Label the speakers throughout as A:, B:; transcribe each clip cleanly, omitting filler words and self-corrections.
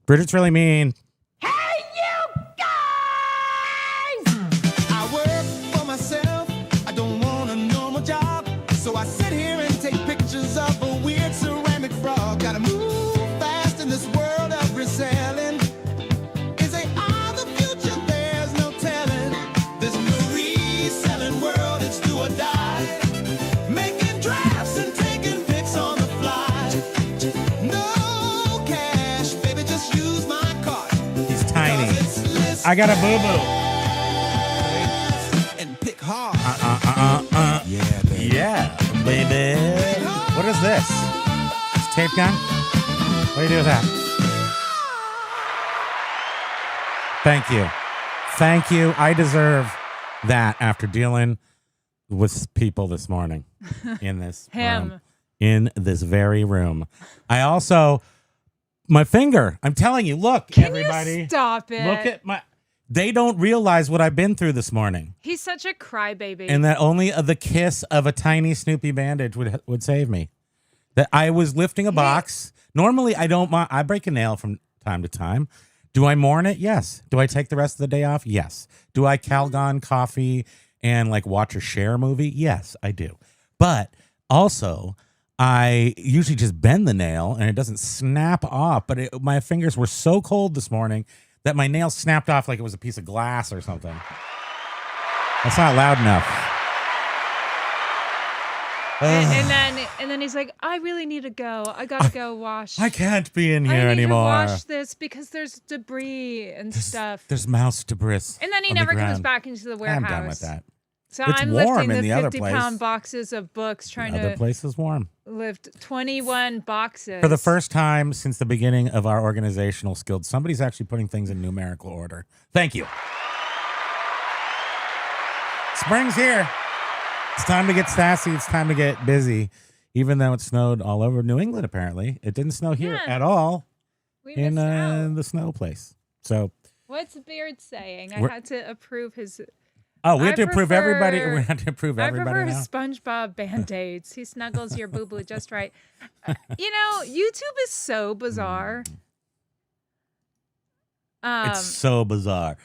A: Bridget's really mean.
B: Hey, you guys! I work for myself. I don't want a normal job. So I sit here and take pictures of a weird ceramic frog. Gotta move fast in this world of reselling. Is they are the future? There's no telling. This new reselling world, it's do or die. Making drafts and taking pics on the fly. No cash, baby, just use my card.
A: He's tiny. I got a boo-boo.
B: And pick hard.
A: Yeah, baby. Yeah, baby. What is this? It's a tape gun? What do you do with that? Thank you. Thank you. I deserve that after dealing with people this morning in this room. In this very room. I also, my finger, I'm telling you, look,
C: Can
A: everybody.
C: you stop it?
A: Look at my, they don't realize what I've been through this morning.
C: He's such a crybaby.
A: And that only the kiss of a tiny Snoopy bandage would save me. That I was lifting a box. Normally, I don't mind. I break a nail from time to time. Do I mourn it? Yes. Do I take the rest of the day off? Yes. Do I Calgon coffee and like watch a Cher movie? Yes, I do. But also, I usually just bend the nail and it doesn't snap off. But my fingers were so cold this morning that my nail snapped off like it was a piece of glass or something. That's not loud enough.
C: And then he's like, I really need to go. I gotta go wash.
A: I can't be in here
C: I need
A: anymore.
C: to wash this because there's debris and stuff.
A: There's mouse debris.
C: And then he
A: on
C: never
A: the
C: comes
A: ground.
C: back into the warehouse.
A: I'm done with that.
C: So
A: It's
C: I'm
A: warm
C: lifting
A: in the other
C: 50-pound
A: place.
C: boxes of books, trying
A: The other
C: to
A: place is warm.
C: lift 21 boxes.
A: For the first time since the beginning of our organizational skills, somebody's actually putting things in numerical order. Thank you. Spring's here. It's time to get sassy. It's time to get busy. Even though it snowed all over New England, apparently. It didn't snow here at all
C: we
A: in
C: missed out.
A: the snow place. So,
C: What's Beard saying? I
A: We're-
C: had to approve his.
A: oh, we
C: I
A: have to approve everybody.
C: prefer-
A: We have to approve
C: I
A: everybody
C: prefer
A: now.
C: his SpongeBob Band-Aids. He snuggles your boo-boo just right. You know, YouTube is so bizarre.
A: It's so bizarre.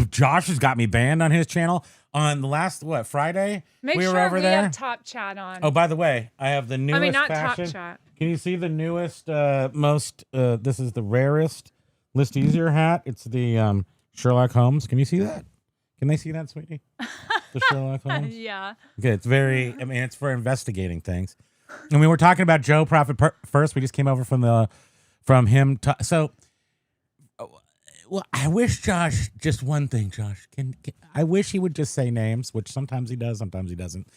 A: Josh has got me banned on his channel on the last, Friday?
C: Make
A: we were
C: sure
A: over
C: we
A: there.
C: have Top Chat on.
A: Oh, by the way, I have the newest
C: not
A: fashion.
C: Top Chat.
A: Can you see the newest, most, this is the rarest, list easier hat. It's the Sherlock Holmes. Can you see that? Can they see that, sweetie? The Sherlock Holmes?
C: Yeah.
A: Okay, it's very, I mean, it's for investigating things. And we were talking about Joe Profit first. We just came over from him. Well, I wish Josh, just one thing, Josh. I wish he would just say names, which sometimes he does, sometimes he doesn't.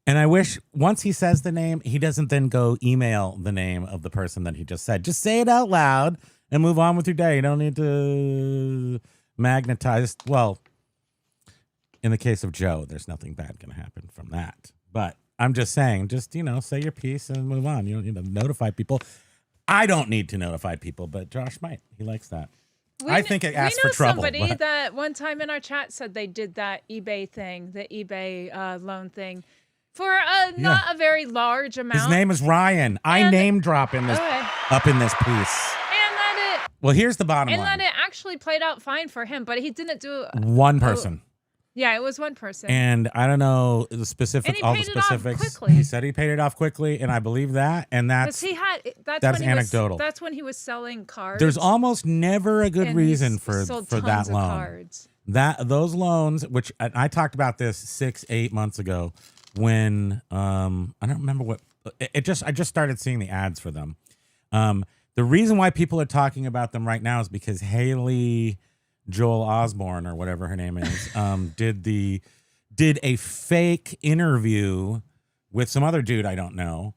A: And I wish once he says the name, he doesn't then go email the name of the person that he just said. Just say it out loud and move on with your day. You don't need to magnetize. Well, in the case of Joe, there's nothing bad going to happen from that. But I'm just saying, just, say your piece and move on. You don't need to notify people. I don't need to notify people, but Josh might. He likes that. I think it asks for trouble.
C: We know somebody that one time in our chat said they did that eBay thing, the eBay loan thing, for not a very large amount.
A: His name is Ryan. I name drop in this up in this piece.
C: And that
A: Well, here's the bottom line.
C: that it actually played out fine for him, but he didn't do
A: one person.
C: Yeah, it was one person.
A: And I don't know the specifics.
C: And he paid it off quickly.
A: He said he paid it off quickly, and I believe that. And that's
C: that's
A: anecdotal.
C: That's when he was selling cards.
A: There's almost never a good
C: and
A: reason
C: he
A: for
C: sold
A: that
C: tons of
A: loan.
C: cards.
A: Those loans, which I talked about this 6-8 months ago, when I don't remember what I just started seeing the ads for them. The reason why people are talking about them right now is because Haley Joel Osborne or whatever her name is did a fake interview with some other dude I don't know.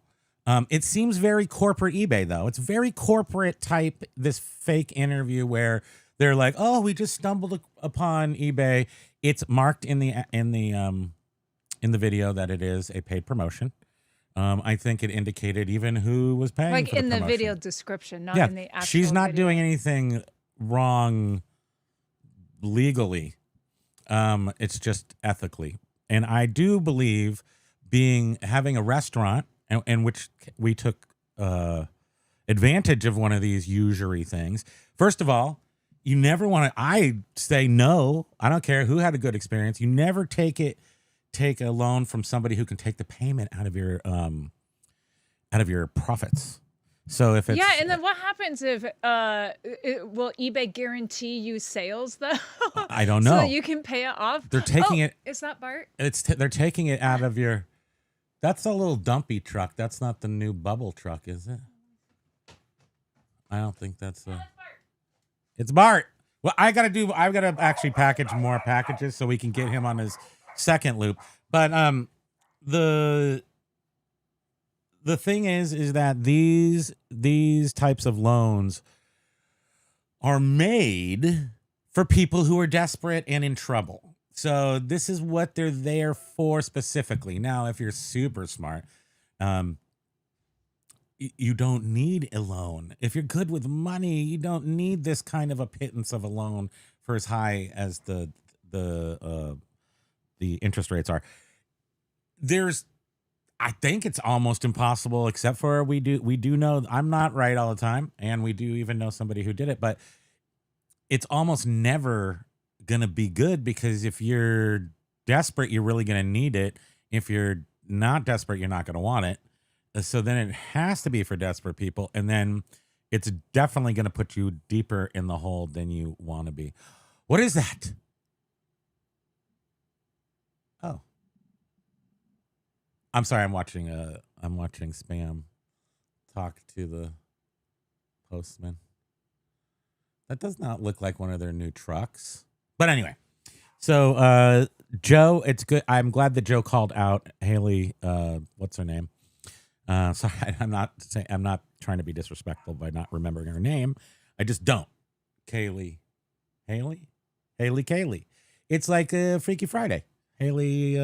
A: It seems very corporate eBay though. It's very corporate type, this fake interview where they're like, "Oh, we just stumbled upon eBay." It's marked in the video that it is a paid promotion. I think it indicated even who was paying
C: Like
A: for the
C: in the
A: promotion.
C: video description, not in the actual
A: She's not
C: video.
A: doing anything wrong legally. It's just ethically. And I do believe having a restaurant and which we took advantage of one of these usury things. First of all, you never want to. I say no. I don't care who had a good experience. You never take a loan from somebody who can take the payment out of your profits. So if it's
C: and then what happens if will eBay guarantee you sales though?
A: I don't know.
C: So that you can pay it off.
A: They're taking it.
C: Is that Bart?
A: They're taking it out of your. That's a little dumpy truck. That's not the new bubble truck, is it? I don't think that's It's Bart. Well, I've got to actually package more packages so we can get him on his second loop. But the thing is that these types of loans are made for people who are desperate and in trouble. So this is what they're there for specifically. Now, if you're super smart, you don't need a loan. If you're good with money, you don't need this kind of a pittance of a loan for as high as the interest rates are. I think it's almost impossible, except for we do know I'm not right all the time, and we do even know somebody who did it, but it's almost never gonna be good, because if you're desperate, you're really gonna need it. If you're not desperate, you're not gonna want it. So then it has to be for desperate people, and then it's definitely gonna put you deeper in the hole than you want to be. What is that? Oh. I'm sorry, I'm watching Spam talk to the postman. That does not look like one of their new trucks. But anyway, so Joe, it's good. I'm glad that Joe called out Haley. What's her name? Sorry, I'm not trying to be disrespectful by not remembering her name. I just don't. Haley. It's like a Freaky Friday. Haley,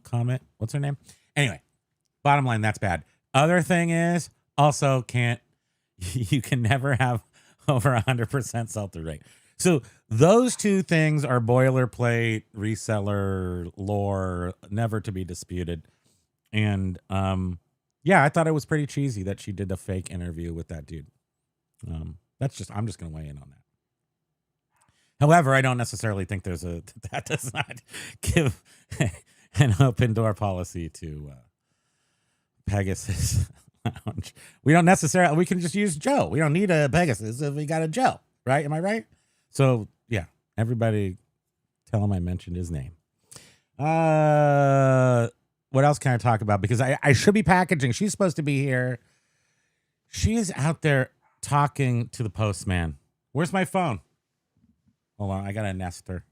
A: comment. What's her name? Anyway, bottom line, that's bad. Other thing is, also you can never have over 100% sell-through rate. So those two things are boilerplate, reseller lore, never to be disputed. And I thought it was pretty cheesy that she did a fake interview with that dude. I'm just going to weigh in on that. However, I don't necessarily think that does not give an open door policy to Pegasus Lounge. We don't necessarily, we can just use Joe. We don't need a Pegasus if we got a Joe, right? Am I right? So yeah, everybody tell him I mentioned his name. What else can I talk about? Because I should be packaging. She's supposed to be here. She is out there talking to the postman. Where's my phone? Hold on, I gotta nest her.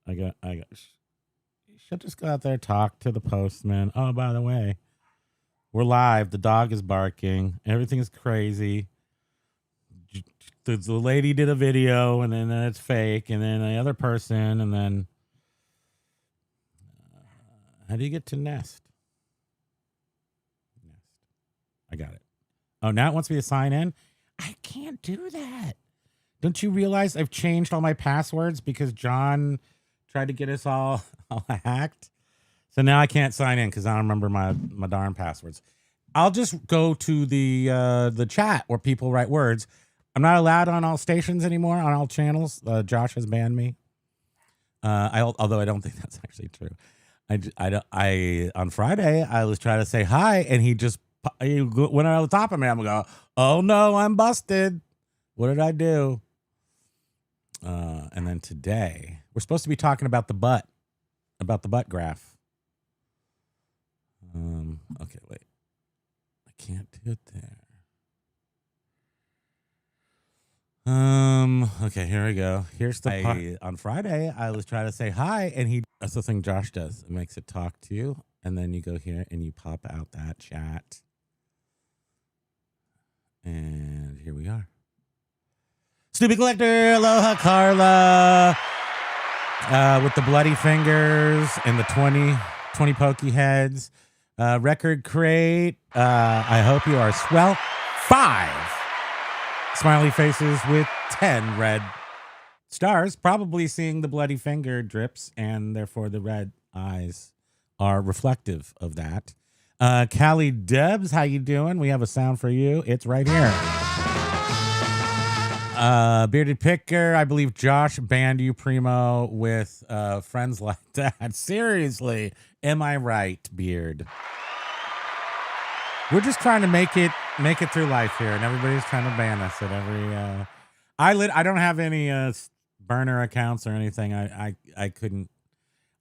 A: She'll just go out there, talk to the postman. Oh, by the way, we're live. The dog is barking. Everything is crazy. The lady did a video, and then it's fake, and then the other person, and then how do you get to nest? I got it. Oh, now it wants me to sign in. I can't do that. Don't you realize I've changed all my passwords because John tried to get us all hacked? So now I can't sign in because I don't remember my darn passwords. I'll just go to the chat where people write words. I'm not allowed on all stations anymore, on all channels. Josh has banned me. Although I don't think that's actually true. I on Friday I was trying to say hi, and he went on the top of me. I'm gonna go, oh no, I'm busted. What did I do? And then today we're supposed to be talking about the butt graph. Okay, wait. I can't do it there. Okay, here we go. Here's the part. On Friday, I was trying to say hi, and that's the thing Josh does. It makes it talk to you, and then you go here and you pop out that chat. And here we are. Snoopy Collector, aloha Carla, with the bloody fingers and the 20 pokey heads. Record crate, I hope you are swell. 5 smiley faces with 10 red stars, probably seeing the bloody finger drips, and therefore the red eyes are reflective of that. Callie Debs, how you doing? We have a sound for you. It's right here. Bearded Picker, I believe Josh banned you, Primo, with friends like that. Seriously, am I right, Beard? We're just trying to make it through life here, and everybody's trying to ban us at every. I don't have any burner accounts or anything. I couldn't.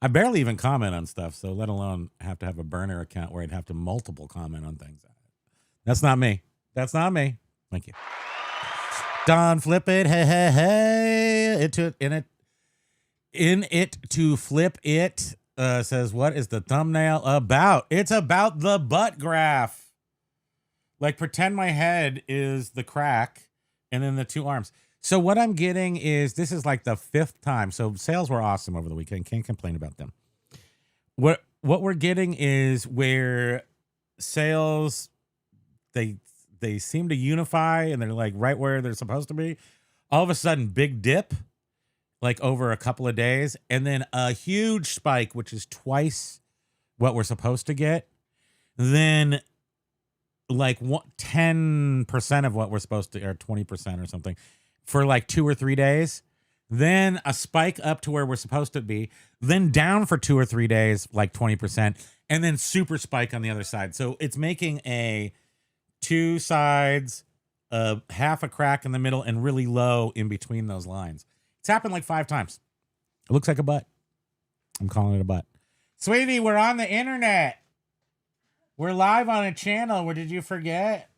A: I barely even comment on stuff, so let alone have to have a burner account where I'd have to multiple comment on things. That's not me. That's not me. Thank you. Don Flip It, hey, hey, hey. In it to flip it says, what is the thumbnail about? It's about the butt graph. Like, pretend my head is the crack and then the two arms. So what I'm getting is, this is like the 5th time. So sales were awesome over the weekend. Can't complain about them. What we're getting is where sales, they seem to unify and they're like right where they're supposed to be. All of a sudden, big dip, like over a couple of days, and then a huge spike, which is twice what we're supposed to get. Then like 10% of what we're supposed to, or 20% or something, for like 2 or 3 days. Then a spike up to where we're supposed to be, then down for 2 or 3 days, like 20%, and then super spike on the other side. So it's making a 2 sides, half a crack in the middle, and really low in between those lines. It's happened like 5 times. It looks like a butt. I'm calling it a butt. Sweetie, we're on the internet. We're live on a channel. Where did you forget?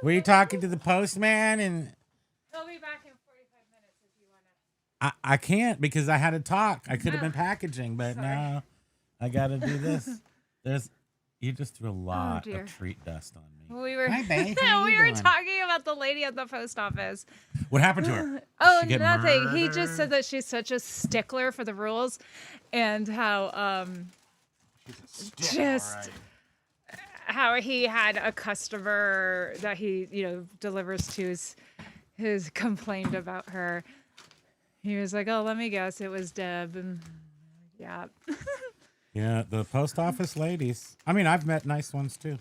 A: Were you talking to the postman? And
C: He'll be back in 45 minutes if you want to.
A: I can't because I had to talk. I could have been packaging, but no, I got to do this. You just threw a lot of treat dust on me.
C: We were
A: Hi, babe. How
C: we
A: you
C: were
A: doing?
C: talking about the lady at the post office.
A: What happened to her?
C: Oh,
A: She get
C: nothing. He
A: murdered?
C: just said that she's such a stickler for the rules, and how just how he had a customer that he delivers to who's complained about her. He was like, "Oh, let me guess, it was Deb," and yeah.
A: Yeah, the post office ladies. I mean, I've met nice ones too,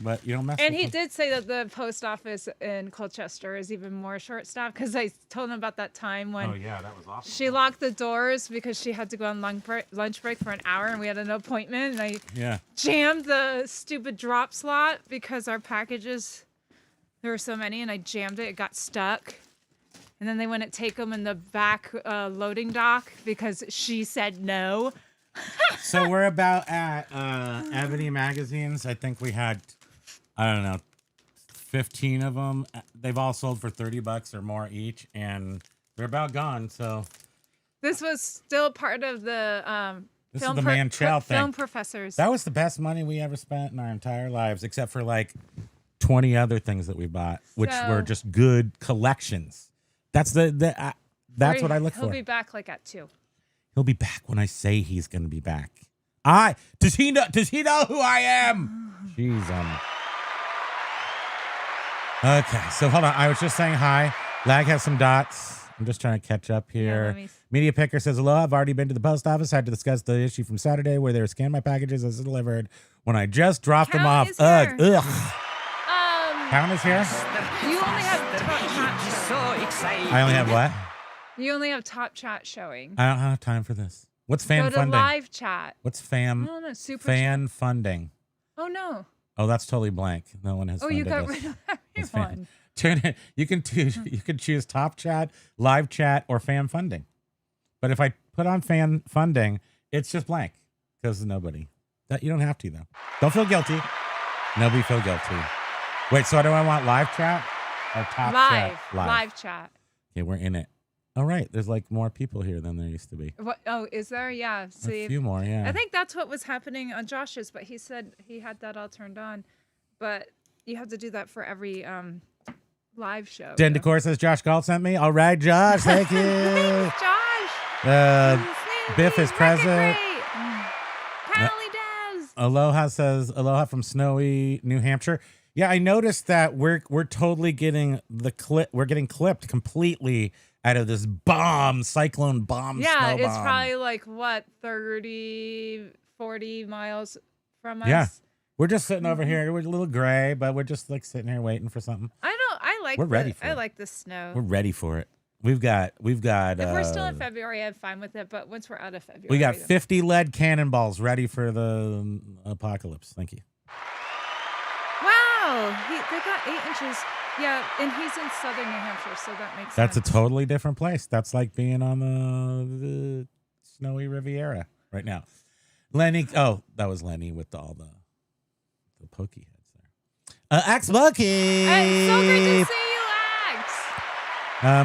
A: but you don't mess
C: And
A: with
C: he
A: them.
C: did say that the post office in Colchester is even more short-staffed, because I told him about that time when
A: yeah, that was awesome.
C: she locked the doors because she had to go on lunch break for an hour, and we had an appointment, and I jammed the stupid drop slot because our packages, there were so many, and I jammed it. It got stuck. And then they wouldn't take them in the back loading dock because she said no.
A: So we're about at Ebony Magazines. I think we had, I don't know, 15 of them. They've all sold for $30 or more each, and they're about gone. So
C: this was still part of the
A: this is the Manchel thing.
C: Film professors.
A: That was the best money we ever spent in our entire lives, except for like 20 other things that we bought, which were just good collections. That's that's what I look for.
C: He'll be back like at 2.
A: He'll be back when I say he's going to be back. Does he know who I am? Jeez, okay, so hold on. I was just saying hi. Lag has some dots. I'm just trying to catch up here.
C: Yeah,
A: Media Picker says, hello, I've already been to the post office. I had to discuss the issue from Saturday where they were scanning my packages as delivered when I just dropped them off.
C: Count is here.
A: Ugh. Count is here?
C: You only have top chat.
A: I only have what?
C: You only have top chat showing.
A: I don't have time for this. What's fan
C: Go to
A: funding?
C: live chat.
A: What's fan
C: Super
A: fan funding?
C: Oh no.
A: Oh, that's totally blank. No one has.
C: Oh, you got
A: this.
C: rid of
A: It's
C: everyone.
A: Turn it. You can choose top chat, live chat, or fan funding. But if I put on fan funding, it's just blank because nobody. That you don't have to though. Don't feel guilty. Nobody feel guilty. Wait. So do I want live chat or top chat?
C: Live chat.
A: Okay, we're in it. All right. There's like more people here than there used to be.
C: What? Oh, is there? Yeah. See,
A: a few more. Yeah.
C: I think that's what was happening on Josh's, but he said he had that all turned on. But you have to do that for every live show.
A: Den Decor says Josh Galt sent me. All right, Josh. Thank you.
C: Thanks, Josh.
A: Biff is present.
C: Callie Devs.
A: Aloha says aloha from snowy New Hampshire. Yeah, I noticed that we're totally getting the clip. We're getting clipped completely out of this cyclone bomb.
C: Yeah,
A: snow
C: it's
A: bomb.
C: probably like what 30, 40 miles from us.
A: Yeah. We're just sitting over here. We're a little gray, but we're just like sitting here waiting for something.
C: I like the snow.
A: We're ready for it. We've got.
C: If we're still in February, I'm fine with it. But once we're out of February,
A: we got 50 lead cannonballs ready for the apocalypse. Thank you.
C: Wow, they got 8 inches. Yeah, and he's in southern New Hampshire, so that makes sense.
A: That's a totally different place. That's like being on the snowy Riviera right now. Lenny, that was Lenny with all the pokey heads there. Axe Bucky.
C: It's so great to see you, Axe.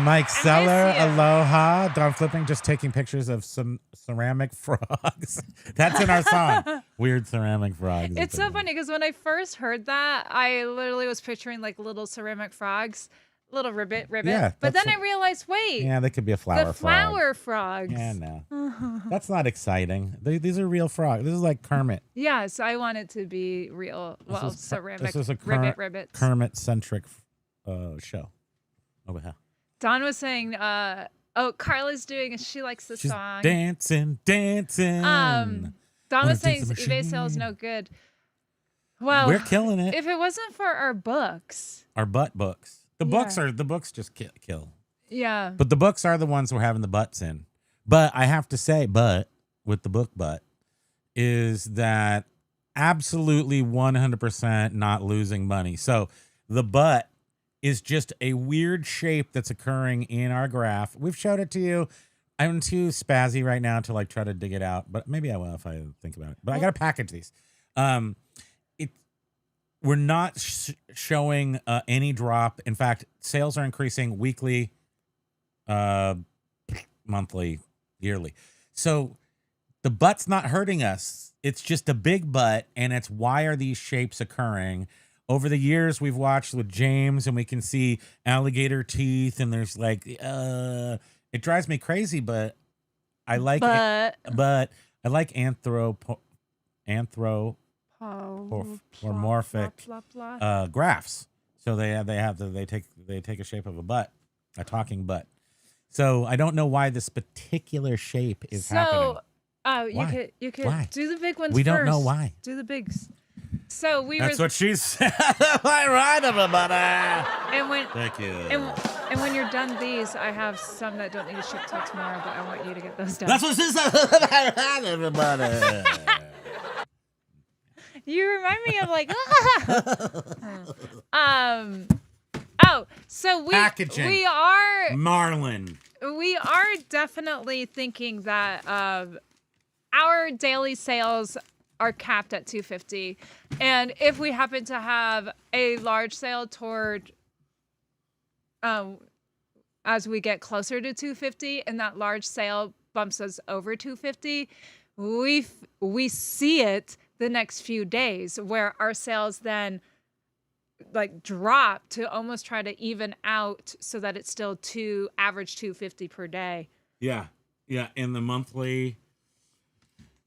A: Mike Seller,
C: you.
A: aloha. Don Flipping just taking pictures of some ceramic frogs. That's in our song. Weird ceramic frogs.
C: It's so funny because when I first heard that, I literally was picturing like little ceramic frogs, little ribbit.
A: Yeah,
C: but then I realized, wait.
A: Yeah, they could be a flower frog.
C: The flower frogs.
A: Yeah, no. That's not exciting. These are real frogs. This is like Kermit.
C: Yes, I want it to be real. Well, ceramic.
A: This is a
C: ribbits.
A: Kermit-centric show. Over here.
C: Dawn was saying, Carla's doing, she likes the song.
A: Dancing.
C: Dawn was saying eBay sales no good. Well,
A: we're killing it.
C: If it wasn't for our books.
A: Our butt books. The books just kill.
C: Yeah.
A: But the books are the ones we're having the butts in. But I have to say, with the book butt, is that absolutely 100% not losing money. So the butt is just a weird shape that's occurring in our graph. We've showed it to you. I'm too spazzy right now to like try to dig it out, but maybe I will if I think about it. But I got to package these. We're not showing any drop. In fact, sales are increasing weekly, monthly, yearly. So the butt's not hurting us. It's just a big butt, and it's why are these shapes occurring? Over the years, we've watched with James, and we can see alligator teeth, and there's like, it drives me crazy, but I like it. But I like anthropomorphic graphs. So they take a shape of a butt, a talking butt. So I don't know why this particular shape is happening.
C: You could
A: Why?
C: do the big ones
A: We
C: first.
A: don't know why.
C: Do the bigs. So
A: That's what she said. All right, everybody. Thank you.
C: And when you're done these, I have some that don't need to ship till tomorrow, but I want you to get those done.
A: That's what she said. All right, everybody.
C: You remind me of like so
A: packaging.
C: We are
A: Marlin.
C: We are definitely thinking that our daily sales are capped at $250, and if we happen to have a large sale toward as we get closer to $250 and that large sale bumps us over $250, we see it the next few days where our sales then like drop to almost try to even out so that it's still average $250 per day. Yeah.
A: In the monthly.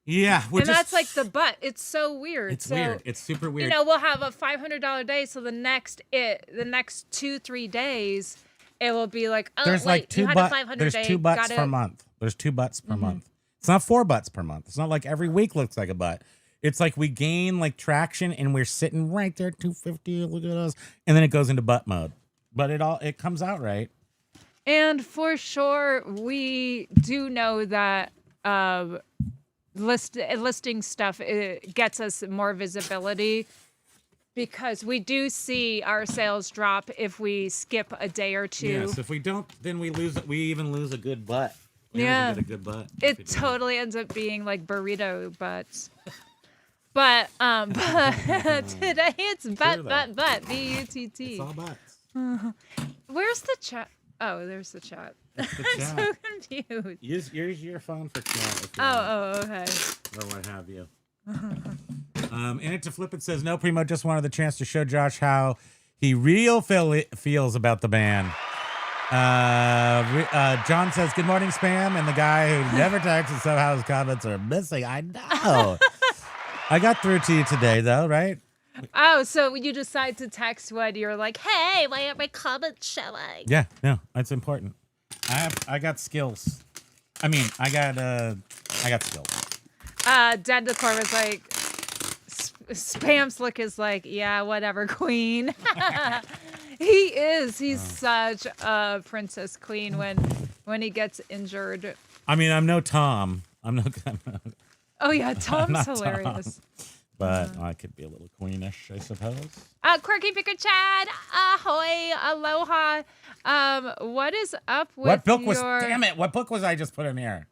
A: Yeah,
C: and that's like the butt. It's so weird.
A: It's weird. It's super weird.
C: We'll have a $500 day, so the next 2-3 days, it will be like,
A: there's like two butts. There's 2 butts per month. There's 2 butts per month. It's not 4 butts per month. It's not like every week looks like a butt. It's like we gain like traction and we're sitting right there, 250. Look at us, and then it goes into butt mode. But it comes out right.
C: And for sure, we do know that. Listing stuff gets us more visibility because we do see our sales drop if we skip a day or two.
A: Yes, if we don't, then we lose. We even lose a good butt.
C: Get
A: a good butt.
C: It totally ends up being like burrito butts. But today it's butt, butt, B-U-T-T.
A: It's all butts.
C: Where's the chat? Oh, there's the chat.
A: I'm
C: so confused.
A: Use your phone for chat.
C: Okay.
A: Or what have you. And it to flip it says, no, Primo just wanted the chance to show Josh how he feels about the band. John says, good morning, Spam. And the guy who never texts and somehow his comments are missing. I know. I got through to you today, though, right?
C: Oh, so you decide to text when you're like, hey, why aren't my comments showing?
A: Yeah, no, that's important. I got skills. I mean, I got skills.
C: Dad Decor was like, Spamslick is like, yeah, whatever, queen. He is. He's such a princess queen when he gets injured.
A: I mean, I'm no Tom. I'm no.
C: Oh yeah, Tom's
A: not
C: hilarious.
A: Tom, but I could be a little queenish, I suppose.
C: Quirky Picker Chad, ahoy, aloha. What is up with
A: What book
C: your...
A: was? Damn it! What book was I just put in here?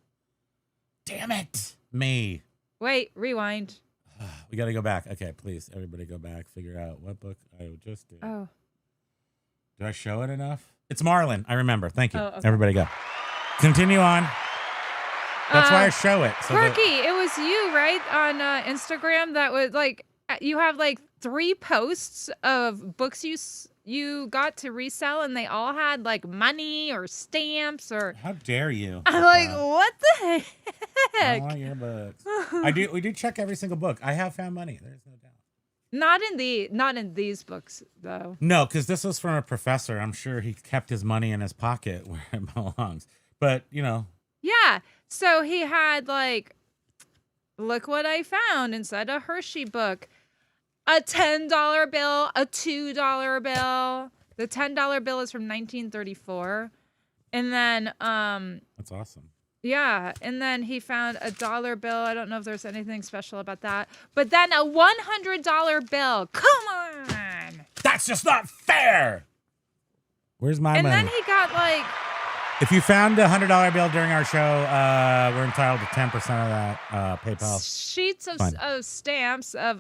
A: Damn it! Me.
C: Wait, rewind.
A: We got to go back. Okay, please, everybody, go back. Figure out what book I just did.
C: Oh.
A: Did I show it enough? It's Marlin. I remember. Thank you.
C: Oh, okay.
A: Everybody, go. Continue on. That's why I show it. So
C: Quirky, it was you, right, on Instagram that was like, you have like 3 posts of books you got to resell, and they all had like money or stamps or.
A: How dare you?
C: I'm like, what the heck?
A: I want your books. We do check every single book. I have found money. There's no doubt.
C: Not in these books though.
A: No, because this was from a professor. I'm sure he kept his money in his pocket where it belongs. But
C: Yeah. So he had like, look what I found inside a Hershey book. A $10 bill, a $2 bill. The $10 bill is from 1934. And then
A: that's awesome.
C: yeah, and then he found a $1 bill. I don't know if there's anything special about that. But then a $100 bill. Come on.
A: That's just not fair. Where's my
C: And
A: money?
C: then he got like,
A: If you found a $100 bill during our show, we're entitled to 10% of that PayPal.
C: sheets of stamps of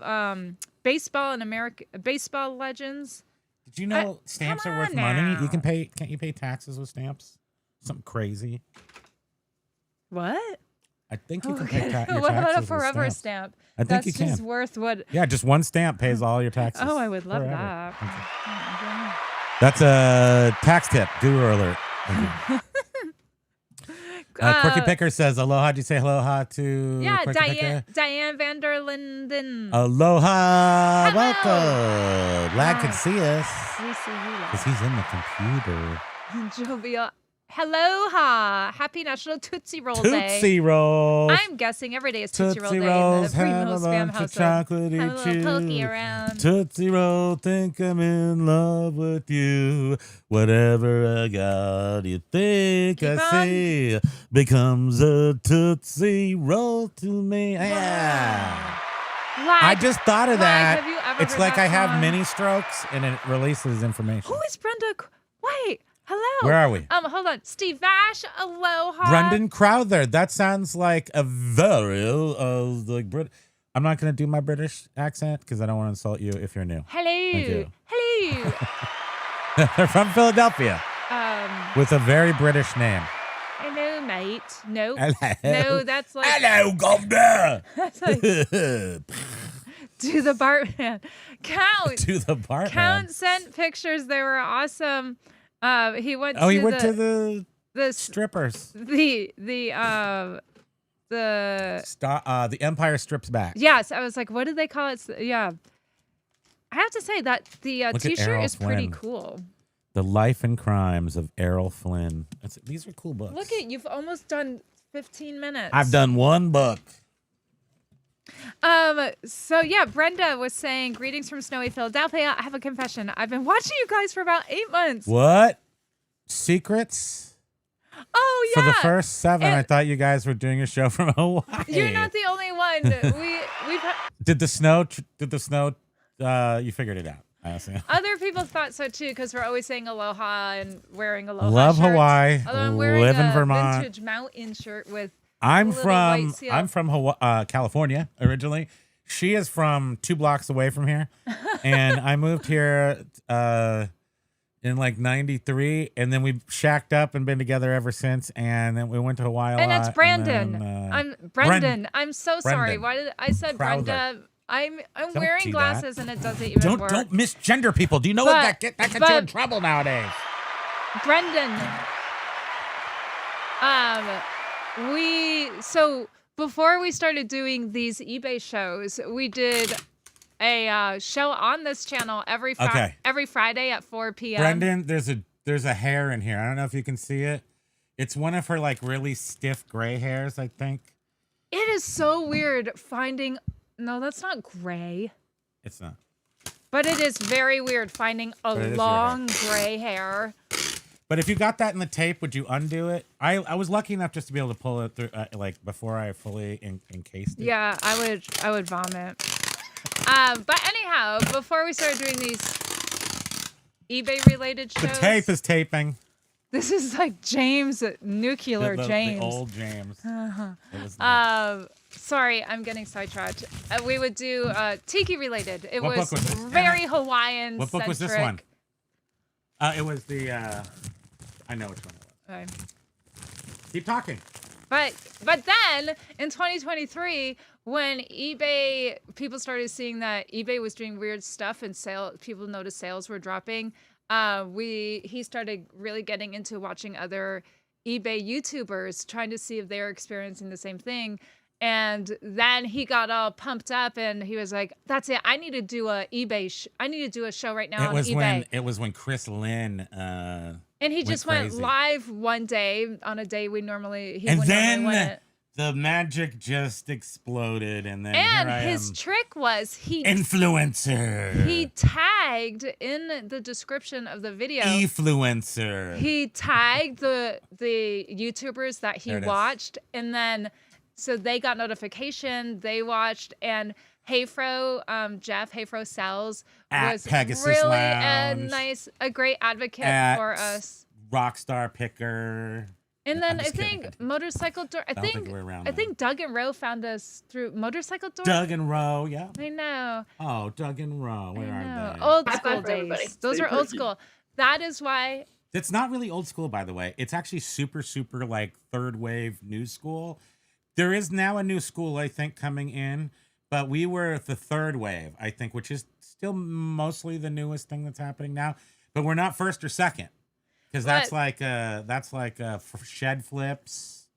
C: baseball and baseball legends.
A: Did you know stamps are worth money? You can pay. Can't you pay taxes with stamps? Something crazy.
C: What?
A: I think you can pay your taxes
C: What about a
A: with
C: forever
A: stamps.
C: stamp?
A: I think you
C: That's
A: can.
C: just worth what?
A: Yeah, just one stamp pays all your taxes.
C: Oh, I would love
A: forever.
C: that.
A: Okay. That's a tax tip. Doer alert. Quirky Picker says, aloha. Did you say aloha to
C: Yeah,
A: Quirky Picker?
C: Diane Vander Linden.
A: Aloha.
C: Hello.
A: Welcome. Lad can see us.
C: We see you, love.
A: Because he's in the computer.
C: Jovial. Hello, happy National Tootsie Roll Day.
A: Tootsie Rolls.
C: I'm guessing every day is Tootsie Roll
A: Tootsie
C: Day in
A: Rolls
C: the
A: have
C: Primo
A: a
C: Spam
A: bunch of
C: household.
A: chocolatey
C: Have a little
A: chew.
C: pokey around.
A: Tootsie Roll, think I'm in love with you. Whatever I got, you think
C: Keep
A: I
C: on.
A: see becomes a Tootsie Roll to me. Yeah. I just thought of that.
C: Have you ever
A: It's
C: heard
A: like
C: that
A: I have
C: song?
A: mini strokes and it releases information.
C: Who is Brenda? Wait, hello.
A: Where are we?
C: Hold on. Steve Vash, aloha.
A: Brendan Crowther. That sounds like a very like Brit. I'm not going to do my British accent because I don't want to insult you if you're new.
C: Hello.
A: you.
C: Hello.
A: They're from Philadelphia with a very British name.
C: Hello, mate. No.
A: Hello.
C: No, that's like.
A: Hello, governor.
C: That's like to the Bartman. Count.
A: To the Bartman.
C: Count sent pictures. They were awesome. He went.
A: Oh,
C: to
A: he went
C: the,
A: to the
C: the
A: strippers.
C: the
A: Empire Strips Back.
C: Yes, I was like, what did they call it? Yeah, I have to say that the
A: Look at
C: T-shirt
A: Errol
C: is pretty
A: Flynn.
C: cool.
A: The Life and Crimes of Errol Flynn. These are cool books.
C: Look at you've almost done 15 minutes.
A: I've done one book.
C: So yeah, Brenda was saying, greetings from snowy Philadelphia. I have a confession. I've been watching you guys for about 8 months.
A: What? Secrets?
C: Oh yeah.
A: For the first 7,
C: And-
A: I thought you guys were doing a show from Hawaii.
C: You're not the only one. We've
A: Did the snow? You figured it out. I assume.
C: other people thought so too, because we're always saying aloha and wearing aloha.
A: Love
C: shirts.
A: Hawaii.
C: Although I'm wearing
A: Live in
C: a
A: Vermont.
C: vintage mountain shirt with.
A: I'm
C: little white
A: from
C: seal.
A: I'm from Hawaii, California originally. She is from 2 blocks away from here, and I moved here in like '93, and then we shacked up and been together ever since. And then we went to Hawaii a
C: And
A: lot.
C: it's Brandon.
A: then,
C: I'm Brendan. I'm so sorry.
A: Brendan.
C: Why did I said
A: Crowther.
C: Brenda? I'm
A: Don't
C: wearing
A: do
C: glasses and it doesn't even work.
A: Don't misgender people. Do you know what that gets you in trouble nowadays?
C: Brendan. So before we started doing these eBay shows, we did a show on this channel every Friday at 4 p.m.
A: Brendan, there's a hair in here. I don't know if you can see it. It's one of her like really stiff gray hairs, I think.
C: It is so weird finding. No, that's not gray.
A: It's not.
C: But it is very weird finding a long gray hair.
A: But if you got that in the tape, would you undo it? I was lucky enough just to be able to pull it through, like before I fully encased it.
C: Yeah, I would vomit. But anyhow, before we started doing these eBay related shows,
A: The tape is taping.
C: This is like James, nuclear James.
A: The old James.
C: Sorry, I'm getting sidetracked. We would do Tiki related. It
A: What
C: was
A: book was this?
C: very Hawaiian.
A: What book was this one? It was the. I know which one it was.
C: Okay.
A: Keep talking.
C: But then in 2023, when eBay, people started seeing that eBay was doing weird stuff and people noticed sales were dropping. He started really getting into watching other eBay YouTubers, trying to see if they were experiencing the same thing. And then he got all pumped up and he was like, "That's it! I need to do a eBay. I need to do a show right now on eBay."
A: It was when Chris Lynn.
C: And he just went
A: crazy.
C: live one day on a day he would normally
A: then the magic just exploded, and then
C: and
A: here I
C: his
A: am.
C: trick was
A: Influencer.
C: he tagged in the description of the video.
A: Influencer.
C: He tagged the YouTubers that he watched, and then so they got notification, they watched, and Heyfro, Jeff Heyfro Sells was
A: Pegasus
C: really
A: Lounge,
C: a great advocate for us.
A: Rockstar Picker.
C: And then I think Motorcycle Door. I think Doug and Rowe found us through Motorcycle Door.
A: Doug and Rowe, yeah.
C: I know.
A: Oh, Doug and Rowe, where are they?
C: Old school days. Those are old school. That is why.
A: It's not really old school, by the way. It's actually super like third wave new school. There is now a new school, I think, coming in, but we were the third wave, I think, which is still mostly the newest thing that's happening now. But we're not first or second, because that's like shed flips,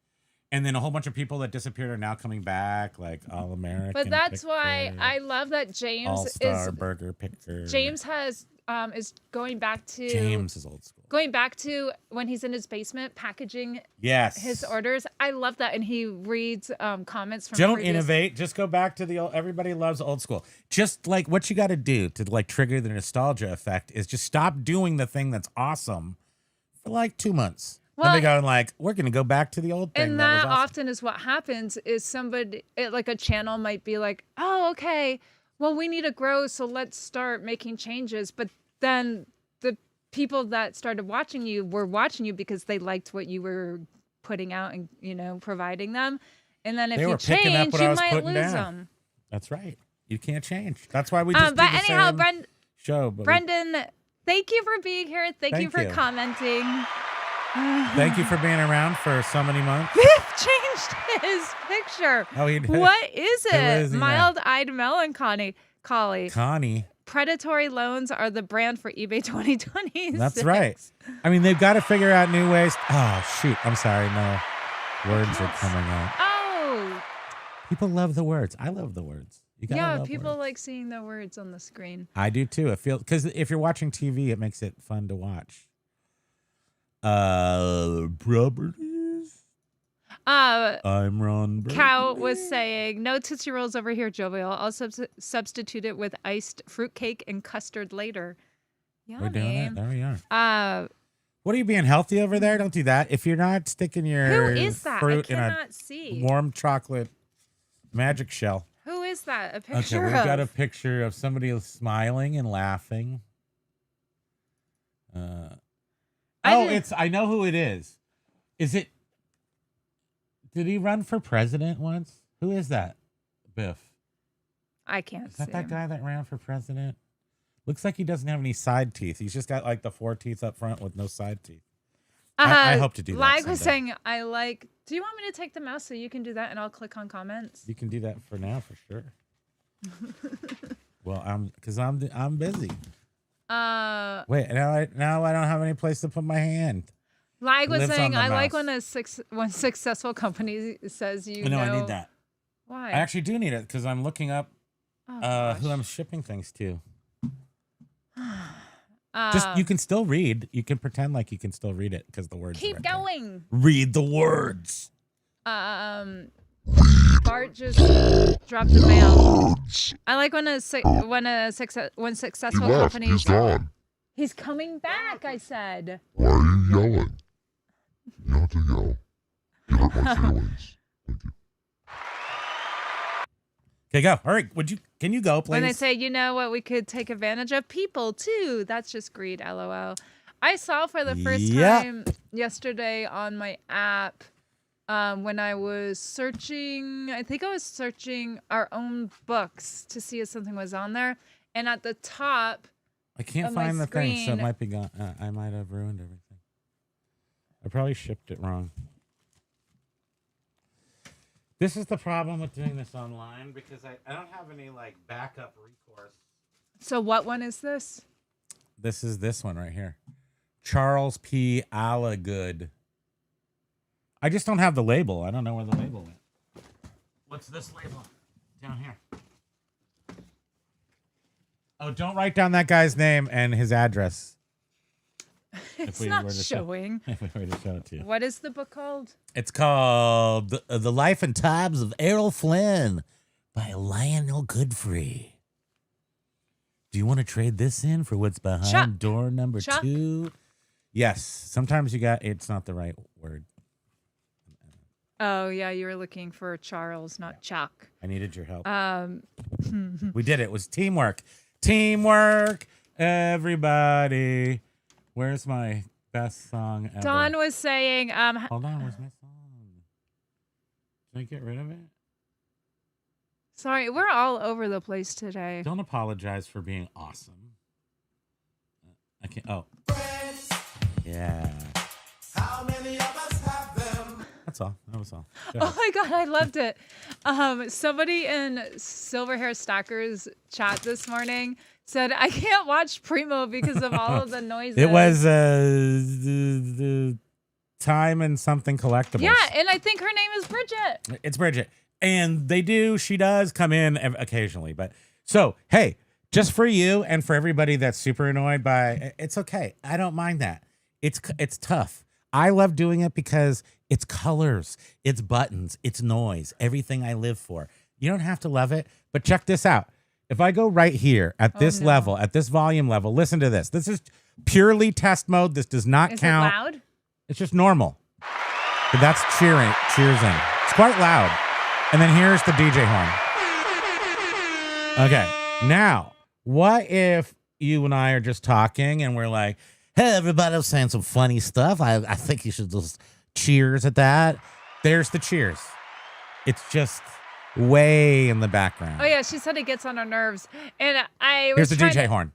A: and then a whole bunch of people that disappeared are now coming back, like All American.
C: But that's why I love that James
A: All-Star Burger Picker.
C: James has is going back to
A: James is old school.
C: Going back to when he's in his basement packaging his orders. I love that, and he reads comments from.
A: Don't innovate. Just go back to the old. Everybody loves old school. Just like what you got to do to like trigger the nostalgia effect is just stop doing the thing that's awesome for like 2 months. Well, then they go like, we're going to go back to the old thing.
C: And that often is what happens. Is somebody like a channel might be like, oh, okay, well, we need to grow, so let's start making changes. But then the people that started watching you were watching you because they liked what you were putting out and, providing them. And then if you change, you might lose them.
A: That's right. You can't change. That's why we just
C: but anyhow,
A: show.
C: Brendan, thank you for being here. Thank you for commenting.
A: Thank you for being around for so many months.
C: Biff changed his picture.
A: Oh, he did.
C: What is it? Mild-eyed melancholy.
A: Connie.
C: Predatory loans are the brand for eBay 2020.
A: That's right. I mean, they've got to figure out new ways. Oh, shoot. I'm sorry. No. Words are coming out.
C: Oh.
A: People love the words. I love the words.
C: People like seeing the words on the screen.
A: I do too. Because if you're watching TV, it makes it fun to watch. Properties. I'm Ron.
C: Cow was saying, no Tootsie Rolls over here, Jovial. I'll substitute it with iced fruitcake and custard later. Yummy.
A: We're doing it. There we are. What are you being healthy over there? Don't do that. If you're not sticking your fruit in a warm chocolate magic shell.
C: Who is that? A picture
A: we've got a picture of somebody smiling and laughing. I know who it is. Is it? Did he run for president once? Who is that? Biff.
C: I can't see.
A: Is that guy that ran for president? Looks like he doesn't have any side teeth. He's just got like the 4 teeth up front with no side teeth. I hope to do that.
C: Like was saying, do you want me to take the mouse so you can do that and I'll click on comments?
A: You can do that for now, for sure. Well, I'm busy. Wait, now I don't have any place to put my hand.
C: Like was saying, I like when successful company says I
A: need that.
C: Why?
A: I actually do need it because I'm looking up who I'm shipping things to. You can still read. You can pretend like you can still read it because the words.
C: Keep going.
A: Read the words.
B: Read
C: Bart just dropped the mail. I like when successful companies.
D: He's gone.
C: He's coming back. I said.
D: Why are you yelling? You don't have to yell. You hurt my feelings. Thank you.
A: Okay, go. All right. Can you go, please?
C: When they say, you know what, we could take advantage of people too. That's just greed, LOL. I saw for the first time yesterday on my app when I was searching. I think I was searching our own books to see if something was on there. And at the top,
A: I can't find the thing, so it might be gone. I might have ruined everything. I probably shipped it wrong. This is the problem with doing this online because I don't have any like backup recourse.
C: So what one is this?
A: This is this one right here. Charles P. Allagood. I just don't have the label. I don't know where the label went. What's this label? Down here. Oh, don't write down that guy's name and his address.
C: It's not showing.
A: If we were to show it to you.
C: What is the book called?
A: It's called The Life and Times of Errol Flynn by Lionel Godfrey. Do you want to trade this in for what's behind door number 2? Yes. Sometimes it's not the right word.
C: Oh, yeah, you were looking for Charles, not Chuck.
A: I needed your help. We did it. It was teamwork. Teamwork, everybody. Where's my best song ever?
C: Don was saying...
A: Hold on, where's my song? Did I get rid of it?
C: Sorry, we're all over the place today.
A: Don't apologize for being awesome. I can't... Oh. Yeah.
B: How many of us have them?
A: That's all. That was all.
C: Oh my God, I loved it. Somebody in Silver Hair Stalker's chat this morning said, I can't watch Primo because of all of the noises.
A: It was the Time and Something Collectibles.
C: Yeah, and I think her name is Bridget.
A: It's Bridget. And she does come in occasionally. But so, hey, just for you and for everybody that's super annoyed by it's okay. I don't mind that. It's tough. I love doing it because it's colors, it's buttons, it's noise, everything I live for. You don't have to love it, but check this out. If I go right here at this level, at this volume level, listen to this. This is purely test mode. This does not count.
C: Is it loud?
A: It's just normal. But that's cheersing. It's quite loud. And then here's the DJ horn. Okay. Now, what if you and I are just talking and we're like, hey, everybody was saying some funny stuff. I think you should just cheers at that. There's the cheers. It's just way in the background.
C: Oh, yeah. She said it gets on her nerves. And
A: here's the DJ horn.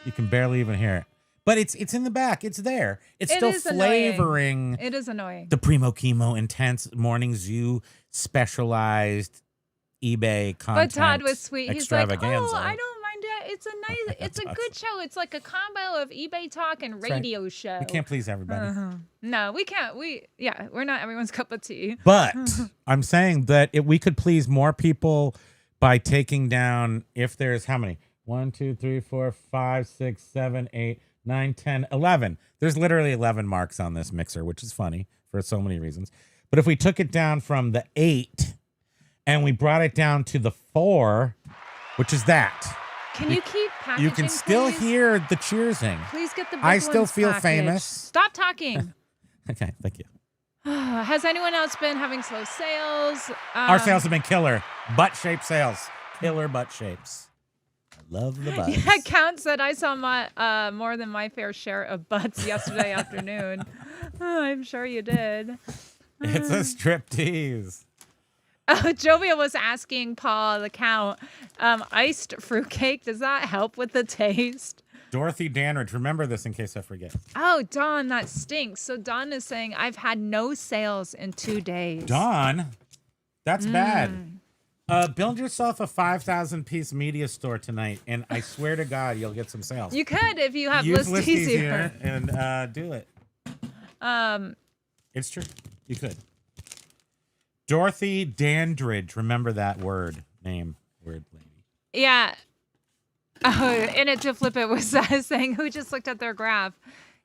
A: You can barely even hear it. But it's in the back. It's there. It's still flavoring.
C: It is annoying.
A: The Primo Kimo Intense Morning Zoo specialized eBay content.
C: But Todd was sweet. He's like, oh, I don't mind it. It's a good show. It's like a combo of eBay talk and radio show.
A: We can't please everybody.
C: No, we can't. We're not everyone's cup of tea.
A: But I'm saying that we could please more people by taking down, if there's how many? 1, 2, 3, 4, 5, 6, 7, 8, 9, 10, 11. There's literally 11 marks on this mixer, which is funny for so many reasons. But if we took it down from the 8 and we brought it down to the 4, which is that.
C: Can you keep packaging,
A: You can still hear the cheersing.
C: Please get the big
A: I still
C: ones
A: feel
C: packaged.
A: famous.
C: Stop talking.
A: Okay, thank you.
C: Has anyone else been having slow sales?
A: Our sales have been killer. Butt-shaped sales. Killer butt shapes. I love the butts.
C: Yeah, Count said I saw more than my fair share of butts yesterday afternoon. I'm sure you did.
A: It's a striptease.
C: Jovia was asking Paul, the Count, iced fruitcake, does that help with the taste?
A: Dorothy Danridge, remember this in case I forget.
C: Oh, Dawn, that stinks. So Dawn is saying, I've had no sales in 2 days.
A: Dawn? That's bad. Build yourself a 5,000-piece media store tonight, and I swear to God, you'll get some sales.
C: You could if you have
A: Use
C: Listies
A: here and do it. It's true. You could. Dorothy Dandridge. Remember that word lady.
C: Yeah. Oh, and it to flip it was saying who just looked at their graph.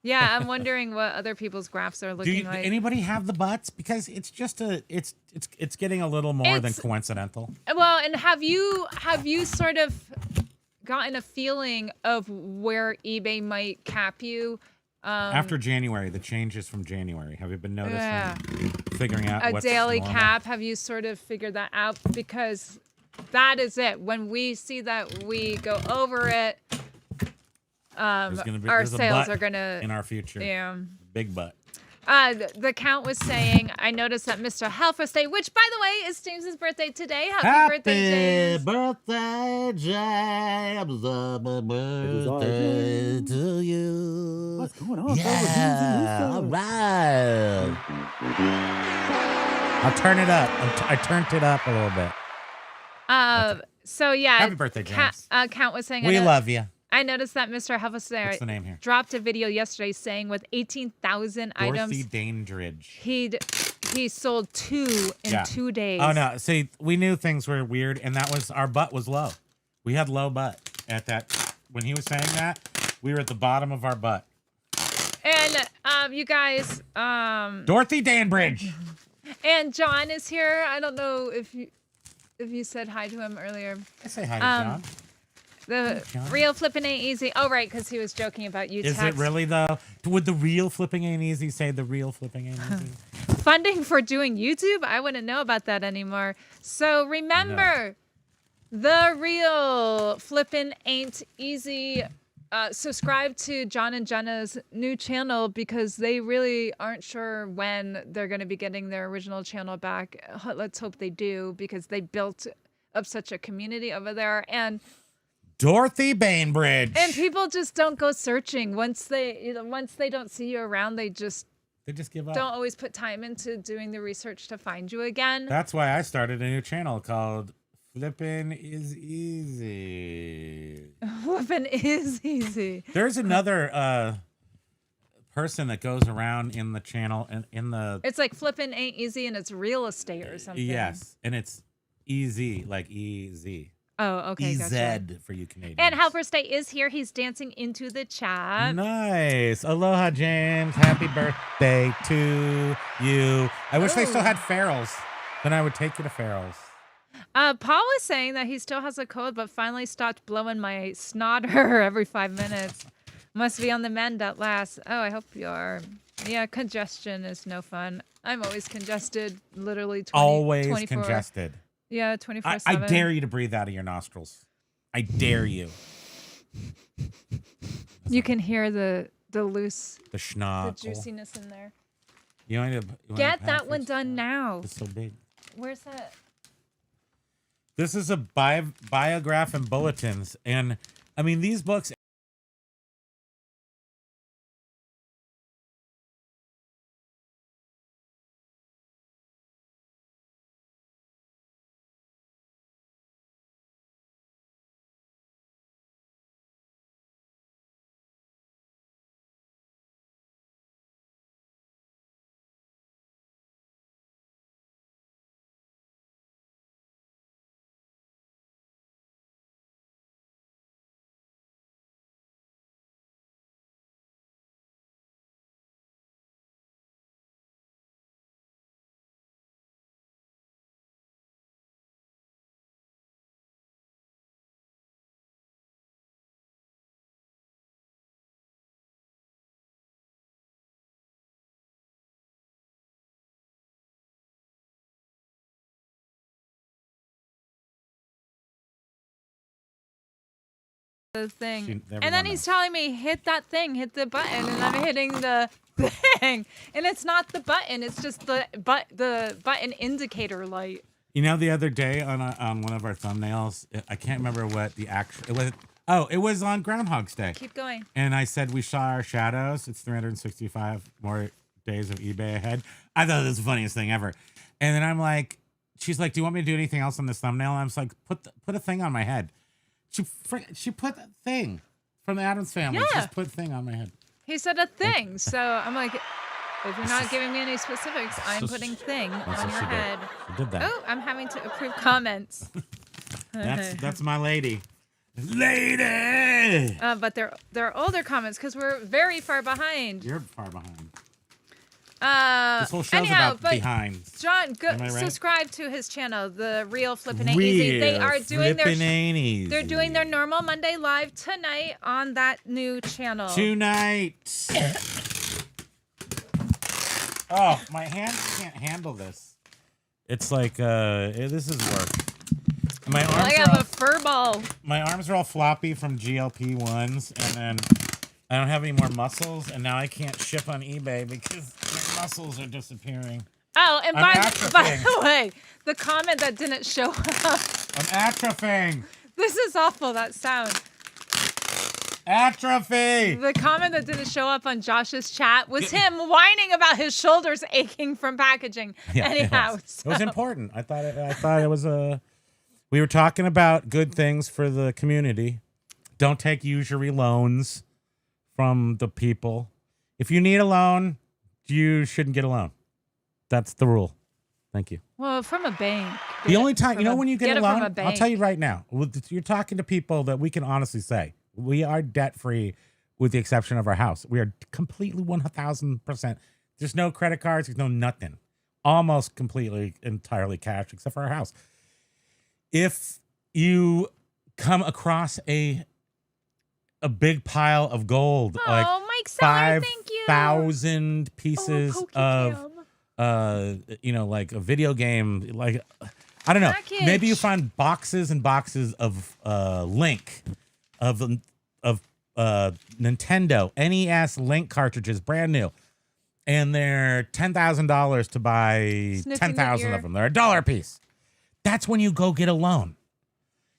C: Yeah, I'm wondering what other people's graphs are looking like.
A: Anybody have the butts? Because it's just it's getting a little more than coincidental.
C: Well, and have you sort of gotten a feeling of where eBay might cap you?
A: After January, the changes from January. Have you been noticing? Figuring out
C: a
A: what's
C: daily
A: normal?
C: cap. Have you sort of figured that out? Because that is it. When we see that we go over it, our
A: there's a
C: sales
A: butt
C: are gonna
A: in our future.
C: Yeah.
A: Big butt.
C: The count was saying, I noticed that Mr. Helferstay, which by the way is James's birthday today. Happy birthday, James.
A: Birthday, James. Happy birthday to you.
E: What's going on?
A: Yeah, all right. I'll turn it up. I turned it up a little bit.
C: So yeah.
A: Happy birthday, James.
C: Count was saying,
A: We love you.
C: I noticed that Mr. Helferstay
A: What's the name here?
C: dropped a video yesterday saying with 18,000 items,
A: Dorothy Dandridge.
C: he sold 2 in 2 days.
A: Oh no! See, we knew things were weird, and that was our butt was low. We had low butt at that when he was saying that. We were at the bottom of our butt.
C: And you guys,
A: Dorothy Dandridge.
C: and John is here. I don't know if you said hi to him earlier.
A: I say hi to John.
C: The real flipping ain't easy. Oh, right, because he was joking about you.
A: Is it really though? Would the real flipping ain't easy say the real flipping ain't easy?
C: Funding for doing YouTube? I wouldn't know about that anymore. So remember, the real flipping ain't easy. Subscribe to John and Jenna's new channel because they really aren't sure when they're going to be getting their original channel back. Let's hope they do because they built up such a community over there. And
A: Dorothy Bainbridge.
C: And people just don't go searching once they don't see you around. They just
A: give up.
C: Don't always put time into doing the research to find you again.
A: That's why I started a new channel called Flippin' is Easy.
C: Flippin' is easy.
A: There's another person that goes around in the channel and in the.
C: It's like Flippin' ain't easy and it's real estate or something.
A: Yes, and it's easy like easy.
C: Oh, okay.
A: EZ
C: gotcha.
A: for you Canadians.
C: And Helferstay is here. He's dancing into the chat.
A: Nice. Aloha, James. Happy birthday to you. I wish they still had Farrell's. Then I would take you to Farrell's.
C: Paul is saying that he still has a cold, but finally stopped blowing my snotter every 5 minutes. Must be on the mend at last. Oh, I hope you are. Yeah, congestion is no fun. I'm always congested, literally 24.
A: Congested.
C: Yeah, 24/7.
A: I dare you to breathe out of your nostrils. I dare you.
C: You can hear the loose,
A: the schnock,
C: the juiciness in there.
A: You want to
C: get that one done now.
A: It's so big.
C: Where's that?
A: This is a biograph and bulletins, and I mean these books.
C: The thing, and then he's telling me hit that thing, hit the button, and I'm hitting the thing, and it's not the button, it's just the button indicator light.
A: You know, the other day on one of our thumbnails, I can't remember what the actual it was. Oh, it was on Groundhog's Day.
C: Keep going.
A: And I said we saw our shadows. It's 365 more days of eBay ahead. I thought it was the funniest thing ever. And then I'm like, she's like, "Do you want me to do anything else on this thumbnail?" And I was like, "Put a thing on my head." She put that thing from the Addams Family.
C: Yeah.
A: Just put a thing on my head.
C: He said a thing, so I'm like, if you're not giving me any specifics, I'm putting thing on your head.
A: She did that.
C: Oh, I'm having to approve comments.
A: That's my lady. Lady.
C: But they're older comments because we're very far behind.
A: You're far behind.
C: This
A: whole show's about behind.
C: John, go
A: Am I right?
C: subscribe to his channel, The Real Flippin' Ain't Easy. They are doing they're doing their normal Monday live tonight on that new channel.
A: Tonight. Oh, my hands can't handle this. It's like this is work. My arms
C: I have a fur ball.
A: My arms are all floppy from GLP-1s, and then I don't have any more muscles, and now I can't ship on eBay because my muscles are disappearing.
C: Oh, and by
A: atrophying.
C: the way, the comment that didn't show up.
A: I'm atrophying.
C: This is awful, that sound.
A: Atrophy.
C: The comment that didn't show up on Josh's chat was him whining about his shoulders aching from packaging.
A: Yeah,
C: anyhow,
A: it was important. I thought it was a. We were talking about good things for the community. Don't take usury loans from the people. If you need a loan, you shouldn't get a loan. That's the rule. Thank you.
C: Well, from a bank.
A: The only time, when you get a loan,
C: from a
A: I'll tell you right now, you're talking to people that we can honestly say, we are debt-free with the exception of our house. We are completely 1,000%. There's no credit cards. There's no nothing. Almost completely, entirely cash, except for our house. If you come across a big pile of gold, like
C: Mike Seller, thank you.
A: 5,000 pieces of, like a video game, like, I don't know.
C: Package.
A: Maybe you find boxes and boxes of Link, of Nintendo NES Link cartridges, brand new, and they're $10,000 to buy 10,000 of them. They're $1 a piece. That's when you go get a loan.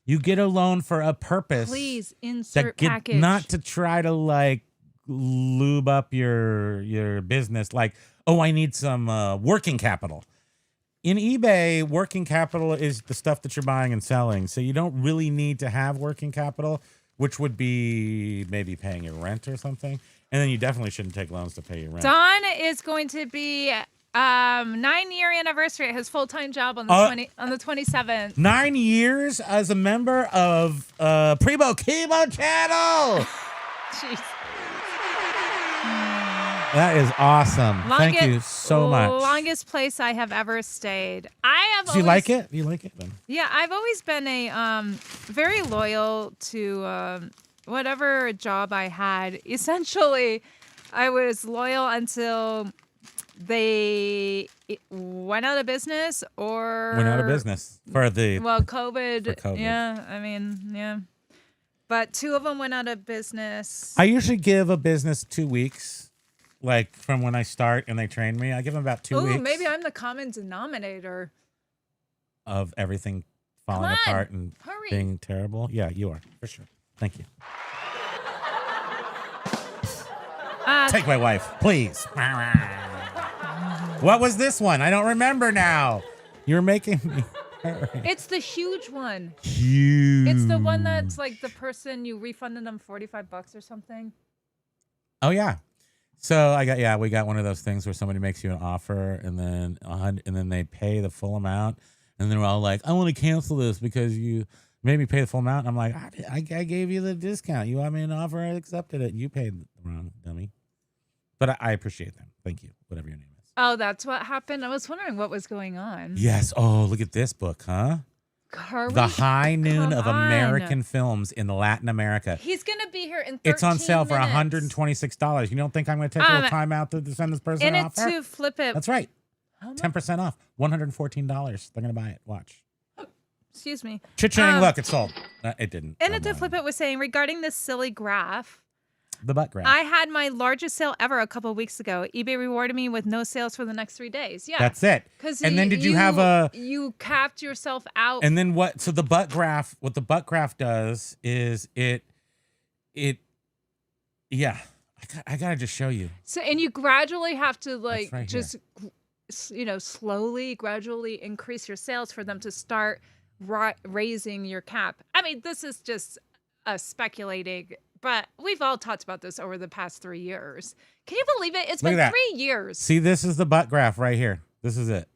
A: You get a loan for a purpose.
C: Please insert package.
A: Not to try to like lube up your business. Like, oh, I need some working capital. In eBay, working capital is the stuff that you're buying and selling. So you don't really need to have working capital, which would be maybe paying your rent or something. And then you definitely shouldn't take loans to pay your rent.
C: Don is going to be 9-year anniversary at his full-time job on the 27th.
A: 9 years as a member of Primo Kimo channel.
C: Jeez.
A: That is awesome. Thank you so much.
C: Longest place I have ever stayed.
A: Do you like it? You like it then?
C: Yeah, I've always been a very loyal to whatever job I had. Essentially, I was loyal until they went out of business or
A: went out of business for
C: COVID.
A: For COVID.
C: Yeah, I mean, yeah. But 2 of them went out of business.
A: I usually give a business 2 weeks. Like from when I start and they train me, I give them about 2 weeks.
C: Ooh, maybe I'm the common denominator
A: of everything falling apart and being terrible. Yeah, you are, for sure. Thank you. Take my wife, please. What was this one? I don't remember now. You're making me.
C: It's the huge one.
A: Huge.
C: It's the one that's like the person you refunded them $45 or something.
A: Oh yeah. So we got one of those things where somebody makes you an offer and then they pay the full amount and they're all like, I want to cancel this because you made me pay the full amount. And I'm like, I gave you the discount. You want me an offer? I accepted it. You paid the wrong, dummy. But I appreciate them. Thank you. Whatever your name is.
C: Oh, that's what happened. I was wondering what was going on.
A: Yes. Oh, look at this book, huh? The High Noon of American Films in Latin America.
C: He's going to be here in 13
A: It's on sale for
C: minutes.
A: $126. You don't think I'm going to take a little time out to send this person an offer?
C: And to flip it.
A: That's right. 10% off. $114. They're going to buy it. Watch.
C: Excuse me.
A: Cha-ching. Look, it sold. It didn't.
C: And to flip it was saying, regarding this silly graph.
A: The butt graph.
C: I had my largest sale ever a couple of weeks ago. eBay rewarded me with no sales for the next 3 days. Yeah.
A: That's it. And then did you have a...
C: You capped yourself out.
A: And then what? So the butt graph, what the butt graph does is it yeah. I got to just show you.
C: So, and you gradually have to like
A: right
C: just, slowly, gradually increase your sales for them to start raising your cap. I mean, this is just speculating. But we've all talked about this over the past 3 years. Can you believe it? It's been 3 years.
A: See, this is the butt graph right here. This is it.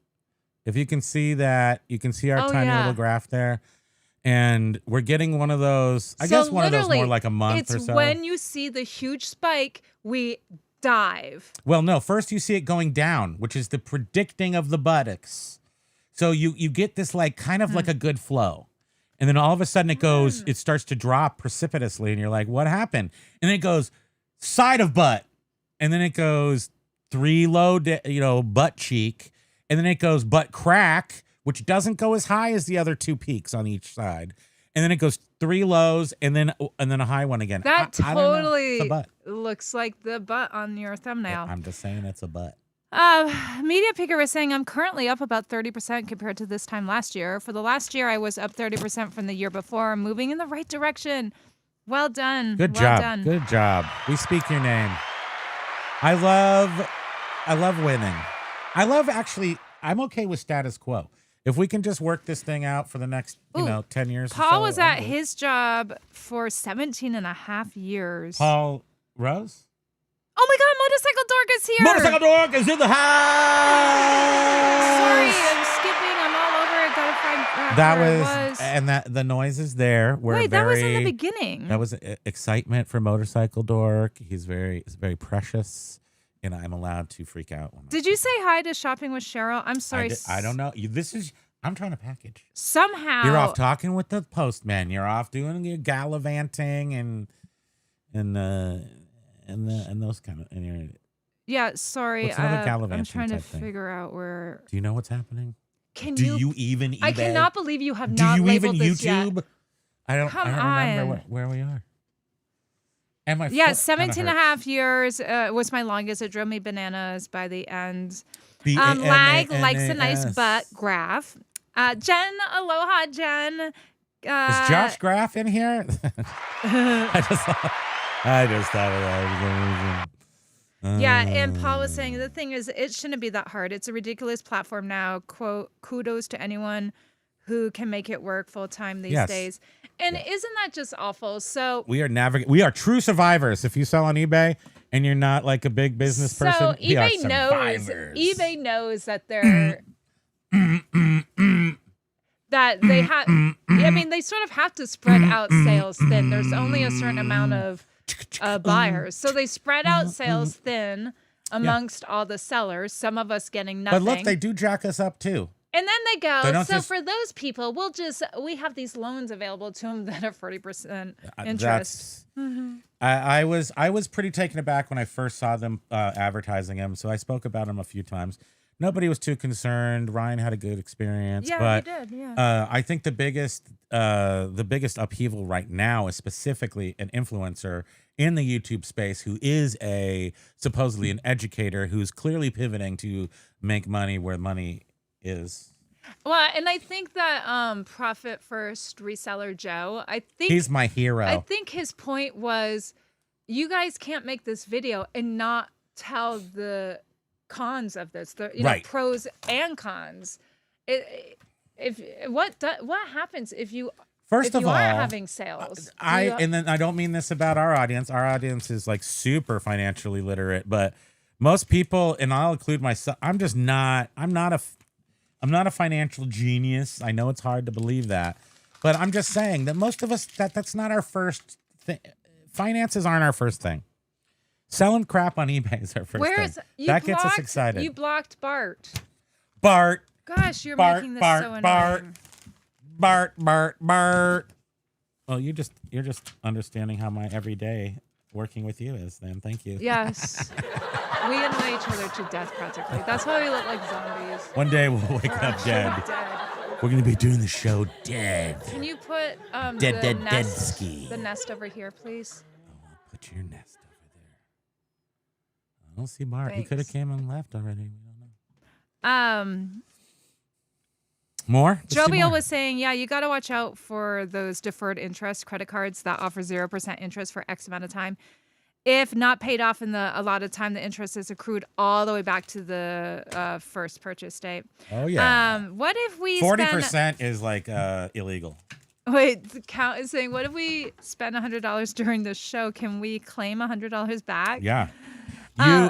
A: If you can see that, you can see our tiny little graph there. And we're getting one of those, I
C: So
A: guess one of those more
C: literally,
A: like a month or
C: it's
A: so.
C: when you see the huge spike, we dive.
A: Well, no, first you see it going down, which is the predicting of the buttocks. So you get this like kind of like a good flow. And then all of a sudden it starts to drop precipitously and you're like, what happened? And then it goes side of butt. And then it goes 3 low, butt cheek. And then it goes butt crack, which doesn't go as high as the other 2 peaks on each side. And then it goes 3 lows and then a high one again.
C: That
A: I don't know.
C: totally
A: It's a butt.
C: looks like the butt on your thumbnail.
A: I'm just saying it's a butt.
C: Media Picker was saying I'm currently up about 30% compared to this time last year. For the last year, I was up 30% from the year before. I'm moving in the right direction. Well done.
A: Good
C: well
A: job.
C: Done.
A: Good job. We speak your name. I love winning. I'm okay with status quo. If we can just work this thing out for the next, 10 years or so.
C: Paul was at his job for 17 and a half years.
A: Paul Rose?
C: Oh my God, Motorcycle Dork is here.
A: Motorcycle Dork is in the house.
C: Sorry, I'm skipping. I'm all over it. Gotta find
A: That
C: where
A: was, and that the noise is there.
C: Wait, that was in the beginning.
A: That was excitement for Motorcycle Dork. He's very precious, and I'm allowed to freak out.
C: Did you say hi to Shopping with Cheryl? I'm sorry.
A: I don't know. I'm trying to package.
C: Somehow.
A: You're off talking with the postman. You're off doing your gallivanting and those kind of. And you're,
C: yeah, sorry.
A: What's another gallivanting
C: I'm trying to
A: type thing?
C: figure out where.
A: Do you know what's happening?
C: Do
A: you even eBay?
C: I cannot believe you have
A: Do
C: not
A: you even
C: labeled this
A: YouTube?
C: yet.
A: I don't remember
C: on.
A: where we are. And my
C: Yeah,
A: foot
C: 17 and a
A: kinda
C: half years was my longest. It drove me bananas by the end.
A: hurts.
C: Lag likes a nice
A: BANAS.
C: butt graph. Jen, aloha, Jen.
A: Is Josh Graff in here? I just thought of that.
C: Yeah, and Paul was saying the thing is, it shouldn't be that hard. It's a ridiculous platform now. Quote, kudos to anyone who can make it work full time these days. And isn't that just awful? So
A: we are true survivors. If you sell on eBay and you're not like a big business person, we are survivors.
C: eBay knows that they're that they have. I mean, they sort of have to spread out sales thin. There's only a certain amount of buyers, so they spread out sales thin amongst all the sellers. Some of us getting nothing.
A: But look, they do jack us up too.
C: And then they go, so
A: just,
C: for those people, we have these loans available to them that are 40% interest.
A: I was pretty taken aback when I first saw them advertising them. So I spoke about them a few times. Nobody was too concerned. Ryan had a good experience.
C: Yeah,
A: but,
C: he did. Yeah.
A: I think the biggest upheaval right now is specifically an influencer in the YouTube space who is supposedly an educator who's clearly pivoting to make money where money is.
C: Well, and I think that Profit First Reseller Joe, I think
A: he's my hero.
C: I think his point was, you guys can't make this video and not tell the cons of this, the know, pros and cons. What happens if you
A: First of all,
C: aren't having sales?
A: And then I don't mean this about our audience. Our audience is like super financially literate, but most people, and I'll include myself, I'm not a financial genius. I know it's hard to believe that, but I'm just saying that most of us, that's not our first thing. Finances aren't our first thing. Selling crap on eBay is our first thing. That gets us excited.
C: You blocked Bart.
A: Bart.
C: Gosh, you're making this so annoying.
A: Bart. Well, you're just understanding how my everyday working with you is. Then thank you.
C: Yes. We annoy each other to death practically. That's why we look like zombies.
A: One day we'll wake up dead. We're gonna be doing the show dead.
C: Can you put the nest over here, please?
A: Oh, I'll put your nest over there. I don't see Bart.
C: Thanks.
A: He could have came and left already. We don't know. More?
C: Jovial was saying, yeah, you got to watch out for those deferred interest credit cards that offer 0% interest for X amount of time. If not paid off in a lot of time, the interest is accrued all the way back to the first purchase date.
A: Oh, yeah.
C: What if we
A: 40% is like illegal.
C: Wait, the count is saying, what if we spend $100 during the show? Can we claim $100 back?
A: Yeah.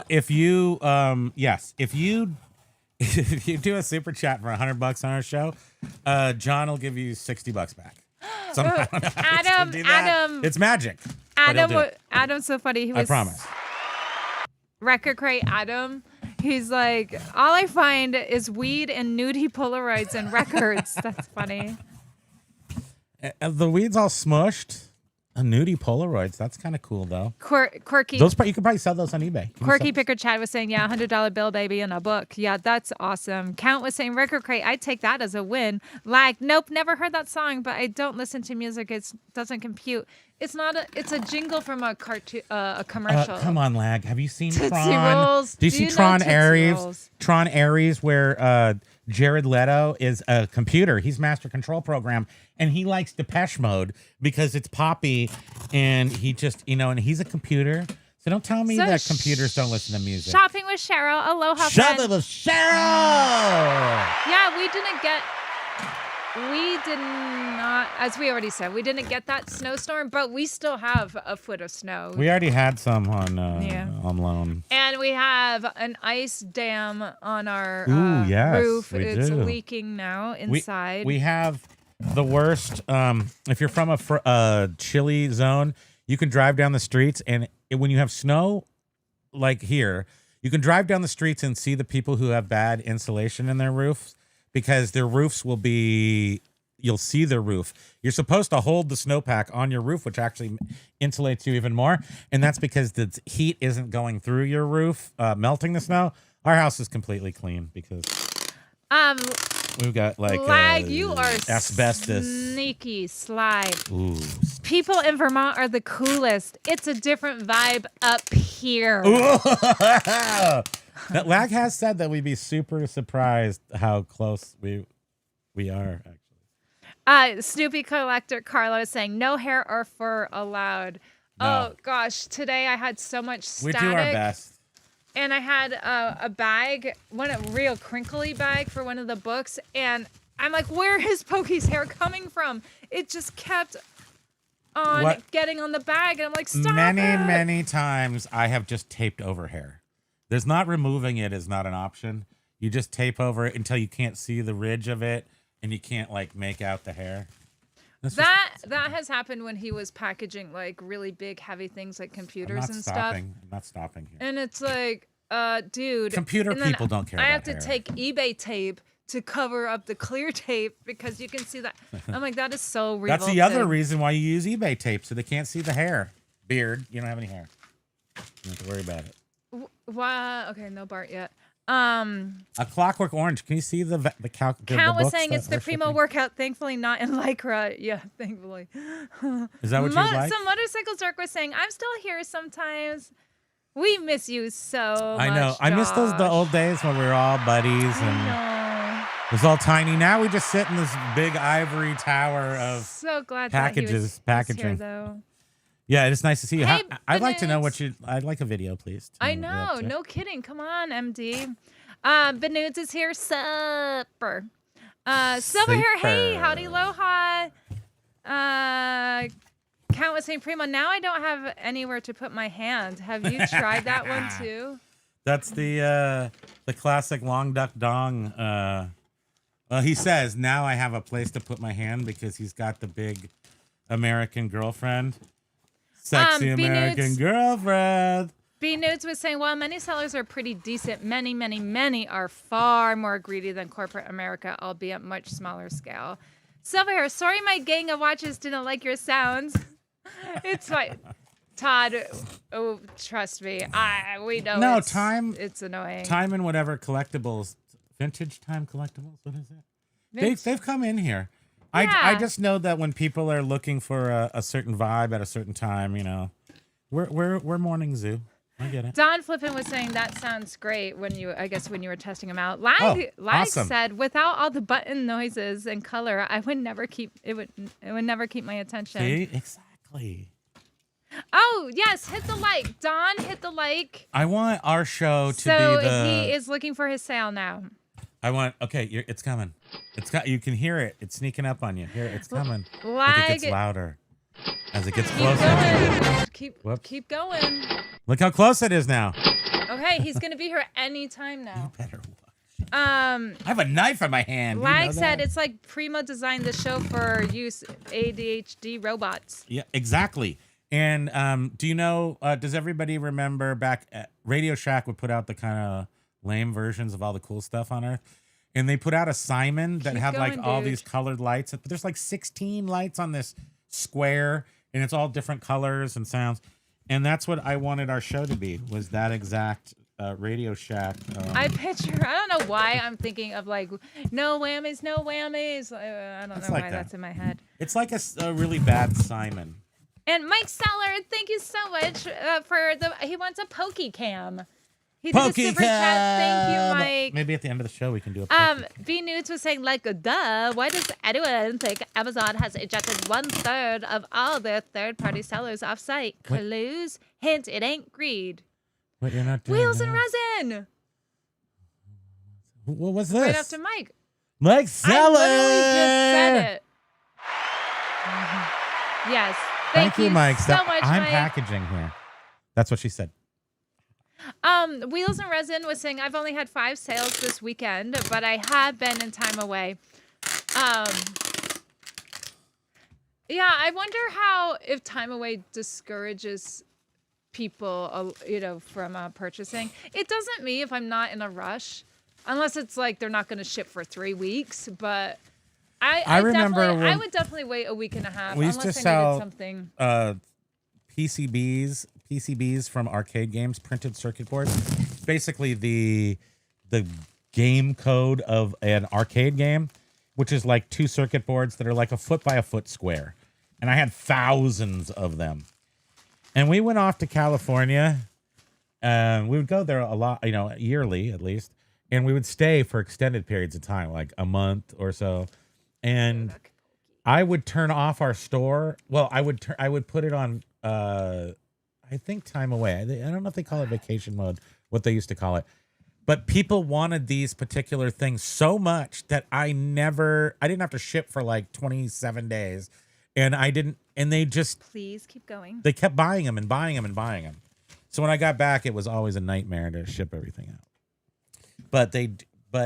A: If you do a super chat for $100 on our show, John will give you $60 back. Somehow
C: Adam,
A: do that.
C: Adam,
A: It's magic. but he'll do it.
C: Adam's so funny. He was
A: I promise.
C: Record crate Adam. He's like, all I find is weed and nudie Polaroids and records. That's funny.
A: The weed's all smushed. A nudie Polaroids. That's kind of cool, though.
C: Quirky.
A: You could probably sell those on eBay.
C: Quirky Picker Chad was saying, yeah, $100 bill, baby, in a book. Yeah, that's awesome. Count was saying, Record Crate, I'd take that as a win. Like, nope, never heard that song, but I don't listen to music. It doesn't compute. It's not a. It's a jingle from a cartoon, a commercial.
A: Come on, Lag. Have you seen
C: Tootsie
A: Tron?
C: Rolls.
A: Do you see Tron
C: Tootsie
A: Aries?
C: Rolls?
A: Tron Aries, where Jared Leto is a computer. He's master control program, and he likes Depeche Mode because it's poppy, and he just, and he's a computer. So don't tell me that computers don't listen to music.
C: Shopping with Cheryl. Aloha,
A: Shopping
C: friend.
A: with Cheryl.
C: Yeah, we did not, as we already said, we didn't get that snowstorm, but we still have a foot of snow.
A: We already had some on loan.
C: And we have an ice dam on our
A: yes,
C: roof.
A: we
C: It's
A: do.
C: leaking now inside.
A: We have the worst. If you're from a chilly zone, you can drive down the streets, and when you have snow, like here, you can drive down the streets and see the people who have bad insulation in their roofs because their roofs will be. You'll see their roof. You're supposed to hold the snowpack on your roof, which actually insulates you even more, and that's because the heat isn't going through your roof, melting the snow. Our house is completely clean because we've got
C: Lag, you are
A: asbestos.
C: Sneaky, sly.
A: Ooh.
C: People in Vermont are the coolest. It's a different vibe up here.
A: That Lag has said that we'd be super surprised how close we are. Actually,
C: Snoopy collector Carlo is saying no hair or fur allowed.
A: No.
C: Oh gosh, today I had so much static.
A: we do our best.
C: And I had a bag, a real crinkly bag for one of the books, and I'm like, where is Pokey's hair coming from? It just kept on getting on the bag, and I'm like, stop it.
A: Many times I have just taped over hair. There's not removing it is not an option. You just tape over it until you can't see the ridge of it, and you can't make out the hair.
C: That has happened when he was packaging really big, heavy things like computers and stuff.
A: I'm not stopping here.
C: And it's like, dude.
A: Computer people don't care about
C: I have to
A: hair.
C: take eBay tape to cover up the clear tape because you can see that. I'm like, that is so revolting.
A: That's the other reason why you use eBay tape, so they can't see the hair. Beard, you don't have any hair. You don't have to worry about it.
C: Okay, no Bart yet.
A: A Clockwork Orange. Can you see the
C: Count was saying it's the Primo workout. Thankfully, not in Lycra. Yeah, thankfully.
A: Is that what you like?
C: Some Motorcycle Jerk was saying, I'm still here sometimes. We miss you so much.
A: I know. I miss the old days when we were all buddies and it was all tiny. Now we just sit in this big ivory tower of
C: so glad
A: packages,
C: packaging. Here, though.
A: Yeah, it's nice to see you.
C: Hey,
A: I'd like to know I'd like a video, please.
C: I know. No kidding. Come on, MD. Benudes is here. Supper. Silver here. Hey, howdy, aloha. Count was saying, Primo, now I don't have anywhere to put my hand. Have you tried that one too?
A: That's the classic long duck dong. He says, now I have a place to put my hand because he's got the big American girlfriend. Sexy American girlfriend.
C: B Nudes was saying, while many sellers are pretty decent, many are far more greedy than corporate America, albeit much smaller scale. Silver hair, sorry my gang of watches didn't like your sounds. It's fine. Todd, oh, trust me. We know it's annoying.
A: Time and whatever collectibles. Vintage time collectibles? What is it? They've come in here. Yeah. I just know that when people are looking for a certain vibe at a certain time, we're morning zoo. I get it.
C: Don Flippin was saying that sounds great when you were testing them out. Lag
A: awesome.
C: said, without all the button noises and color, I would never keep it would never keep my attention.
A: See? Exactly.
C: Oh yes, hit the like. Don, hit the like.
A: I want our show to be
C: So he is looking for his sale now.
A: It's coming. You can hear it. It's sneaking up on you. Here, it's coming.
C: Lag.
A: It gets louder as it gets closer.
C: Keep going.
A: Look how close it is now.
C: Okay, he's gonna be here any time now.
A: You better watch. I have a knife in my hand.
C: Like said, it's like Primo designed the show for use ADHD robots.
A: Yeah, exactly. And do you know, does everybody remember back at Radio Shack would put out the kind of lame versions of all the cool stuff on Earth? And they put out a Simon that had like all these colored lights. But there's like 16 lights on this square, and it's all different colors and sounds. And that's what I wanted our show to be, was that exact Radio Shack.
C: I don't know why I'm thinking of like, no whammies, no whammies. I don't know why that's in my head.
A: It's like a really bad Simon.
C: And Mike Seller, thank you so much he wants a Pokey Cam. He did a super chat. Thank you, Mike.
A: Maybe at the end of the show we can do a
C: B Nudes was saying, like, duh, why does anyone think Amazon has ejected 1/3 of all their third-party sellers off-site? Clues? Hint, it ain't greed.
A: What, you're not doing
C: Wheels
A: that?
C: and resin.
A: What was this?
C: Right after Mike.
A: Mike Seller.
C: I literally just said it. Yes. Thank you,
A: Mike.
C: so much,
A: I'm
C: Mike.
A: packaging here. That's what she said.
C: Wheels and Resin was saying, I've only had 5 sales this weekend, but I have been in time away. Yeah, I wonder if time away discourages people, from purchasing. It doesn't me if I'm not in a rush, unless it's like they're not going to ship for 3 weeks. But I remember I would definitely wait a week and a half
A: we used
C: unless
A: to
C: I
A: sell,
C: needed something. PCBs from arcade games, printed circuit boards. Basically the game code of an arcade game, which is like 2 circuit boards that are like a foot by a foot square. And I had thousands of them. And we went off to California. We would go there a lot, yearly at least. And we would stay for extended periods of time, like a month or so. And I would turn off our store. Well, I would put it on, I think, time away. I don't know if they call it vacation mode, what they used to call it. But people wanted these particular things so much that I didn't have to ship for like 27 days. And they just... Please keep going.
A: They kept buying them and buying them and buying them. So when I got back, it was always a nightmare to ship everything out. But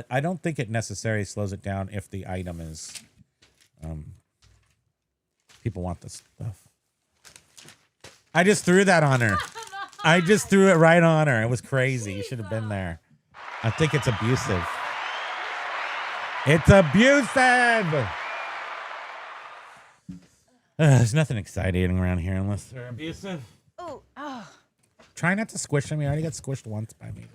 A: I don't think it necessarily slows it down if the item is... people want this stuff. I just threw that on her. I just threw it right on her. It was crazy. You should have been there. I think it's abusive. It's abusive! There's nothing exciting around here unless they're abusive.
C: Oh.
A: Try not to squish them. You already got squished once by me today.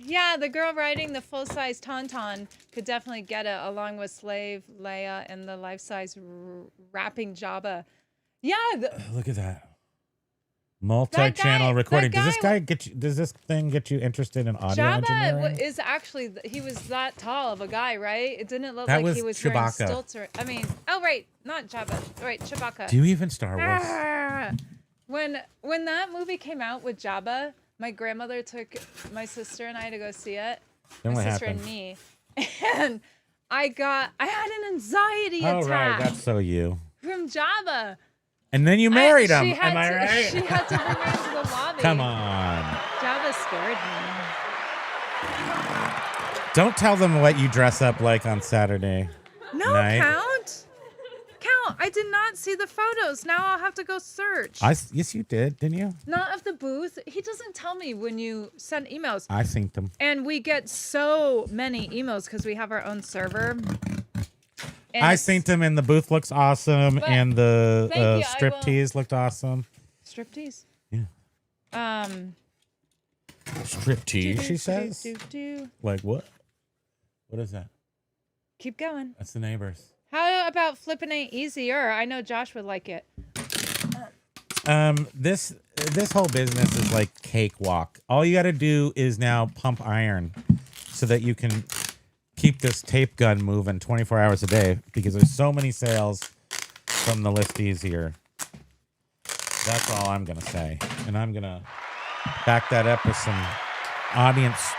C: Yeah, the girl riding the full-size Tauntaun could definitely get it, along with Slave, Leia, and the life-size rapping Jabba. Yeah.
A: Look at that. Multi-channel recording. Does this thing get you interested in audio engineering?
C: Jabba is actually, he was that tall of a guy, right? It didn't look
A: that
C: like he was
A: Chewbacca.
C: wearing stilts. Right, not Jabba. Right, Chewbacca.
A: Do you even Star Wars?
C: When that movie came out with Jabba, my grandmother took my sister and I to go see it.
A: Then
C: my
A: what
C: sister
A: happened?
C: and me. And I had an anxiety attack.
A: Oh, right. That's so you.
C: From Jabba.
A: And then you married him. Am I right?
C: She had to bring her into the lobby.
A: Come on.
C: Jabba scared me.
A: Don't tell them what you dress up like on Saturday night.
C: Count. I did not see the photos. Now I'll have to go search.
A: Yes, you did, didn't you?
C: Not of the booth. He doesn't tell me when you send emails.
A: I synced them.
C: And we get so many emails because we have our own server.
A: I synced them, and the booth looks awesome, and the striptease looked awesome.
C: Striptease?
A: Yeah. Striptease, she says? Like what? What is that?
C: Keep going.
A: That's the neighbors.
C: How about flipping ain't easier? I know Josh would like it.
A: This whole business is like cakewalk. All you got to do is now pump iron so that you can keep this tape gun moving 24 hours a day, because there's so many sales from the listies here. That's all I'm going to say. And I'm going to back that up with some audience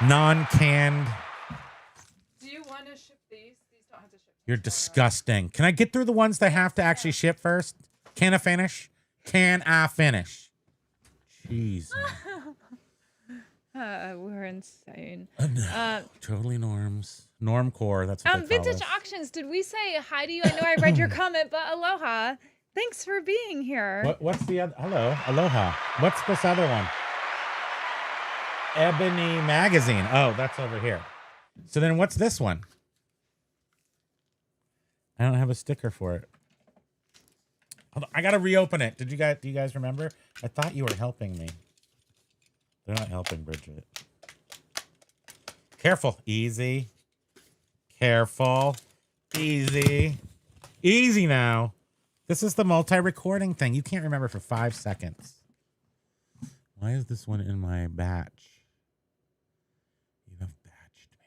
A: non-canned.
C: Do you want to ship these? These don't have to ship.
A: You're disgusting. Can I get through the ones that have to actually ship first? Can I finish? Can I finish? Jesus.
C: We're insane.
A: Totally norms. Normcore. That's what they call
C: Vintage
A: us.
C: Auctions. Did we say hi to you? I know I read your comment, but aloha. Thanks for being here.
A: What's the other? Hello, aloha. What's this other one? Ebony Magazine. Oh, that's over here. So then, what's this one? I don't have a sticker for it. Hold on, I gotta reopen it. Do you guys remember? I thought you were helping me. They're not helping Bridget. Careful. Easy. Careful. Easy. Easy now. This is the multi-recording thing. You can't remember for 5 seconds. Why is this one in my batch? You have batched me.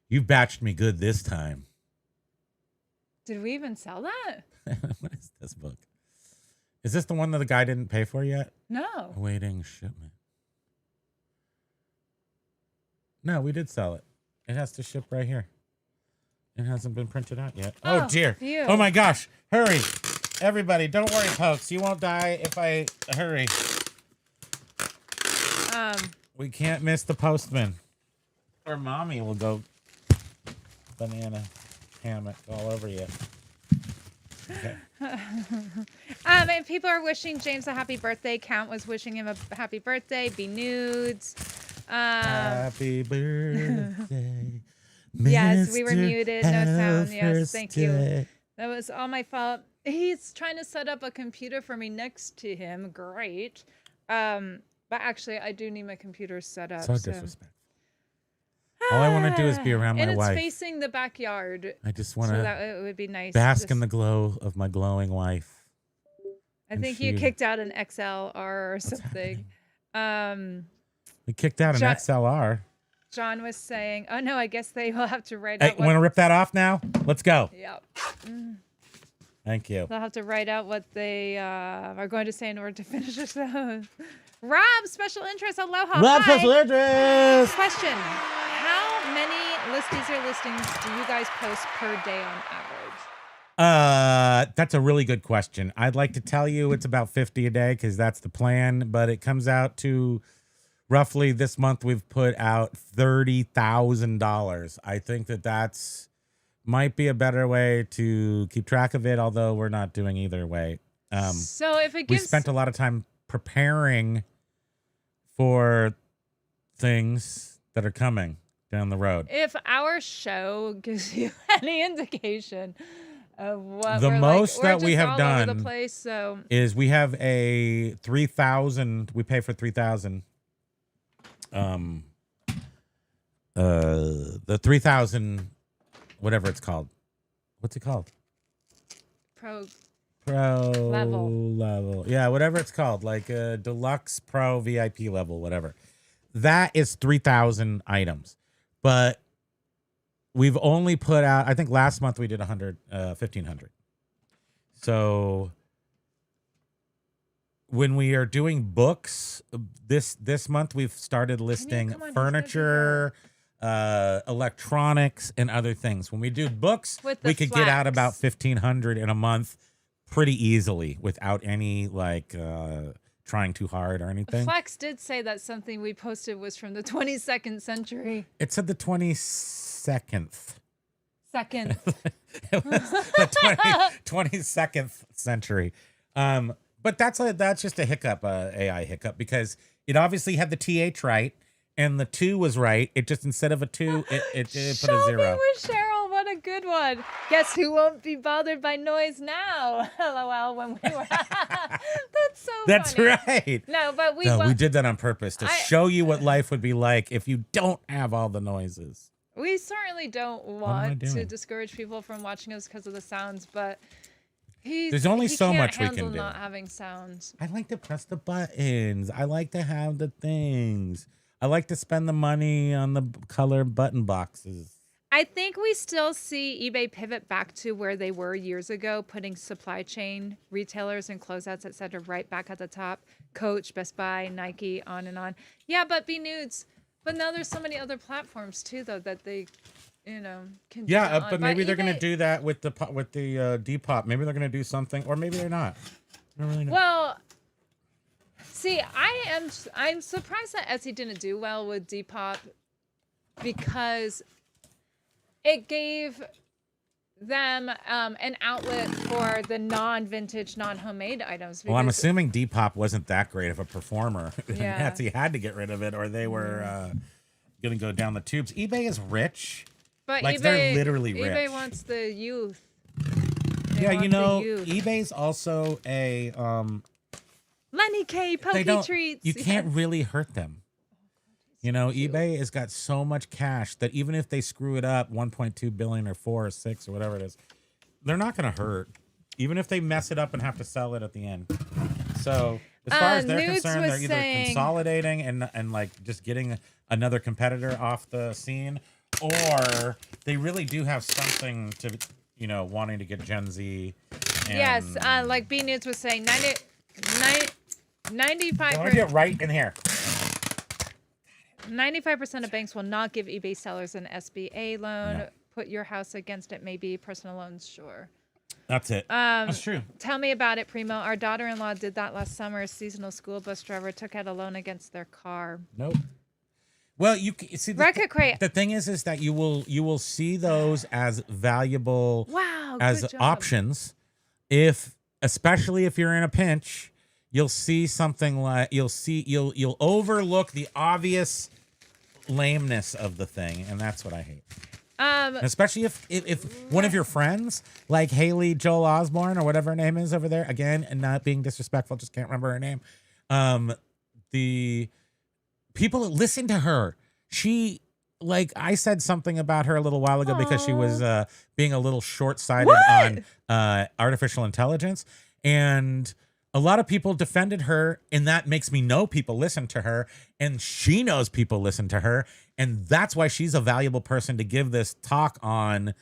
A: You batched me good this time.
C: Did we even sell that?
A: What is this book? Is this the one that the guy didn't pay for yet?
C: No.
A: Awaiting shipment. No, we did sell it. It has to ship right here. It hasn't been printed out yet. Oh dear.
C: Phew.
A: Oh my gosh. Hurry. Everybody, don't worry, folks. You won't die if I hurry. We can't miss the postman. Or mommy will go banana hammock all over you. Okay.
C: And people are wishing James a happy birthday. Count was wishing him a happy birthday. Be nudes.
A: Happy birthday.
C: Yes, we were
A: Mr.
C: muted. No sound. Yes, thank you.
A: Day.
C: That was all my fault. He's trying to set up a computer for me next to him. Great. But actually, I do need my computer set up.
A: So disrespectful. All I want to do is be around my
C: and it's
A: wife.
C: facing the backyard.
A: I just want
C: So
A: to
C: that it would be nice.
A: bask in the glow of my glowing wife.
C: I
A: and
C: think you
A: she-
C: kicked out an XLR or something.
A: We kicked out an XLR.
C: John was saying, "Oh no, I guess they will have to write
A: Hey,
C: out."
A: want to rip that off now? Let's go.
C: Yep.
A: Thank you.
C: They'll have to write out what they are going to say in order to finish this. Rob, special interest, aloha.
A: Love
C: Hi.
A: special interest.
C: Question: how many listings or listings do you guys post per day on average?
A: That's a really good question. I'd like to tell you it's about 50 a day because that's the plan, but it comes out to roughly this month we've put out $30,000. I think that's might be a better way to keep track of it, although we're not doing either way.
C: So if it
A: We
C: gives,
A: spent a lot of time preparing for things that are coming down the road.
C: if our show gives you any indication of what
A: The
C: we're
A: most
C: like, we're
A: that we
C: just
A: have
C: all over
A: done
C: the place, so
A: Is we have a 3,000, we pay for 3,000. The 3,000, whatever it's called. What's it called?
C: pro
A: Level. Yeah, whatever it's called, like deluxe pro VIP level, whatever. That is 3,000 items. But we've only put out, I think last month we did 1,500. So when we are doing books, this month we've started listing
C: come on, he's
A: furniture, electronics, and other things. When we do books,
C: With the
A: we could get out
C: flax.
A: about 1,500 in a month pretty easily without any trying too hard or anything.
C: Flex did say that something we posted was from the 22nd century.
A: It said the 22nd.
C: Second.
A: It was the 22nd century. But that's just a hiccup, AI hiccup, because it obviously had the TH right and the 2 was right. It just, instead of a 2, it put a
C: Show
A: 0.
C: me with Cheryl. What a good one. Guess who won't be bothered by noise now? LOL. When we were. That's so
A: That's
C: funny.
A: right.
C: No, but we
A: No, we did that on purpose to show you what life would be like if you don't have all the noises.
C: We certainly don't
A: am I
C: want to
A: doing?
C: discourage people from watching us because of the sounds, but he
A: There's only so
C: can't
A: much we
C: handle
A: can do.
C: not having sounds.
A: I like to press the buttons. I like to have the things. I like to spend the money on the color button boxes.
C: I think we still see eBay pivot back to where they were years ago, putting supply chain retailers and closeouts, etc., right back at the top. Coach, Best Buy, Nike, on and on. Yeah, but be nudes. But now there's so many other platforms too, though, that they, can do
A: Yeah,
C: that on.
A: but maybe they're
C: eBay-
A: gonna do that with the Depop. Maybe they're gonna do something, or maybe they're not. I don't really know.
C: Well, See, I'm surprised that Etsy didn't do well with Depop because it gave them an outlet for the non-vintage, non-homemade items.
A: Well, I'm
C: because-
A: assuming Depop wasn't that great of a performer.
C: Yeah.
A: Etsy had to get rid of it, or they were going to go down the tubes. eBay is rich.
C: But
A: Like,
C: eBay,
A: they're literally rich.
C: eBay wants the youth. They
A: Yeah,
C: want
A: you
C: the
A: know,
C: youth.
A: eBay's also a
C: Lenny K.
A: they
C: Pokey
A: don't.
C: treats.
A: You can't really hurt them. You know, eBay has got so much cash that even if they screw it up, 1.2 billion or 4 or 6 or whatever it is, they're not going to hurt. Even if they mess it up and have to sell it at the end. So as far as they're
C: Nudes
A: concerned,
C: was
A: they're either
C: saying-
A: consolidating and like just getting another competitor off the scene, or they really do have something to, you know, wanting to get Gen Z. And
C: Yes, like B News was saying, 95%.
A: I want to get right in here.
C: 95% of banks will not give eBay sellers an SBA loan.
A: No.
C: Put your house against it, maybe personal loans, sure.
A: That's it. That's true.
C: Tell me about it, Primo. Our daughter-in-law did that last summer. A seasonal school bus driver took out a loan against their car.
A: Nope. Well, you see.
C: Record crate.
A: The thing is that you will see those as valuable
C: Wow,
A: as
C: good job.
A: options, especially if you're in a pinch. You'll see something like you'll overlook the obvious lameness of the thing, and that's what I hate. Especially if one of your friends, like Haley Joel Osborne or whatever her name is over there, again, and not being disrespectful, just can't remember her name. The people that listen to her, she, like, I said something about her a little while ago because she was being a little short-sighted on artificial intelligence, and a lot of people defended her, and that makes me know people listen to her, and she knows people listen to her, and that's why she's a valuable person to give this talk on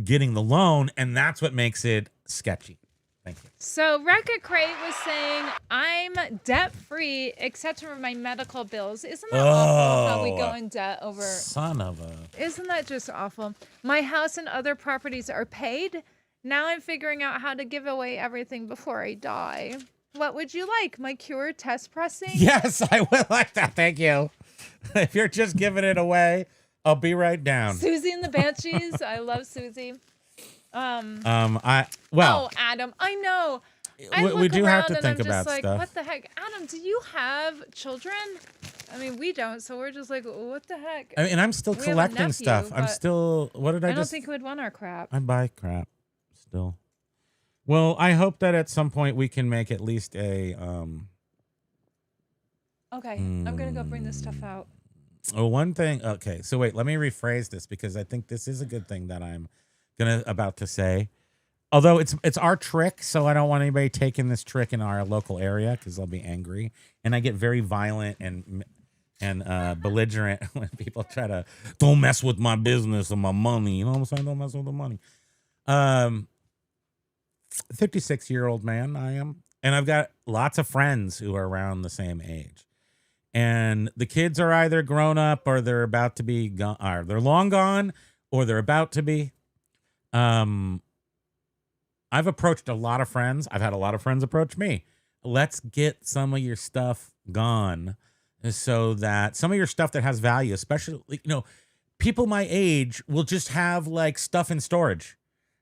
A: getting the loan, and that's what makes it sketchy. Thank you.
C: So Record Crate was saying, I'm debt-free except for my medical bills. Isn't that awful how we go in debt over...
A: Son of a...
C: Isn't that just awful? My house and other properties are paid. Now I'm figuring out how to give away everything before I die. What would you like? My cure test pressing?
A: Yes, I would like that. Thank you. If you're just giving it away, I'll be right down.
C: Susie and the Banshees. I love Susie.
A: Well,
C: Oh, Adam, I know. I
A: we
C: look
A: do have
C: around
A: to
C: and
A: think
C: I'm just
A: about
C: like,
A: stuff.
C: what the heck? Adam, do you have children? I mean, we don't, so we're just like, what the heck?
A: I mean, and I'm still
C: We have a
A: collecting
C: nephew,
A: stuff. I'm
C: but
A: still. What did I
C: I don't
A: just?
C: think we'd want our crap.
A: I buy crap still. Well, I hope that at some point we can make at least a
C: Okay, I'm gonna go bring this stuff out.
A: one thing. Okay, so wait, let me rephrase this because I think this is a good thing that I'm about to say. Although it's our trick, so I don't want anybody taking this trick in our local area because they'll be angry, and I get very violent and belligerent when people try to don't mess with my business and my money. You know what I'm saying? Don't mess with the money. 56-year-old man I am, and I've got lots of friends who are around the same age, and the kids are either grown up or they're about to be gone, or they're long gone, or they're about to be. I've approached a lot of friends. I've had a lot of friends approach me. Let's get some of your stuff gone so that some of your stuff that has value, especially, you know, people my age will just have like stuff in storage,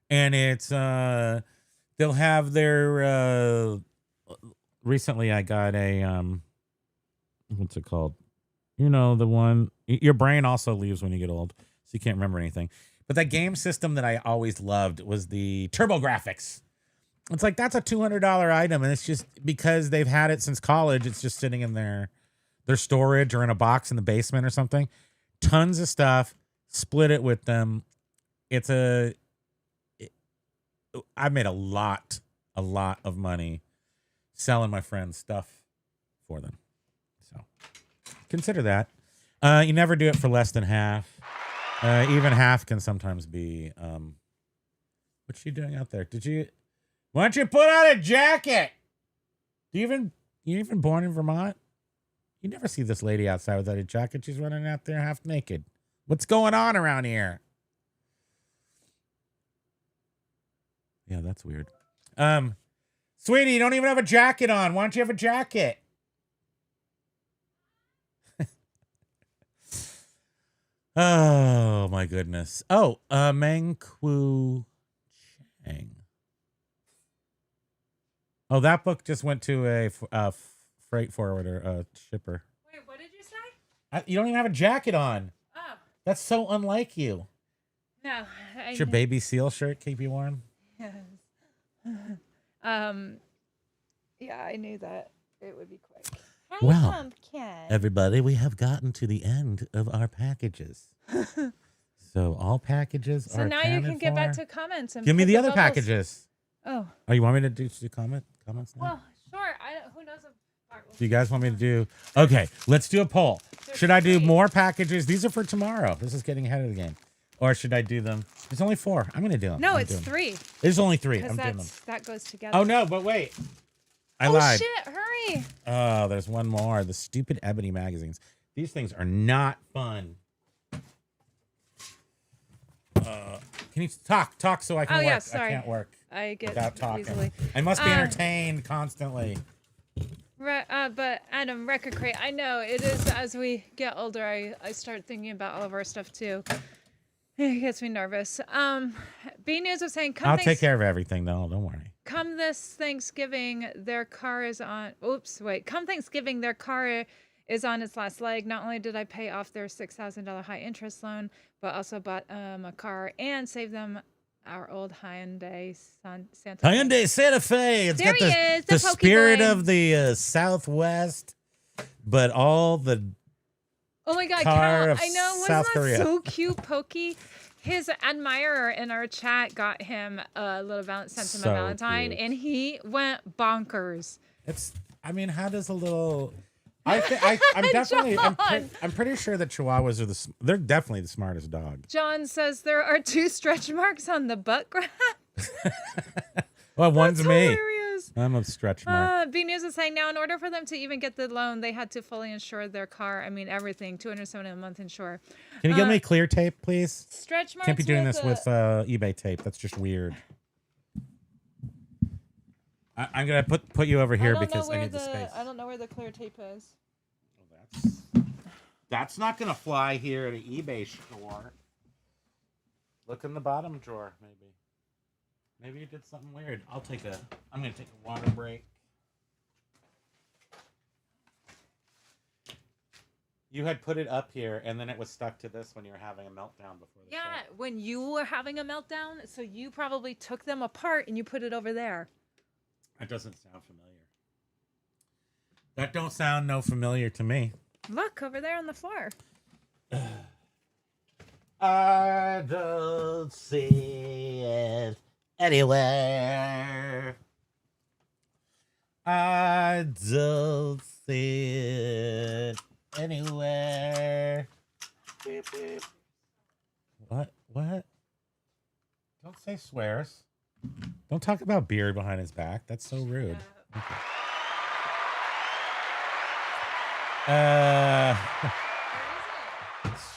A: and it's, they'll have their, recently I got a, what's it called? You know, the one, your brain also leaves when you get old, so you can't remember anything. But that game system that I always loved was the TurboGrafx. It's like, that's a $200 item, and it's just because they've had it since college. It's just sitting in their storage or in a box in the basement or something. Tons of stuff. Split it with them. I've made a lot of money selling my friends stuff for them. So consider that. You never do it for less than half. Even half can sometimes be, what's she doing out there? Why don't you put on a jacket? You even born in Vermont? You never see this lady outside without a jacket. She's running out there half naked. What's going on around here? Yeah, that's weird. Sweetie, you don't even have a jacket on. Why don't you have a jacket? Oh my goodness. Oh, Mengku Chang. Oh, that book just went to a freight forwarder, shipper.
C: Wait, what did you say?
A: You don't even have a jacket on.
C: Oh.
A: That's so unlike you.
C: No.
A: Does your baby seal shirt keep you warm?
C: Yes. Yeah, I knew that it would be quick. Hi,
A: Well,
C: pumpkin.
A: everybody, we have gotten to the end of our packages. So all packages
C: So
A: are
C: now you
A: accounted
C: can get back
A: for.
C: to comments and
A: Give me
C: put
A: the other
C: bubbles.
A: packages.
C: Oh.
A: Oh, you want me to do comments now?
C: Well, sure. Who knows if
A: Do you guys want me to do? Okay, let's do a poll. Should I do more packages? These are for tomorrow. This is getting ahead of the game. Or should I do them? There's only 4. I'm going to do them.
C: No,
A: I'm
C: it's
A: doing them.
C: 3.
A: There's only 3.
C: Because
A: I'm doing them.
C: that goes together.
A: Oh, no, but wait. I
C: oh,
A: lied.
C: shit. Hurry.
A: Oh, there's one more. The stupid ebony magazines. These things are not fun. Can you talk so I can work?
C: Yeah, sorry.
A: I can't work
C: I get
A: without talking.
C: easily.
A: I must be entertained constantly.
C: But Adam, Record Crate, I know it is as we get older, I start thinking about all of our stuff too. It gets me nervous. B News was saying,
A: I'll take care of everything though. Don't worry.
C: Come this Thanksgiving, their car is on. Come Thanksgiving, their car is on its last leg. Not only did I pay off their $6,000 high interest loan, but also bought a car and saved them our old Hyundai Santa Fe.
A: Hyundai Santa Fe. It's
C: There
A: got
C: he is, the
A: the
C: Pokey
A: spirit
C: boy.
A: of the Southwest, but all the
C: Oh my God,
A: car
C: Cal,
A: of
C: I know, wasn't
A: South
C: that
A: Korea.
C: so cute, Pokey? His admirer in our chat got him a little sent him
A: So
C: a Valentine,
A: cute.
C: and he went bonkers.
A: I mean, how does a little? I'm definitely. I'm pretty sure that Chihuahuas are they're definitely the smartest dog.
C: John says there are 2 stretch marks on the butt grab.
A: Well, one's
C: That's
A: me.
C: hilarious.
A: I'm a stretch mark.
C: B News is saying now, in order for them to even get the loan, they had to fully insure their car. I mean, everything, $270 a month insure.
A: Can you give me clear tape, please?
C: Stretch marks.
A: Can't be doing this with eBay tape. That's just weird. I'm gonna put you over here because I need the space.
C: I don't know where the clear tape is.
A: That's not gonna fly here at an eBay store. Look in the bottom drawer, maybe. Maybe you did something weird. I'm gonna take a water break. You had put it up here, and then it was stuck to this when you were having a meltdown before the show.
C: Yeah, when you were having a meltdown, so you probably took them apart and you put it over there.
A: That doesn't sound familiar. That don't sound no familiar to me.
C: Look, over there on the floor.
A: I don't see it anywhere. I don't see it anywhere. Beep, beep. What? Don't say swears. Don't talk about beard behind his back. That's so rude. Okay.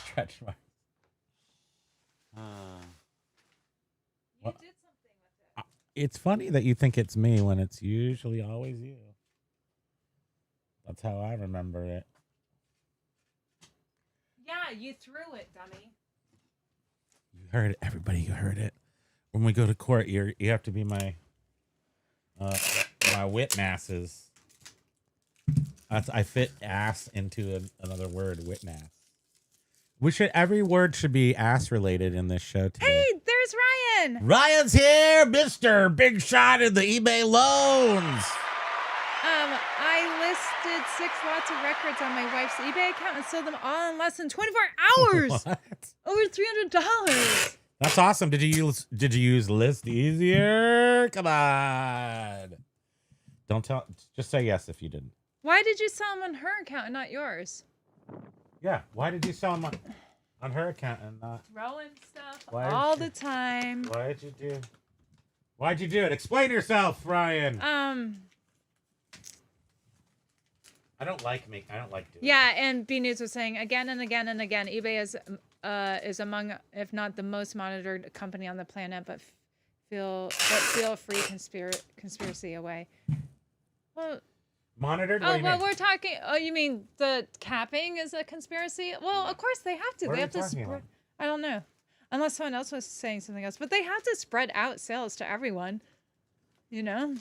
A: Stretch mark.
C: You did something with it.
A: It's funny that you think it's me when it's usually always you. That's how I remember it.
C: Yeah, you threw it, dummy.
A: You heard it, everybody. You heard it. When we go to court, you have to be my witnesses. I fit ass into another word, witness. Every word should be ass related in this show today.
C: Hey, there's Ryan.
A: Ryan's here, Mr. Big Shot in the eBay loans.
C: I listed 6 lots of records on my wife's eBay account and sold them all in less than 24 hours.
A: What?
C: Over $300.
A: That's awesome. Did you use List Easier? Come on. Don't tell. Just say yes if you didn't.
C: Why did you sell them on her account and not yours?
A: Yeah. Why did you sell them on her account and not?
C: Throwing stuff
A: Why did
C: all
A: you-
C: the time.
A: Why'd you do it? Explain yourself, Ryan. I don't like doing
C: Yeah, and B News was saying again and again and again, eBay is among, if not the most monitored company on the planet, but feel free conspiracy away. Well,
A: Monitored? What
C: Oh,
A: do you
C: well,
A: mean?
C: we're talking. Oh, you mean the capping is a conspiracy? Well, of course they have to.
A: What are
C: They
A: you
C: have to
A: talking
C: spread.
A: about?
C: I don't know. Unless someone else was saying something else. But they have to spread out sales to everyone. You know?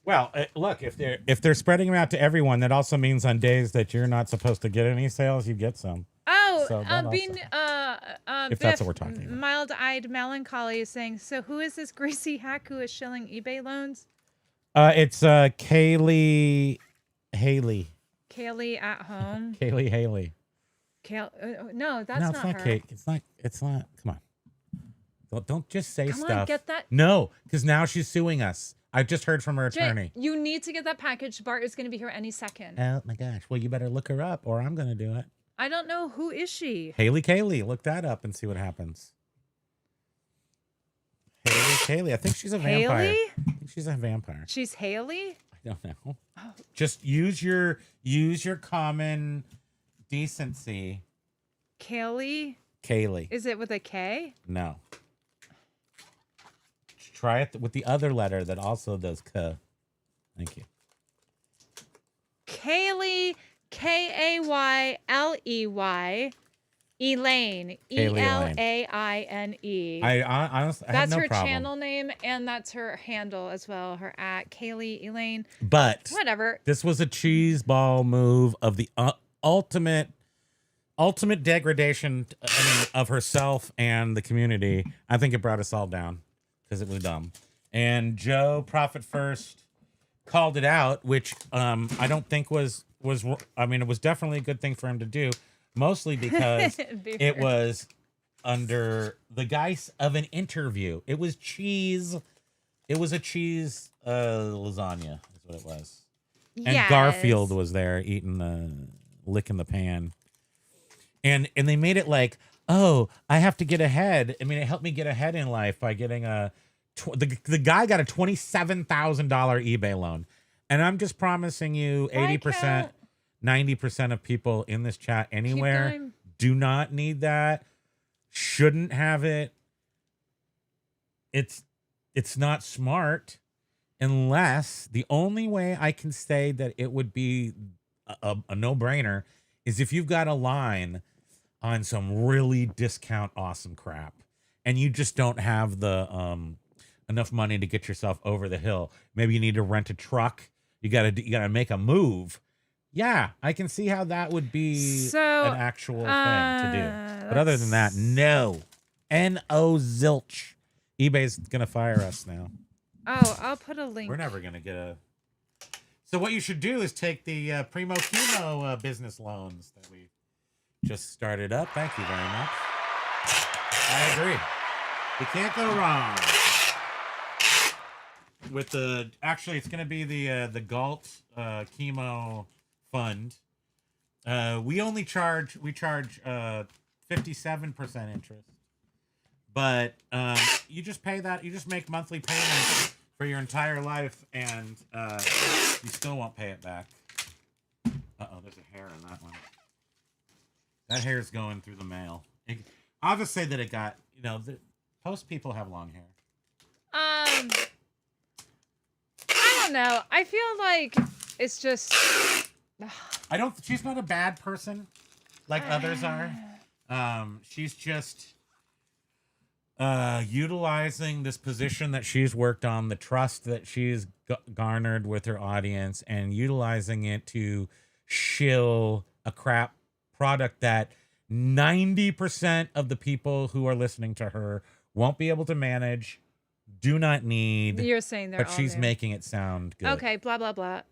A: Well, look, if they're spreading them out to everyone, that also means on days that you're not supposed to get any sales, you get some.
C: Oh,
A: So that
C: being
A: if that's what we're talking about.
C: Mild-eyed melancholy is saying, so who is this greasy hack who is shilling eBay loans?
A: It's Kaylee Haley.
C: Kaylee at home.
A: Kaylee Haley.
C: No, that's
A: No,
C: not
A: it's not
C: her.
A: Kate. It's not. Come on. Don't just say
C: Come
A: stuff.
C: on, get that.
A: No, because now she's suing us. I just heard from her attorney.
C: Jay, you need to get that package. Bart is going to be here any second.
A: Oh my gosh. Well, you better look her up or I'm going to do it.
C: I don't know. Who is she?
A: Haley Kaylee. Look that up and see what happens. Haley Kaylee. I think she's a vampire.
C: Haley?
A: I think she's a vampire.
C: She's Haley?
A: I don't know.
C: Oh.
A: Just use your common decency.
C: Kaylee?
A: Kaylee.
C: Is it with a K?
A: No. Try it with the other letter that also does K. Thank you.
C: Kaylee, Kayley, Elaine,
A: Elaine.
C: Elaine.
A: I honestly, I have
C: That's
A: no
C: her
A: problem.
C: channel name, and that's her handle as well. Her at Kaylee Elaine.
A: But
C: Whatever.
A: this was a cheese ball move of the ultimate degradation. Of herself and the community. I think it brought us all down because it was dumb. And Joe Profit First called it out, which I don't think was. I mean, it was definitely a good thing for him to do, mostly because it was under the guise of an interview. It was cheese. It was a cheese lasagna, is what it was. And
C: Yes.
A: Garfield was there licking the pan. And they made it like, oh, I have to get ahead. I mean, it helped me get ahead in life by getting the guy got a $27,000 eBay loan. And I'm just promising you 80%, 90% of people in this chat anywhere do not need that, shouldn't have it. It's not smart unless the only way I can say that it would be a no-brainer is if you've got a line on some really discount awesome crap and you just don't have the enough money to get yourself over the hill. Maybe you need to rent a truck. You gotta make a move. Yeah, I can see how that would be an actual thing to do. But other than that, no. N-O zilch. eBay's gonna fire us now.
C: Oh, I'll put a link.
A: We're never gonna get a. So what you should do is take the Primo Kimo business loans that we just started up. Thank you very much. I agree. You can't go wrong with the. Actually, it's going to be the Galt Kimo fund. We charge 57% interest, but you just pay that. You just make monthly payments for your entire life, and you still won't pay it back. Uh-oh, there's a hair in that one. That hair's going through the mail. I'll just say that it got, post people have long hair.
C: I don't know. I feel like it's just.
A: She's not a bad person like others are. She's just utilizing this position that she's worked on, the trust that she's garnered with her audience, and utilizing it to shill a crap product that 90% of the people who are listening to her won't be able to manage, do not need.
C: You're saying they're
A: but
C: all
A: she's
C: new.
A: making it sound good.
C: Okay, blah, blah, blah.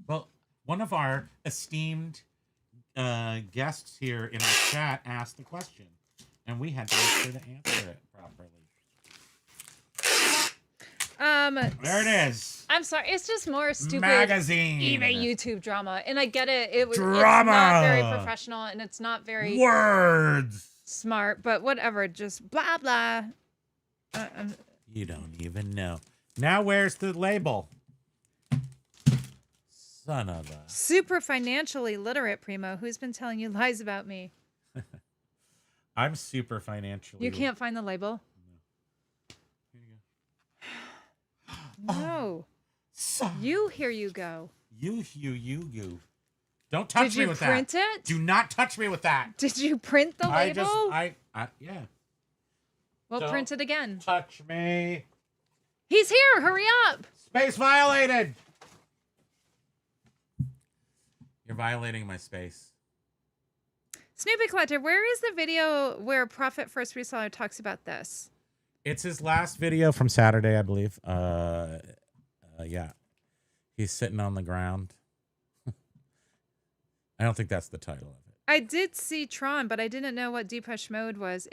A: Well, one of our esteemed guests here in our chat asked the question, and we had to make sure to answer it properly. There it is.
C: I'm sorry. It's just more stupid
A: Magazine.
C: eBay YouTube drama. And I get it. It's
A: Drama.
C: not very professional and it's not very
A: Words.
C: smart, but whatever. Just blah, blah.
A: You don't even know. Now where's the label? Son of a.
C: Super financially literate, Primo. Who's been telling you lies about me?
A: I'm super financially.
C: You can't find the label?
A: Here you go.
C: No. You here you go.
A: You. Don't touch
C: Did
A: me
C: you
A: with
C: print
A: that.
C: it?
A: Do not touch me with that.
C: Did you print the label?
A: Yeah.
C: Well,
A: Don't
C: print it again.
A: Touch me.
C: He's here. Hurry up.
A: Space violated. You're violating my space.
C: Snoopy Collector, where is the video where Profit First Reseller talks about this?
A: It's his last video from Saturday, I believe. Yeah. He's sitting on the ground. I don't think that's the title of it.
C: I did see Tron, but I didn't know what Depeche Mode was.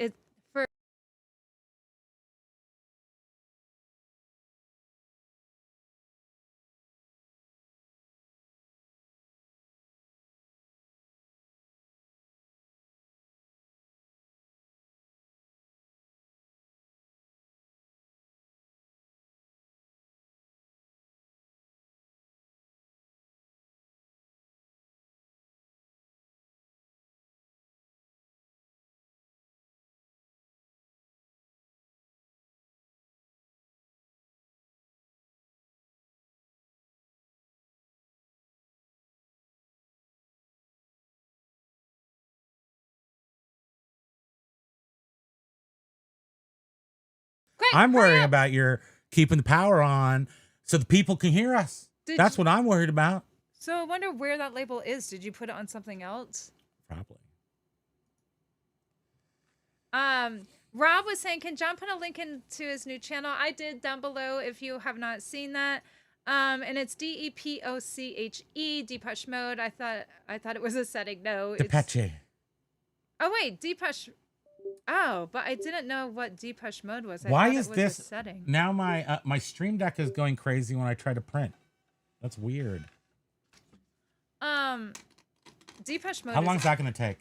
C: Quick,
A: I'm
C: hurry
A: worrying
C: up.
A: about your keeping the power on so the people can hear us. That's what I'm worried about.
C: So I wonder where that label is. Did you put it on something else?
A: Probably.
C: Rob was saying, can John put a link into his new channel? I did down below if you have not seen that. And it's DEPOCHE, Depeche Mode. I thought it was a setting. No,
A: Depeche.
C: Oh wait, Depeche. Oh, but I didn't know what Depeche Mode was.
A: Why
C: thought
A: is
C: it was
A: this
C: a setting?
A: now? My Stream Deck is going crazy when I try to print. That's weird.
C: Depeche Mode.
A: How long is that going to take?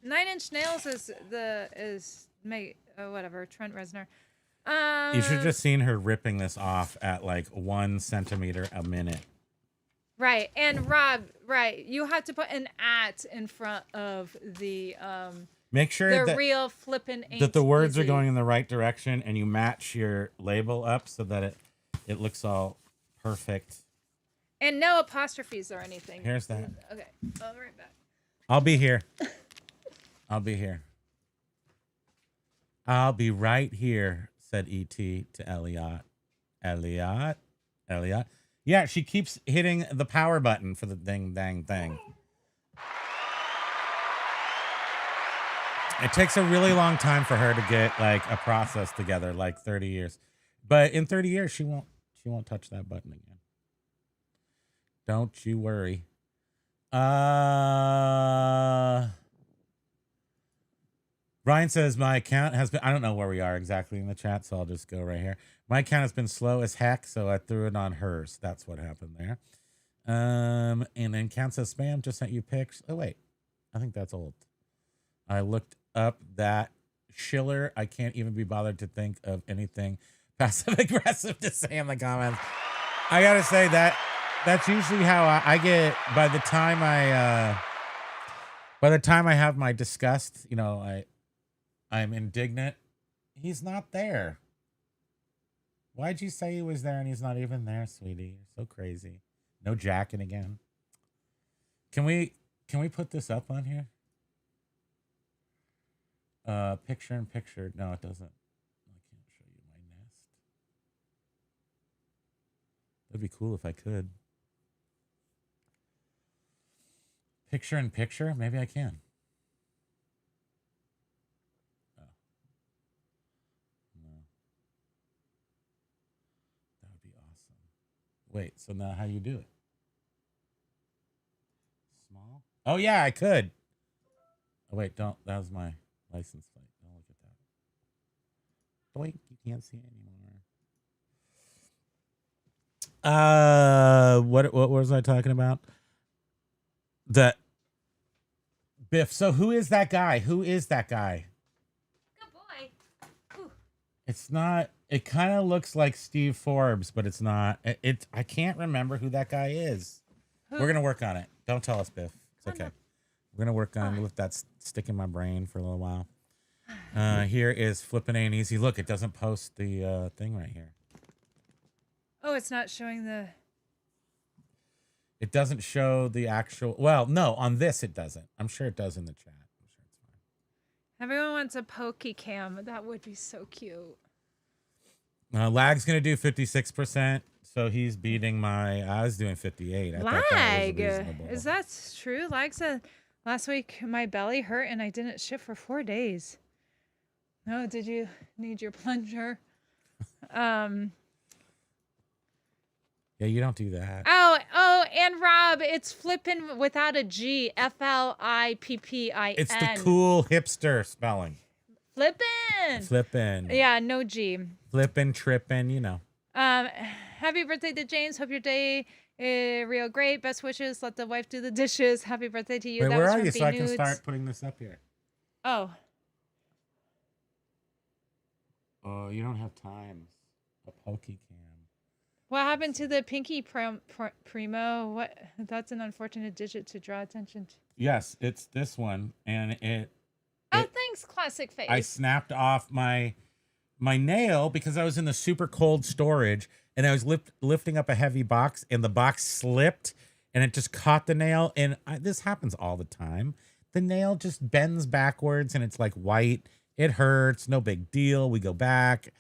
C: 9 Inch Nails is whatever, Trent Reznor.
A: You should have just seen her ripping this off at like 1 centimeter a minute.
C: Right, and Rob, right, you have to put an @, in front of the
A: Make sure that
C: real flippin' ain't
A: the words are
C: easy.
A: going in the right direction, and you match your label up so that it looks all perfect.
C: And no apostrophes or anything.
A: Here's that.
C: Okay, I'll be right back.
A: I'll be here. I'll be here. I'll be right here, said E.T. to Elliot. Elliot. Yeah, she keeps hitting the power button for the ding dang thing. It takes a really long time for her to get like a process together, like 30 years. But in 30 years, she won't touch that button again. Don't you worry. Ryan says my account has been, I don't know where we are exactly in the chat, so I'll just go right here. My account has been slow as heck, so I threw it on hers. That's what happened there. And then Count says spam, just sent you pics. Oh wait, I think that's old. I looked up that Schiller. I can't even be bothered to think of anything passive aggressive to say in the comments. I gotta say that's usually how I get by the time I have my disgust, you know, I'm indignant. He's not there. Why'd you say he was there and he's not even there, sweetie? You're so crazy. No jacking again. Can we put this up on here? Picture in picture. No, it doesn't. I can't show you my nest. That'd be cool if I could. Picture in picture? Maybe I can. Oh. No. That would be awesome. Wait, so now how you do it? Small? Oh yeah, I could. Oh wait, don't. That was my license plate. Don't look at that. Doink, you can't see it anymore. What was I talking about? That Biff. So who is that guy? Who is that guy?
C: Good boy. Ooh.
A: It's not. It kind of looks like Steve Forbes, but it's not. I can't remember who that guy is.
C: Who?
A: We're gonna work on it. Don't tell us, Biff. It's
C: Oh,
A: okay.
C: no.
A: We're gonna work on let that stick in my brain for a little while. Here is Flippin' Ain't Easy. Look, it doesn't post the thing right here.
C: Oh, it's not showing the.
A: It doesn't show the actual. Well, no, on this it doesn't. I'm sure it does in the chat. I'm sure it's fine.
C: Everyone wants a pokey cam. That would be so cute.
A: Lag's gonna do 56%, so he's beating my. I was doing 58. I thought that was reasonable.
C: Is that true? Lag said last week my belly hurt and I didn't ship for 4 days. No, did you need your plunger?
A: Yeah, you don't do that.
C: Oh, and Rob, it's flippin' without a G. Flippin.
A: It's the cool hipster spelling.
C: Flippin'. Yeah, no G.
A: Flippin', trippin', you know.
C: Happy birthday to James. Hope your day real great. Best wishes. Let the wife do the dishes. Happy birthday to you.
A: Wait,
C: that
A: where
C: was
A: are
C: from
A: you so I can
C: B-Nudes.
A: start putting this up here?
C: Oh,
A: You don't have time. A pokey cam.
C: what happened to the pinky Primo? What? That's an unfortunate digit to draw attention to.
A: Yes, it's this one, and
C: Oh, thanks, classic face.
A: I snapped off my nail because I was in the super cold storage, and I was lifting up a heavy box, and the box slipped, and it just caught the nail. And this happens all the time. The nail just bends backwards, and it's like white. It hurts. No big deal. We go back.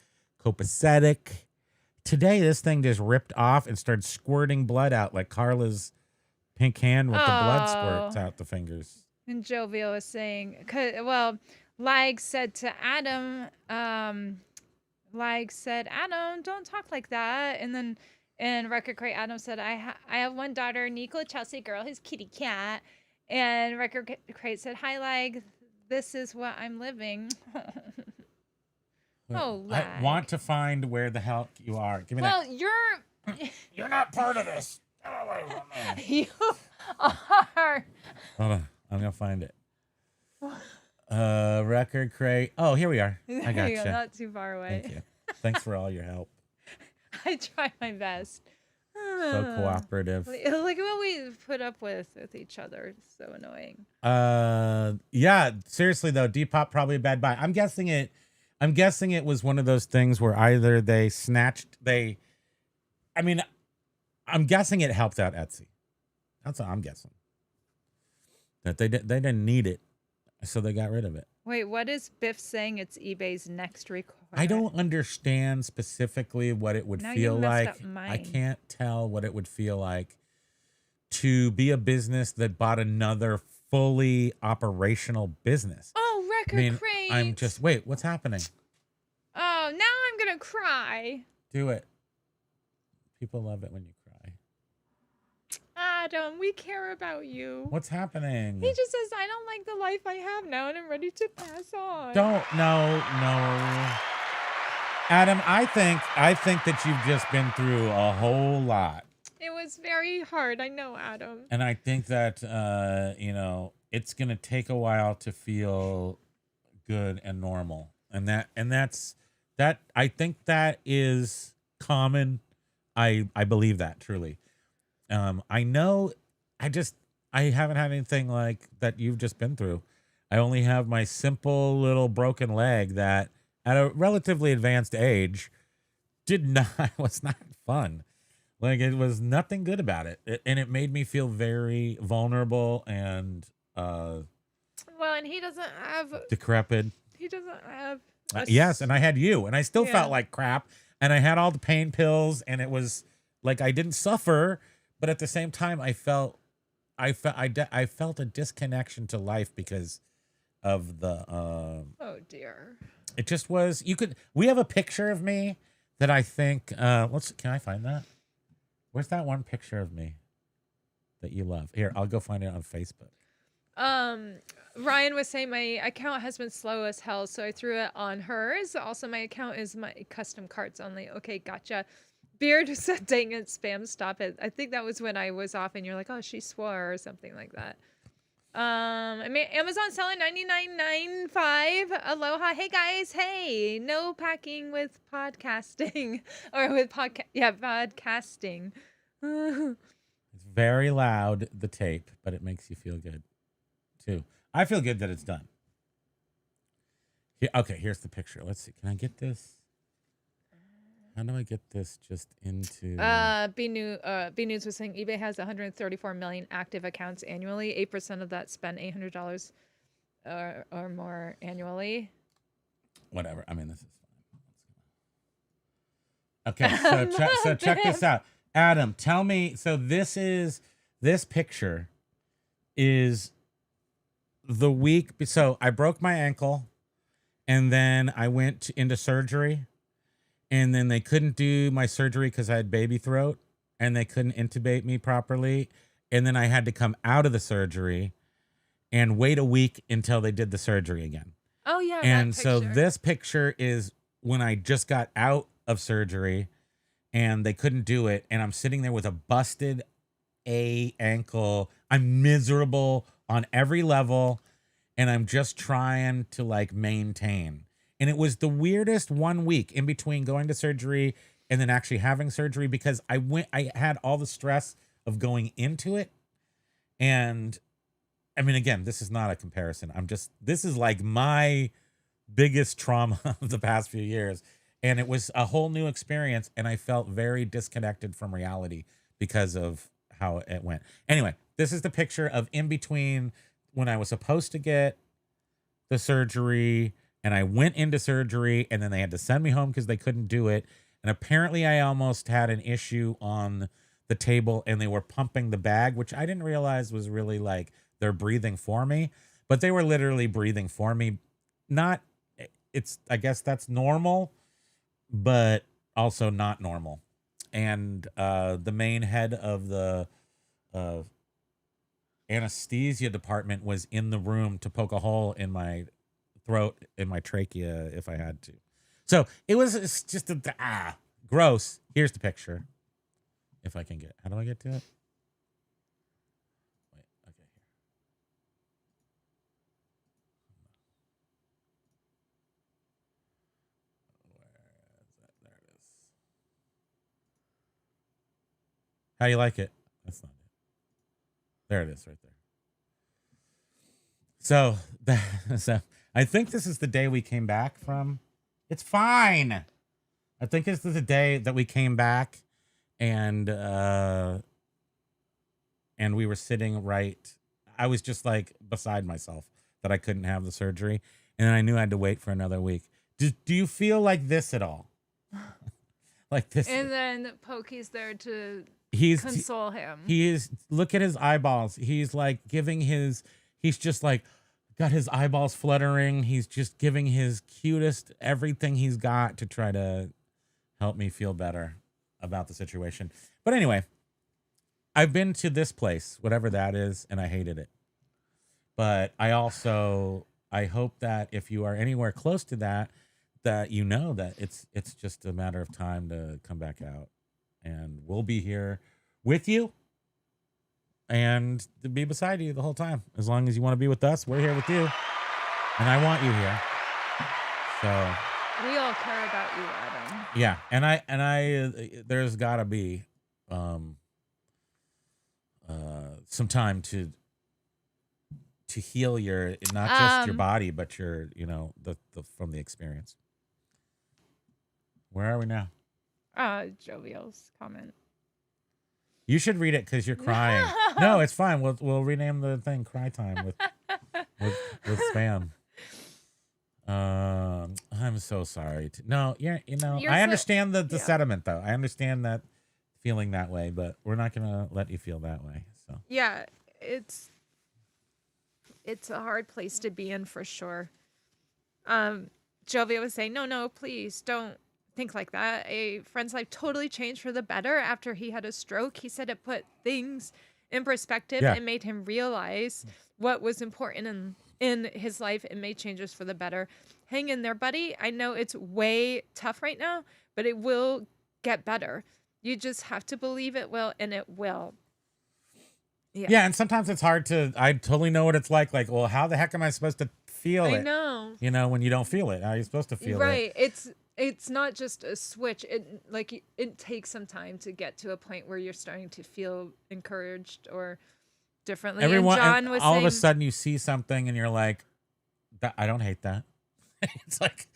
A: Copacetic. Today, this thing just ripped off and started squirting blood out like Carla's pink hand with the blood squirts out the fingers.
C: And Jovial was saying, well, Lag said to Adam, Adam, don't talk like that. And then in Record Crate, Adam said, I have one daughter, Nico Chelsea girl, his kitty cat. And Record Crate said, hi, Lag, this is what I'm living. Oh, Lag.
A: I want to find where the hell you are. Give me
C: Well,
A: that. You're not part of this.
C: you are.
A: Hold on. I'm going to find it. Record Crate. Oh, here we are. I got you.
C: Not too far away.
A: Thank you. Thanks for all your help.
C: I try my best.
A: So cooperative.
C: Like what we put up with each other. It's so annoying.
A: Yeah, seriously though, Depop probably a bad buy. I'm guessing it was one of those things where either they I'm guessing it helped out Etsy. That's what I'm guessing. That they didn't need it, so they got rid of it.
C: Wait, what is Biff saying? It's eBay's next request.
A: I don't understand specifically what it would feel like. I can't tell what it would feel like to be a business that bought another fully operational business.
C: Oh, Record Crate.
A: I'm just wait. What's happening?
C: Oh, now I'm gonna cry.
A: Do it. People love it when you cry.
C: Adam, we care about you.
A: What's happening?
C: He just says, I don't like the life I have now and I'm ready to pass on.
A: No. Adam, I think that you've just been through a whole lot.
C: It was very hard. I know, Adam.
A: And I think that, it's going to take a while to feel good and normal. And that's I think that is common. I believe that truly. I know I haven't had anything like that you've just been through. I only have my simple little broken leg that at a relatively advanced age was not fun. Like it was nothing good about it. And it made me feel very vulnerable and
C: well, and he doesn't have
A: decrepit.
C: He doesn't have
A: yes, and I had you, and I still felt like crap, and I had all the pain pills, and it was like I didn't suffer, but at the same time I felt a disconnection to life because of the
C: oh dear.
A: It just was we have a picture of me that I think can I find that? Where's that one picture of me that you love? Here, I'll go find it on Facebook.
C: Ryan was saying my account has been slow as hell, so I threw it on hers. Also, my account is my custom carts only. Okay, gotcha. Beard said, dang it, spam, stop it. I think that was when I was off and you're like, oh, she swore or something like that. Amazon selling $99.95. Aloha. Hey guys. Hey, no packing with podcasting or with podcasting.
A: It's very loud, the tape, but it makes you feel good too. I feel good that it's done. Okay, here's the picture. Let's see. Can I get this? How do I get this just into?
C: B News was saying eBay has 134 million active accounts annually. 8% of that spend $800 or more annually.
A: Whatever. I mean, this is fine. Okay, so check this out, Adam. Tell me. So this picture is the week. So I broke my ankle, and then I went into surgery. And then they couldn't do my surgery because I had baby throat, and they couldn't intubate me properly. And then I had to come out of the surgery and wait a week until they did the surgery again.
C: Oh, yeah.
A: And so this picture is when I just got out of surgery and they couldn't do it. And I'm sitting there with a busted ankle. I'm miserable on every level. And I'm just trying to like maintain. And it was the weirdest 1 week in between going to surgery and then actually having surgery, because I had all the stress of going into it. And I mean, again, this is not a comparison. This is like my biggest trauma of the past few years. And it was a whole new experience. And I felt very disconnected from reality because of how it went. Anyway, this is the picture of in between when I was supposed to get the surgery and I went into surgery, and then they had to send me home because they couldn't do it. And apparently I almost had an issue on the table, and they were pumping the bag, which I didn't realize was really like they're breathing for me, but they were literally breathing for me. I guess that's normal, but also not normal. And the main head of the anesthesia department was in the room to poke a hole in my throat, in my trachea, if I had to. So it's just gross. Here's the picture. If I can get, how do I get to it? Wait, okay, here. Where is that? There it is. How you like it? That's not it. There it is, right there. So I think this is the day we came back from. It's fine. I think this is the day that we came back, and we were sitting right. I was just like beside myself that I couldn't have the surgery, and I knew I had to wait for another week. Do you feel like this at all? Like this?
C: And then Pokey's there to console him.
A: He is. Look at his eyeballs. He's like giving his. He's just like got his eyeballs fluttering. He's just giving his cutest everything he's got to try to help me feel better about the situation. But anyway, I've been to this place, whatever that is, and I hated it. But I hope that if you are anywhere close to that, that you know that it's just a matter of time to come back out, and we'll be here with you and to be beside you the whole time. As long as you want to be with us, we're here with you, and I want you here. So
C: we all care about you, Adam.
A: Yeah, and I there's got to be some time to heal your, not just your body, but your, the from the experience. Where are we now?
C: Jovial's comment.
A: You should read it because you're crying. No, it's fine. We'll rename the thing "Cry Time" with spam. I'm so sorry. I understand the sentiment, though. I understand that feeling that way, but we're not gonna let you feel that way. So
C: yeah, it's a hard place to be in for sure. Jovial was saying, no, please don't think like that. A friend's life totally changed for the better after he had a stroke. He said it put things in perspective and made him realize what was important in his life and made changes for the better. Hang in there, buddy. I know it's way tough right now, but it will get better. You just have to believe it will, and it will. Yeah, and
A: sometimes it's hard I totally know what it's like. Like, well, how the heck am I supposed to feel it?
C: I know.
A: When you don't feel it, how are you supposed to feel it?
C: Right. It's not just a switch. It takes some time to get to a point where you're starting to feel encouraged or differently.
A: John was all of a sudden you see something and you're like, I don't hate that. It's like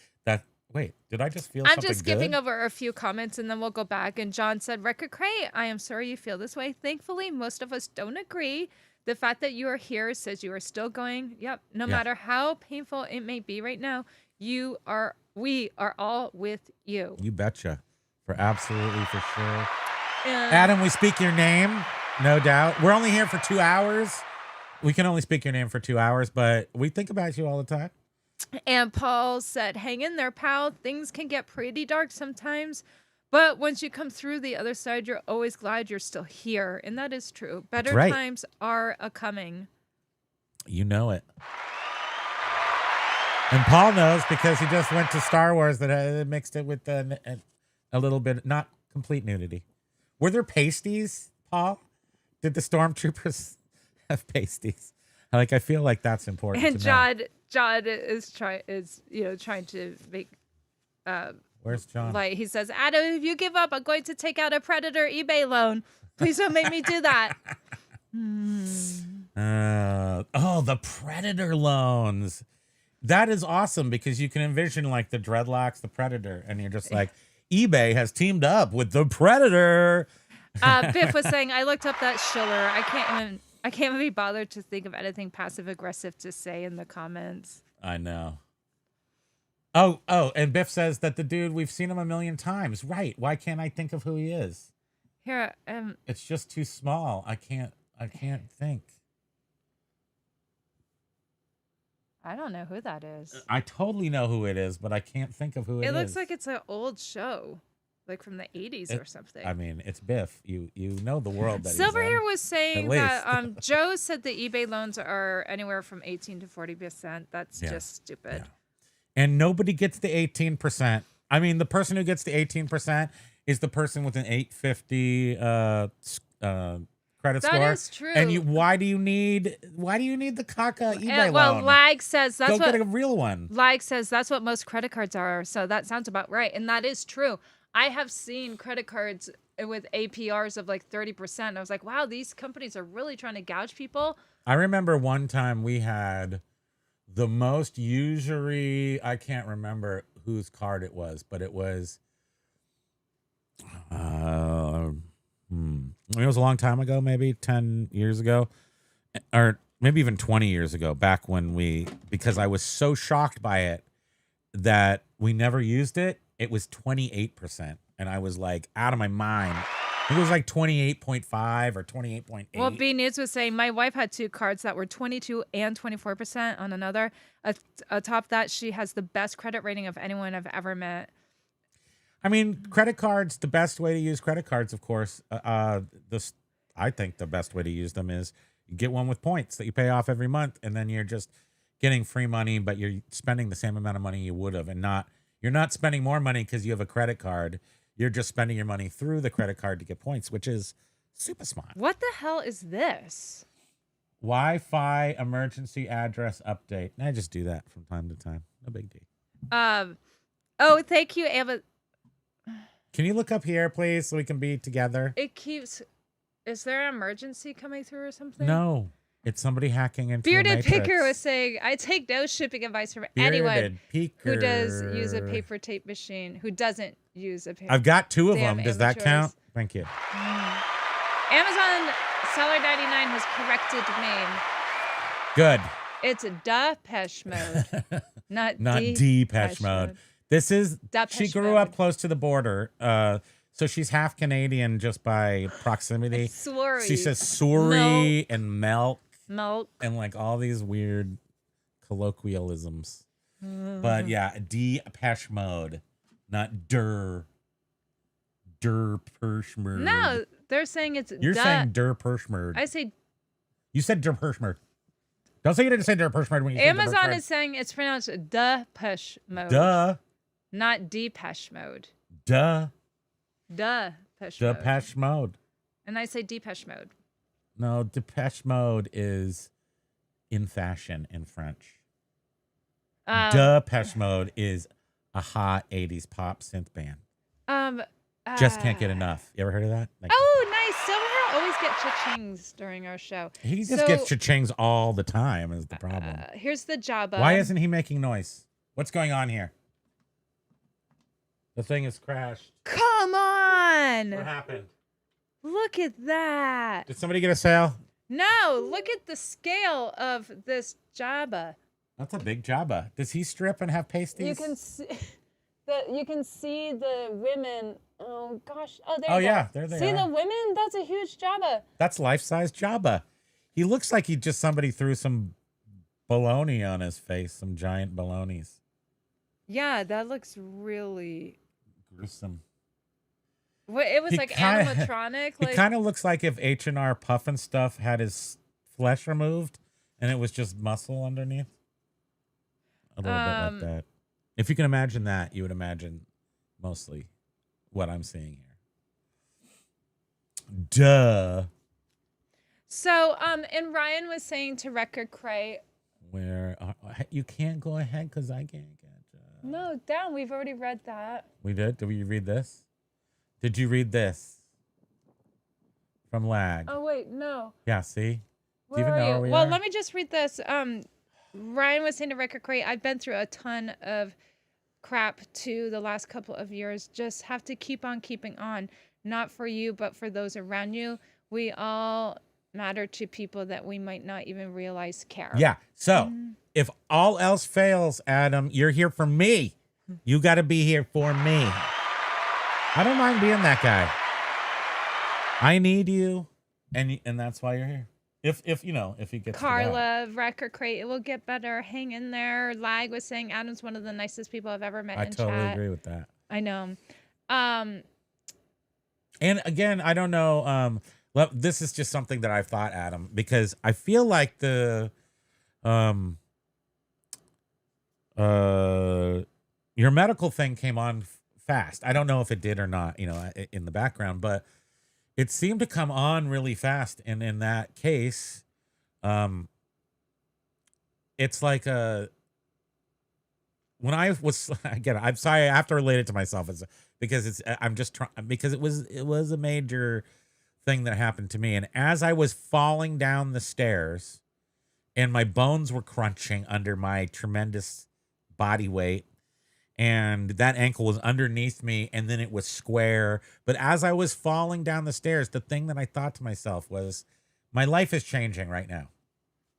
A: Wait, did I just feel
C: I'm
A: something
C: just skipping
A: good?
C: over a few comments and then we'll go back. And John said, Record Crate, I am sorry you feel this way. Thankfully, most of us don't agree. The fact that you are here says you are still going. Yep. No
A: Yeah.
C: matter how painful it may be right now, we are all with you.
A: You betcha. For sure.
C: And,
A: Adam, we speak your name, no doubt. We're only here for 2 hours. We can only speak your name for 2 hours, but we think about you all the time.
C: and Paul said, hang in there, pal. Things can get pretty dark sometimes. But once you come through the other side, you're always glad you're still here. And that is true. Better
A: right.
C: times are a-coming.
A: You know it. And Paul knows because he just went to Star Wars that mixed it with a little bit, not complete nudity. Were there pasties, Paul? Did the stormtroopers have pasties? I feel like that's important.
C: And
A: to know.
C: John is trying to make
A: Where's John?
C: light. He says, Adam, if you give up, I'm going to take out a Predator eBay loan. Please don't make me do that.
A: The Predator loans. That is awesome because you can envision like the dreadlocks, the Predator, and you're just like, eBay has teamed up with the Predator.
C: Biff was saying, I looked up that Schiller. I can't even be bothered to think of anything passive aggressive to say in the comments.
A: I know. Oh, and Biff says that the dude, we've seen him a million times. Right. Why can't I think of who he is?
C: Here,
A: It's just too small. I can't think.
C: I don't know who that is.
A: I totally know who it is, but I can't think of who it is.
C: It looks like it's an old show, like from the 80s or something.
A: I mean, it's Biff. You know the world that
C: Silver
A: he's in.
C: here was saying
A: at
C: that Joe said the eBay loans are anywhere from 18 to 40%. That's just stupid.
A: Yeah. And nobody gets the 18%. I mean, the person who gets the 18% is the person with an 850 credit score.
C: That is true.
A: And why do you need the caca eBay loan?
C: Well, Lag says that's
A: Go get a real one.
C: Lag says that's what most credit cards are. So that sounds about right, and that is true. I have seen credit cards with APRs of like 30%. I was like, wow, these companies are really trying to gouge people.
A: I remember one time we had the most usury. I can't remember whose card it was, but it was. It was a long time ago, maybe 10 years ago, or maybe even 20 years ago, back when because I was so shocked by it that we never used it. It was 28%. And I was like out of my mind. It was like 28.5 or 28.8.
C: Well, B News was saying my wife had two cards that were 22 and 24% on another. Atop that, she has the best credit rating of anyone I've ever met.
A: I mean, credit cards, the best way to use credit cards, of course, I think the best way to use them is you get one with points that you pay off every month, and then you're just getting free money, but you're spending the same amount of money you would have, and you're not spending more money because you have a credit card. You're just spending your money through the credit card to get points, which is super smart.
C: What the hell is this?
A: Wi-Fi emergency address update. I just do that from time to time. No big deal.
C: Oh, thank you, Ava.
A: Can you look up here, please, so we can be together?
C: Is there an emergency coming through or something?
A: No. It's somebody hacking into
C: Bearded
A: a matrix.
C: Picker was saying, I take no shipping advice from anyone who does use a paper tape machine, who doesn't use a paper.
A: I've got two of them.
C: Damn
A: Does that
C: amateurs.
A: count? Thank you.
C: Amazon Seller 99 has corrected me.
A: Good.
C: It's a Depeche Mode, not
A: Depeche Mode. This is,
C: Depeche
A: she grew
C: Mode.
A: up close to the border. So she's half Canadian just by proximity.
C: Sorry.
A: She says sorry and milk
C: Milk.
A: and like all these weird colloquialisms. But yeah, Depeche Mode, not Depeche Mode.
C: No, they're saying it's
A: You're saying Depeche Mode.
C: I say
A: You said Depeche Mode. Don't say you didn't say Depeche Mode when you said
C: Amazon
A: Depeche
C: is saying it's pronounced Depeche Mode.
A: Duh.
C: Not Depeche Mode.
A: Duh.
C: Depeche Mode.
A: Depeche Mode.
C: And I say Depeche Mode.
A: No, Depeche Mode is in fashion in French. Depeche Mode is a hot 80s pop synth band. Just can't get enough. You ever heard of that? Like,
C: Oh, nice. Silverhair always get cha-chings during our show.
A: he just gets cha-chings all the time is the problem.
C: Here's the Jabba.
A: Why isn't he making noise? What's going on here? The thing has crashed.
C: Come on.
A: What happened?
C: Look at that.
A: Did somebody get a sale?
C: No, look at the scale of this Jabba.
A: That's a big Jabba. Does he strip and have pasties?
C: You can see the women. Oh gosh. Oh, there
A: Oh,
C: you go.
A: yeah, there they
C: See
A: are.
C: the women? That's a huge Jabba.
A: That's life-size Jabba. He looks like somebody threw some bologna on his face, some giant bolognas.
C: Yeah, that looks really
A: Gruesome.
C: It was
A: He
C: like
A: kinda-
C: animatronic.
A: He kind of looks like if H&R Puff and Stuff had his flesh removed and it was just muscle underneath. A little bit like that. If you can imagine that, you would imagine mostly what I'm seeing here. Duh.
C: So, and Ryan was saying to Record Crate.
A: Where you can't go ahead because I can't catch up.
C: No, down. We've already read that.
A: We did? Did we read this? Did you read this? From Lag.
C: Oh, wait, no.
A: Yeah, see?
C: Where
A: Do you even
C: are
A: know
C: you?
A: where we
C: Well,
A: are?
C: let me just read this. Ryan was saying to Record Crate, I've been through a ton of crap too the last couple of years. Just have to keep on keeping on. Not for you, but for those around you. We all matter to people that we might not even realize care.
A: Yeah. So if all else fails, Adam, you're here for me. You got to be here for me. I don't mind being that guy. I need you, and that's why you're here. If he gets to go.
C: Carla, Record Crate, it will get better. Hang in there. Lag was saying Adam's one of the nicest people I've ever met
A: I
C: in
A: totally
C: chat.
A: agree with that.
C: I know.
A: And again, I don't know. This is just something that I've thought, Adam, because I feel like your medical thing came on fast. I don't know if it did or not, in the background, but it seemed to come on really fast. And in that case, it's like when I was, again, I'm sorry, I have to relate it to myself because I'm just trying, because it was a major thing that happened to me. And as I was falling down the stairs and my bones were crunching under my tremendous body weight, and that ankle was underneath me and then it was square. But as I was falling down the stairs, the thing that I thought to myself was, my life is changing right now.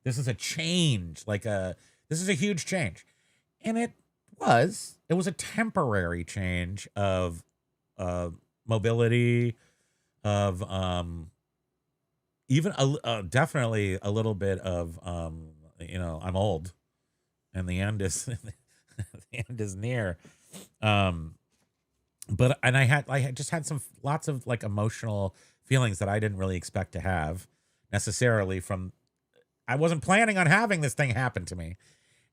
A: This is a change, this is a huge change. And it was a temporary change of mobility, of even definitely a little bit of I'm old and the end is the end is near. But I had just had lots of like emotional feelings that I didn't really expect to have necessarily I wasn't planning on having this thing happen to me.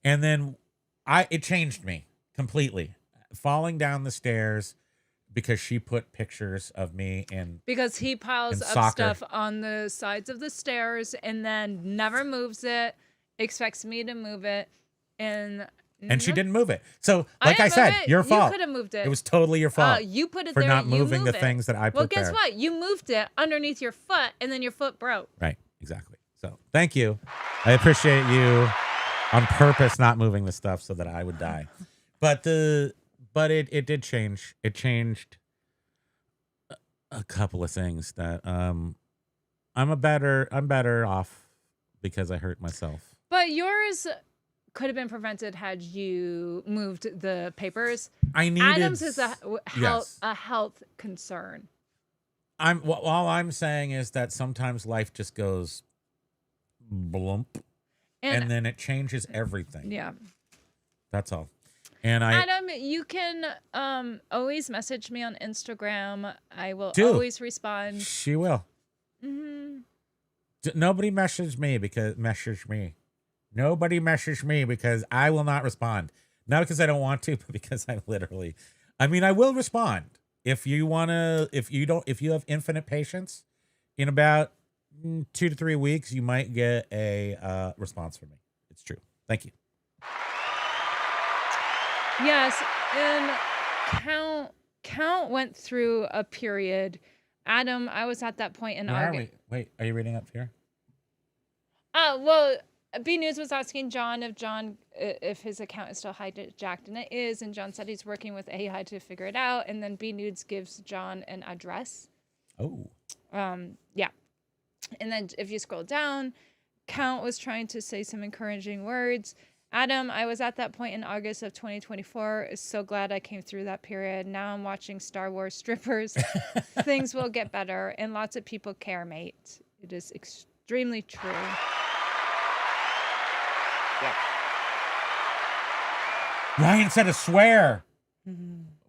A: And then it changed me completely. Falling down the stairs because she put pictures of me
C: because he piles up
A: soccer.
C: stuff on the sides of the stairs and then never moves it, expects me to move it, and
A: she didn't move it. So, like I said, your fault.
C: You could have moved it.
A: It was totally your fault.
C: You put it
A: for
C: there.
A: not
C: You
A: moving
C: move
A: the
C: it.
A: things that I put there.
C: Well, guess what? You moved it underneath your foot, and then your foot broke.
A: Right, exactly. So, thank you. I appreciate you on purpose not moving the stuff so that I would die. But it did change. It changed a couple of things that I'm better off because I hurt myself.
C: But yours could have been prevented had you moved the papers. Adam's is a health concern.
A: All I'm saying is that sometimes life just goes blump, and then it changes everything.
C: Yeah.
A: That's all. And
C: Adam, you can always message me on Instagram. I will always respond.
A: She will.
C: Mm-hmm.
A: Nobody message me because Nobody message me because I will not respond. Not because I don't want to, but because I will respond. If you have infinite patience, in about 2 to 3 weeks, you might get a response from me. It's true. Thank you.
C: Yes, and Count went through a period. Adam, I was at that point in August.
A: Wait, are you reading up here?
C: Well, B News was asking John if his account is still hijacked, and it is. And John said he's working with AI to figure it out. And then B News gives John an address.
A: Oh.
C: Yeah. And then if you scroll down, Count was trying to say some encouraging words. Adam, I was at that point in August of 2024. So glad I came through that period. Now I'm watching Star Wars strippers. Things will get better, and lots of people care, mate. It is extremely true. Yeah.
A: Ryan said a swear.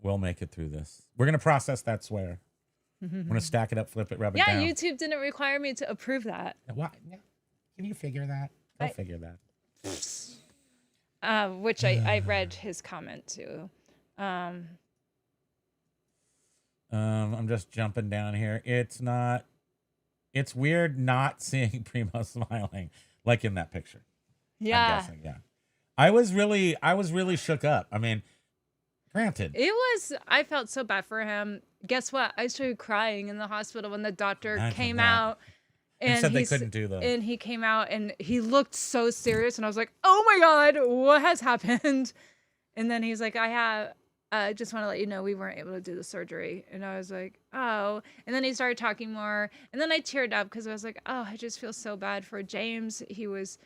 A: We'll make it through this. We're going to process that swear. We're going to stack it up, flip it, rub it down.
C: Yeah, YouTube didn't require me to approve that.
A: What? Can you figure that? I'll figure that.
C: Which I read his comment too.
A: I'm just jumping down here. It's weird not seeing Primo smiling like in that picture.
C: Yeah.
A: I'm guessing, yeah. I was really shook up. I mean, granted.
C: I felt so bad for him. Guess what? I started crying in the hospital when the doctor came
A: that.
C: out. And
A: said they couldn't do that.
C: And he came out and he looked so serious. And I was like, oh my God, what has happened? And then he's like, I just want to let you know we weren't able to do the surgery. And I was like, oh. And then he started talking more. And then I teared up because I was like, oh, I just feel so bad for James. He was,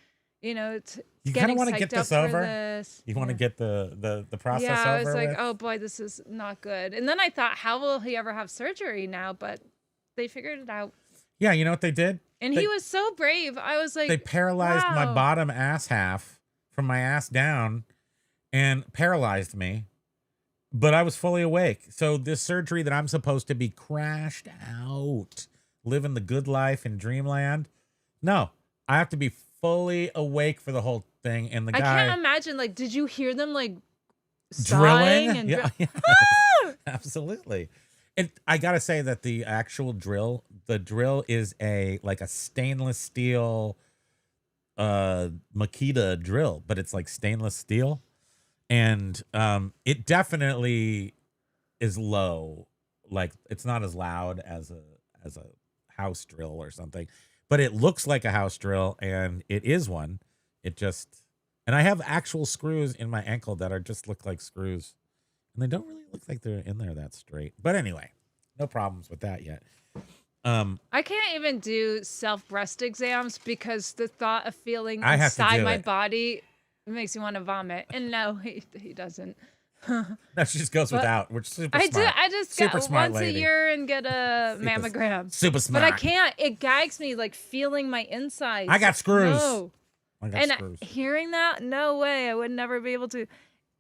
C: you kind of
A: want to get this over. You want to get the process over.
C: Yeah, I was like,
A: with?
C: oh boy, this is not good. And then I thought, how will he ever have surgery now? But they figured it out.
A: Yeah, you know what they did?
C: And he was so brave. I was like,
A: they paralyzed my
C: wow.
A: bottom ass half from my ass down and paralyzed me. But I was fully awake. So this surgery that I'm supposed to be crashed out, living the good life in dreamland. No, I have to be fully awake for the whole thing. And the guy,
C: I can't imagine. Like, did you hear them like
A: drilling?
C: And
A: yeah, absolutely. And I gotta say that the actual drill, is a stainless steel Makita drill, but it's like stainless steel. And it definitely is low. Like, it's not as loud as a house drill or something, but it looks like a house drill, and it is one. And I have actual screws in my ankle that just look like screws, and they don't really look like they're in there that straight. But anyway, no problems with that yet.
C: I can't even do self-breast exams because the thought of feeling
A: I have to
C: inside
A: do
C: my
A: it.
C: body makes me want to vomit. And no, he doesn't.
A: That just goes without, which is super
C: I
A: smart.
C: I just
A: Super
C: get
A: smart
C: once
A: lady.
C: a year and get a mammogram.
A: Super smart.
C: But I can't. It gags me, like feeling my insides.
A: I got screws.
C: No.
A: I got
C: And
A: screws.
C: hearing that, no way. I would never be able to.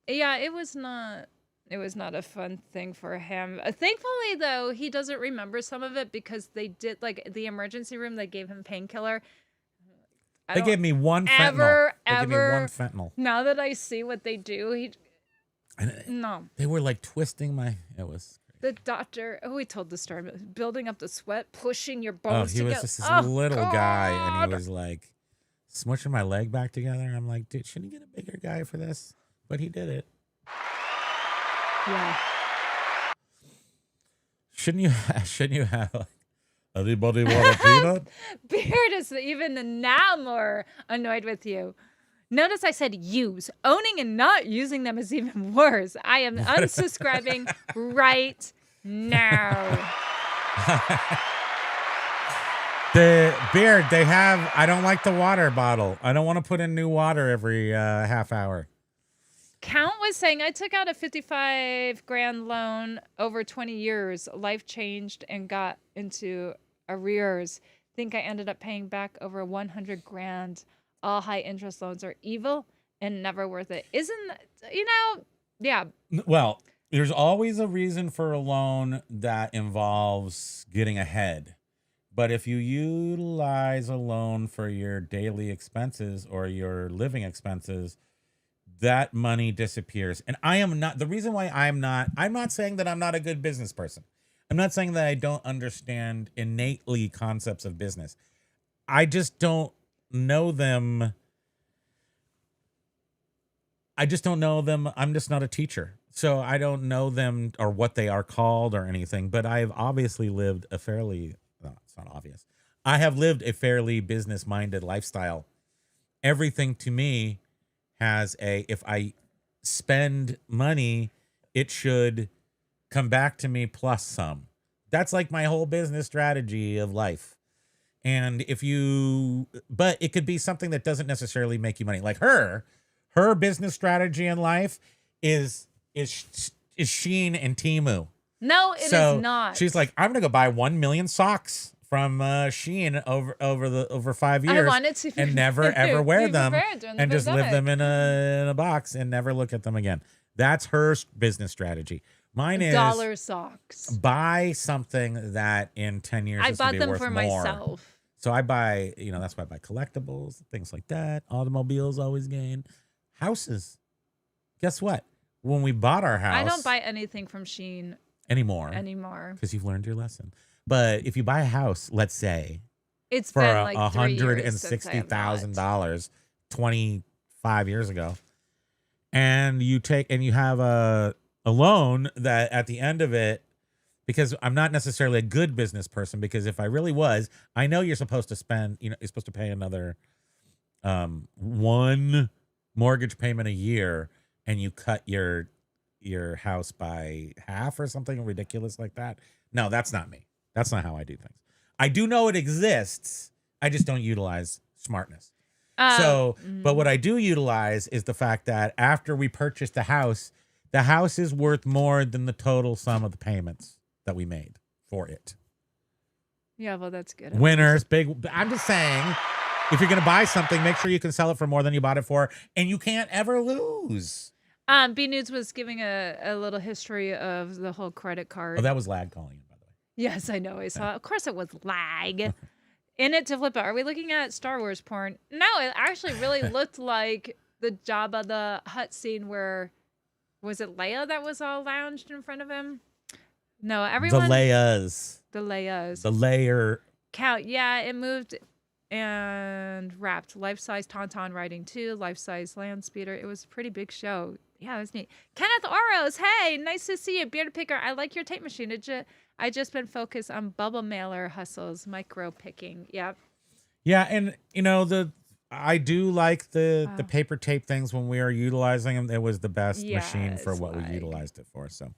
C: Yeah, it was not a fun thing for him. Thankfully, though, he doesn't remember some of it because they did, like, the emergency room, they gave him painkiller.
A: They gave me one
C: ever,
A: fentanyl. They gave me
C: ever-
A: one fentanyl.
C: Now that I see what they do, no.
A: They were like twisting my. It was.
C: The doctor, we told the story, building up the sweat, pushing your
A: Oh,
C: bones
A: he
C: together.
A: was just this
C: Oh,
A: little guy, and he
C: God.
A: was like smushing my leg back together. And I'm like, dude, shouldn't you get a bigger guy for this? But he did it.
C: Yeah.
A: Shouldn't you have like, anybody want a peanut?
C: Beard is even now more annoyed with you. Notice I said use. Owning and not using them is even worse. I am unsubscribing right now.
A: The Beard, they have, I don't like the water bottle. I don't want to put in new water every half hour.
C: Count was saying, I took out a 55 grand loan over 20 years. Life changed and got into arrears. Think I ended up paying back over 100 grand. All high interest loans are evil and never worth it. Isn't, yeah.
A: Well, there's always a reason for a loan that involves getting ahead. But if you utilize a loan for your daily expenses or your living expenses, that money disappears. And I am not, the reason why I'm not saying that I'm not a good business person. I'm not saying that I don't understand innately concepts of business. I just don't know them. I'm just not a teacher. So I don't know them or what they are called or anything, but I've obviously lived a fairly, no, it's not obvious. I have lived a fairly business-minded lifestyle everything to me has if I spend money, it should come back to me plus some. That's like my whole business strategy of life. And but it could be something that doesn't necessarily make you money. Like her business strategy in life is Shein and Temu.
C: No, it is not.
A: She's like, I'm gonna go buy 1 million socks from Shein over 5 years.
C: I wanted to
A: and never ever wear them and just live
C: pandemic.
A: them in a box and never look at them again. That's her business strategy. Mine is
C: dollar socks.
A: Buy something that in 10 years
C: I
A: is gonna
C: bought
A: be
C: them
A: worth
C: for
A: more.
C: myself.
A: So I buy, that's why I buy collectibles, things like that. Automobiles always gain. Houses. Guess what? When we bought our house,
C: I don't buy anything from Shein
A: anymore
C: because
A: you've learned your lesson. But if you buy a house, let's say
C: it's
A: for
C: been like
A: $160,000 25 years ago, and you have a loan that at the end of it, because I'm not necessarily a good business person, because if I really was, I know you're supposed to spend, you're supposed to pay another one mortgage payment a year, and you cut your house by half or something ridiculous like that. No, that's not me. That's not how I do things. I do know it exists. I just don't utilize smartness. But what I do utilize is the fact that after we purchased the house is worth more than the total sum of the payments that we made for it.
C: Yeah, well, that's good.
A: Winners, big. I'm just saying, if you're going to buy something, make sure you can sell it for more than you bought it for, and you can't ever lose.
C: B News was giving a little history of the whole credit card.
A: Oh, that was Lag calling you, by the way.
C: Yes, I know. I saw. Of course, it was Lag. In it to flip it. Are we looking at Star Wars porn? No, it actually really looked like the Jabba the Hutt scene where, was it Leia that was all lounged in front of him? No, everyone.
A: The Leias.
C: The
A: layer.
C: Count. Yeah, it moved and wrapped. Life-size Tauntaun riding 2, life-size land speeder. It was a pretty big show. Yeah, it was neat. Kenneth Oros, hey, nice to see you. Bearded Picker, I like your tape machine. I just been focused on bubble mailer hustles, micro picking. Yep.
A: Yeah, and I do like the paper tape things when we are utilizing them. It was the best machine for what we utilized it for. So,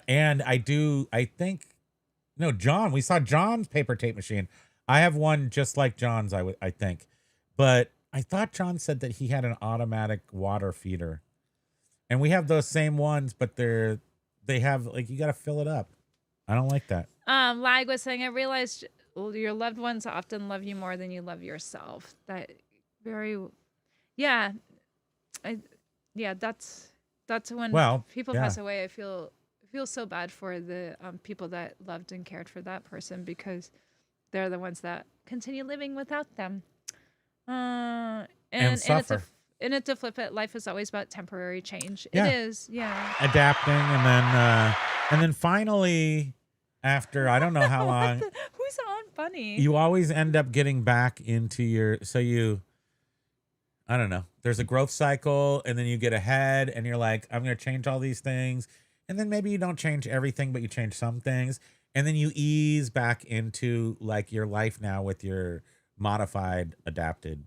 A: and John. We saw John's paper tape machine. I have one just like John's. I think, but I thought John said that he had an automatic water feeder, and we have those same ones, but they have like you got to fill it up. I don't like that.
C: Lag was saying, I realized your loved ones often love you more than you love yourself. That that's when people pass away. I feel so bad for the people that loved and cared for that person, because they're the ones that continue living without them.
A: And suffer.
C: And to flip it, life is always about temporary change.
A: Yeah.
C: It is, yeah.
A: Adapting, and then finally, after I don't know how long,
C: who's on funny?
A: you always end up getting back into I don't know. There's a growth cycle, and then you get ahead, and you're like, I'm going to change all these things, and then maybe you don't change everything, but you change some things, and then you ease back into like your life now with your modified, adapted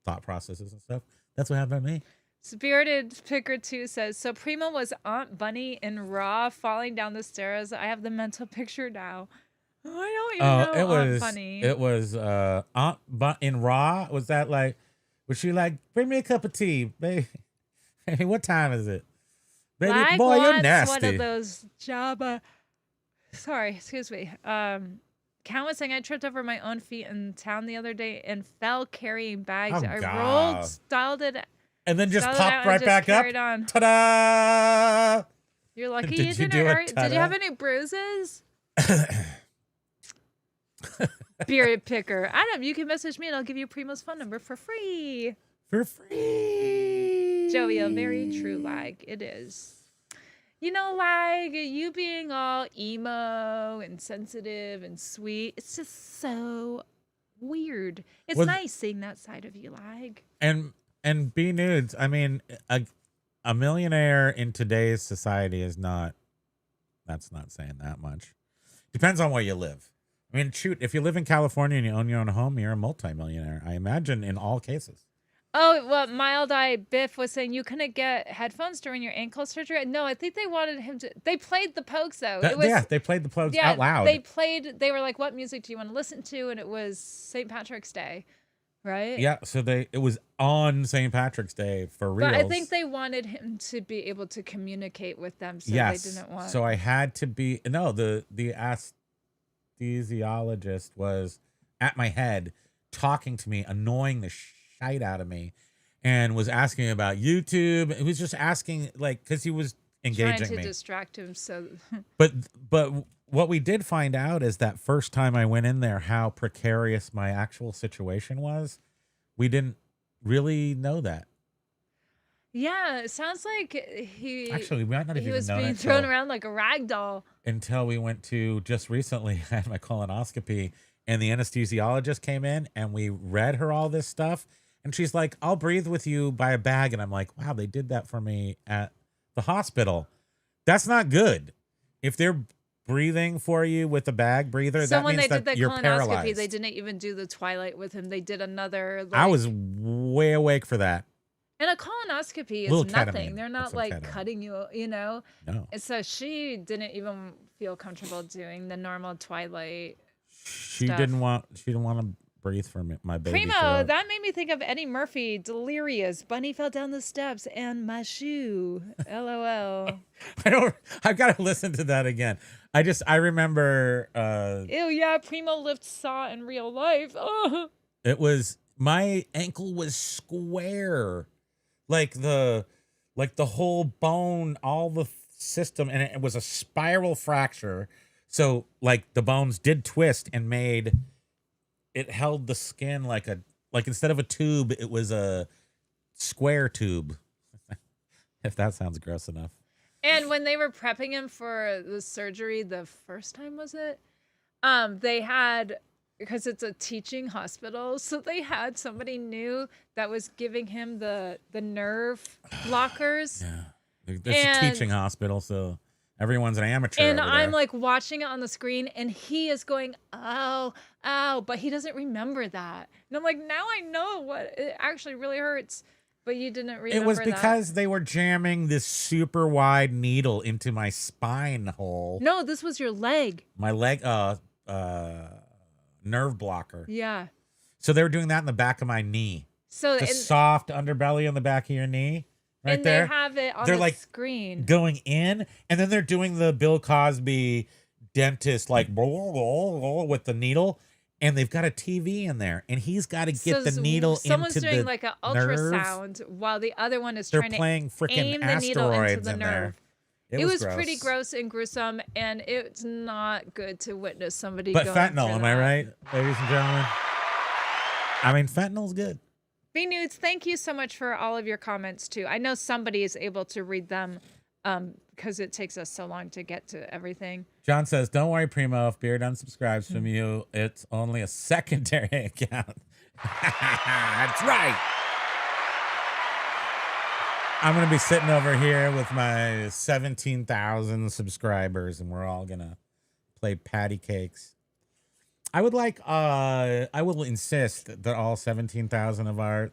A: thought processes and stuff. That's what happened to me.
C: Spirited Picker 2 says, so Primo was Aunt Bunny in Raw falling down the stairs. I have the mental picture now. I don't even know Aunt Bunny.
A: It was Aunt in Raw. Was that like, was she like, bring me a cup of tea, baby? Hey, what time is it? Baby,
C: Lag
A: boy, you're
C: wants
A: nasty.
C: one of those Jabba. Sorry, excuse me. Count was saying, I tripped over my own feet in town the other day and fell carrying bags.
A: Oh,
C: I
A: God.
C: rolled, styled it,
A: and then just
C: styled it
A: popped
C: out,
A: right
C: and just
A: back up.
C: carried on.
A: Ta-da!
C: You're lucky
A: Did
C: you
A: you
C: didn't
A: do a
C: hurt. Did
A: ta-da?
C: you have any bruises? Bearded Picker. Adam, you can message me and I'll give you Primo's phone number for free.
A: For free.
C: Joey, a very true Lag. It is. You know, Lag, you being all emo and sensitive and sweet, it's just so weird. It's nice seeing that side of you, Lag.
A: And B Nudes, I mean, a millionaire in today's society is not, that's not saying that much. Depends on where you live. I mean, shoot, if you live in California and you own your own home, you're a multimillionaire. I imagine in all cases.
C: Oh, well, Mild Eye Biff was saying you couldn't get headphones during your ankle surgery. No, I think they wanted him to. They played the Pogues though.
A: Yeah, they played the Pogues out loud.
C: They were like, "What music do you want to listen to?" And it was St. Patrick's Day, right?
A: Yeah, so it was on St. Patrick's Day for real.
C: But I think they wanted him to be able to communicate with them, so they didn't want.
A: So I had to be the anesthesiologist was at my head talking to me, annoying the shite out of me, and was asking me about YouTube. He was just asking, like, because he was engaging
C: trying to
A: me,
C: distract him. So,
A: but what we did find out is that first time I went in there, how precarious my actual situation was. We didn't really know that.
C: Yeah, it sounds like he
A: might not have
C: he
A: even
C: was
A: known
C: being
A: it
C: thrown around like a rag doll
A: until we went to just recently. I had my colonoscopy, and the anesthesiologist came in, and we read her all this stuff. And she's like, "I'll breathe with you by a bag." And I'm like, wow, they did that for me at the hospital. That's not good. If they're breathing for you with a bag breather,
C: so
A: that
C: when
A: means
C: they did
A: that
C: the
A: you're
C: colonoscopy,
A: paralyzed.
C: they didn't even do the Twilight with him. They did another.
A: I was way awake for that.
C: And a colonoscopy is
A: Little
C: nothing.
A: ketamine.
C: They're
A: That's
C: not like
A: ketamine.
C: cutting you, you know?
A: No.
C: And so she didn't even feel comfortable doing the normal Twilight.
A: She
C: stuff.
A: didn't want to breathe for me, my baby.
C: Primo,
A: throat.
C: that made me think of Eddie Murphy, Delirious, Bunny fell down the steps, and my shoe. LOL.
A: I've got to listen to that again. I remember.
C: Ew, yeah, Primo lived Saw in real life. Oh.
A: It was, my ankle was square, like the whole bone, all the system, and it was a spiral fracture. So like the bones did twist and it held the skin like instead of a tube, it was a square tube. If that sounds gross enough.
C: And when they were prepping him for the surgery the first time, was it? They had, because it's a teaching hospital, so they had somebody new that was giving him the nerve blockers.
A: Yeah. It's a teaching hospital, so everyone's an amateur.
C: And
A: over
C: I'm
A: there.
C: like watching it on the screen, and he is going, "Ow, ow," but he doesn't remember that. And I'm like, now I know what it actually really hurts. But you didn't remember that.
A: It was because they were jamming this super wide needle into my spine hole.
C: No, this was your leg.
A: My leg, nerve blocker.
C: Yeah.
A: So they were doing that in the back of my knee.
C: So
A: The soft underbelly on the back of your knee, right
C: and
A: there.
C: they have it on
A: They're
C: the
A: like
C: screen.
A: going in, and then they're doing the Bill Cosby dentist, like with the needle, and they've got a TV in there, and he's got to get the needle
C: someone's
A: into
C: doing
A: the
C: like an
A: nerves.
C: ultrasound while the other one is
A: They're
C: trying
A: playing
C: to
A: freaking
C: aim the needle into
A: asteroids
C: the
A: in
C: nerve.
A: there.
C: It was
A: gross.
C: pretty gross and gruesome, and it's not good to witness somebody
A: But
C: going
A: fentanyl,
C: through
A: am
C: that.
A: I right, ladies and gentlemen? I mean, fentanyl's good.
C: B Nudes, thank you so much for all of your comments too. I know somebody is able to read them because it takes us so long to get to everything.
A: John says, "Don't worry, Primo. If Beard unsubscribes from you, it's only a secondary account." That's right. I'm going to be sitting over here with my 17,000 subscribers, and we're all going to play patty cakes. I will insist that all 17,000 of our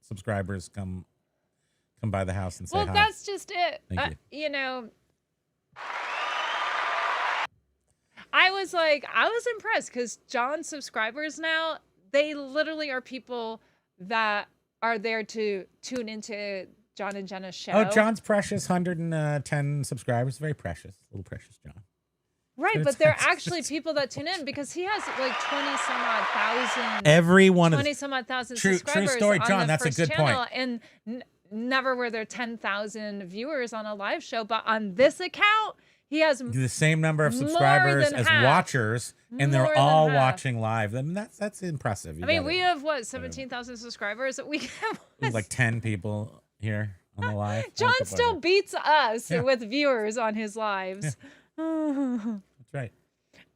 A: subscribers come by the house and say hi.
C: Well, that's just it.
A: Thank you.
C: You know, I was impressed because John's subscribers now, they literally are people that are there to tune into John and Jenna's show.
A: Oh, John's precious 110 subscribers. Very precious. Little precious John.
C: Right, but they're actually people that tune in because he has like 20 some odd thousand.
A: Everyone
C: 20 some odd thousand subscribers.
A: True story,
C: on
A: John.
C: the
A: That's a
C: first
A: good
C: channel,
A: point.
C: And never were there 10,000 viewers on a live show, but on this account, he has
A: the same number of
C: more
A: subscribers
C: than
A: as
C: half.
A: watchers, and
C: More
A: they're
C: than
A: all
C: half.
A: watching live. I mean, that's impressive.
C: I mean, we have what, 17,000 subscribers? We have
A: like 10 people here on the live.
C: John
A: That's
C: still beats us
A: Yeah.
C: with viewers on his lives.
A: right.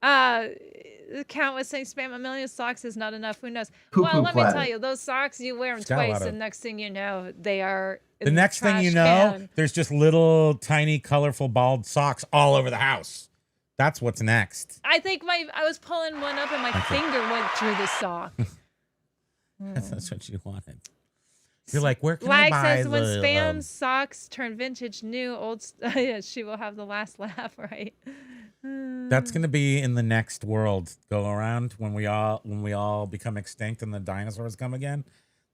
C: The count was saying spam 1 million socks is not enough. Who knows?
E: Poo-poo
C: Well, let me
E: planet.
C: tell you, those socks, you wear them
A: It's got a lot
C: twice,
A: of-
C: and next thing you know, they are in
A: The next thing you
C: trash
A: know,
C: can.
A: there's just little tiny colorful bald socks all over the house. That's what's next.
C: I think I was pulling one up and my finger went through the sock.
A: That's what you wanted. You're like, where can
C: Lag
A: I buy
C: says when
A: the
C: spam socks turn vintage new old yeah, she will have the last laugh, right?
A: That's gonna be in the next world go around when we all become extinct and the dinosaurs come again.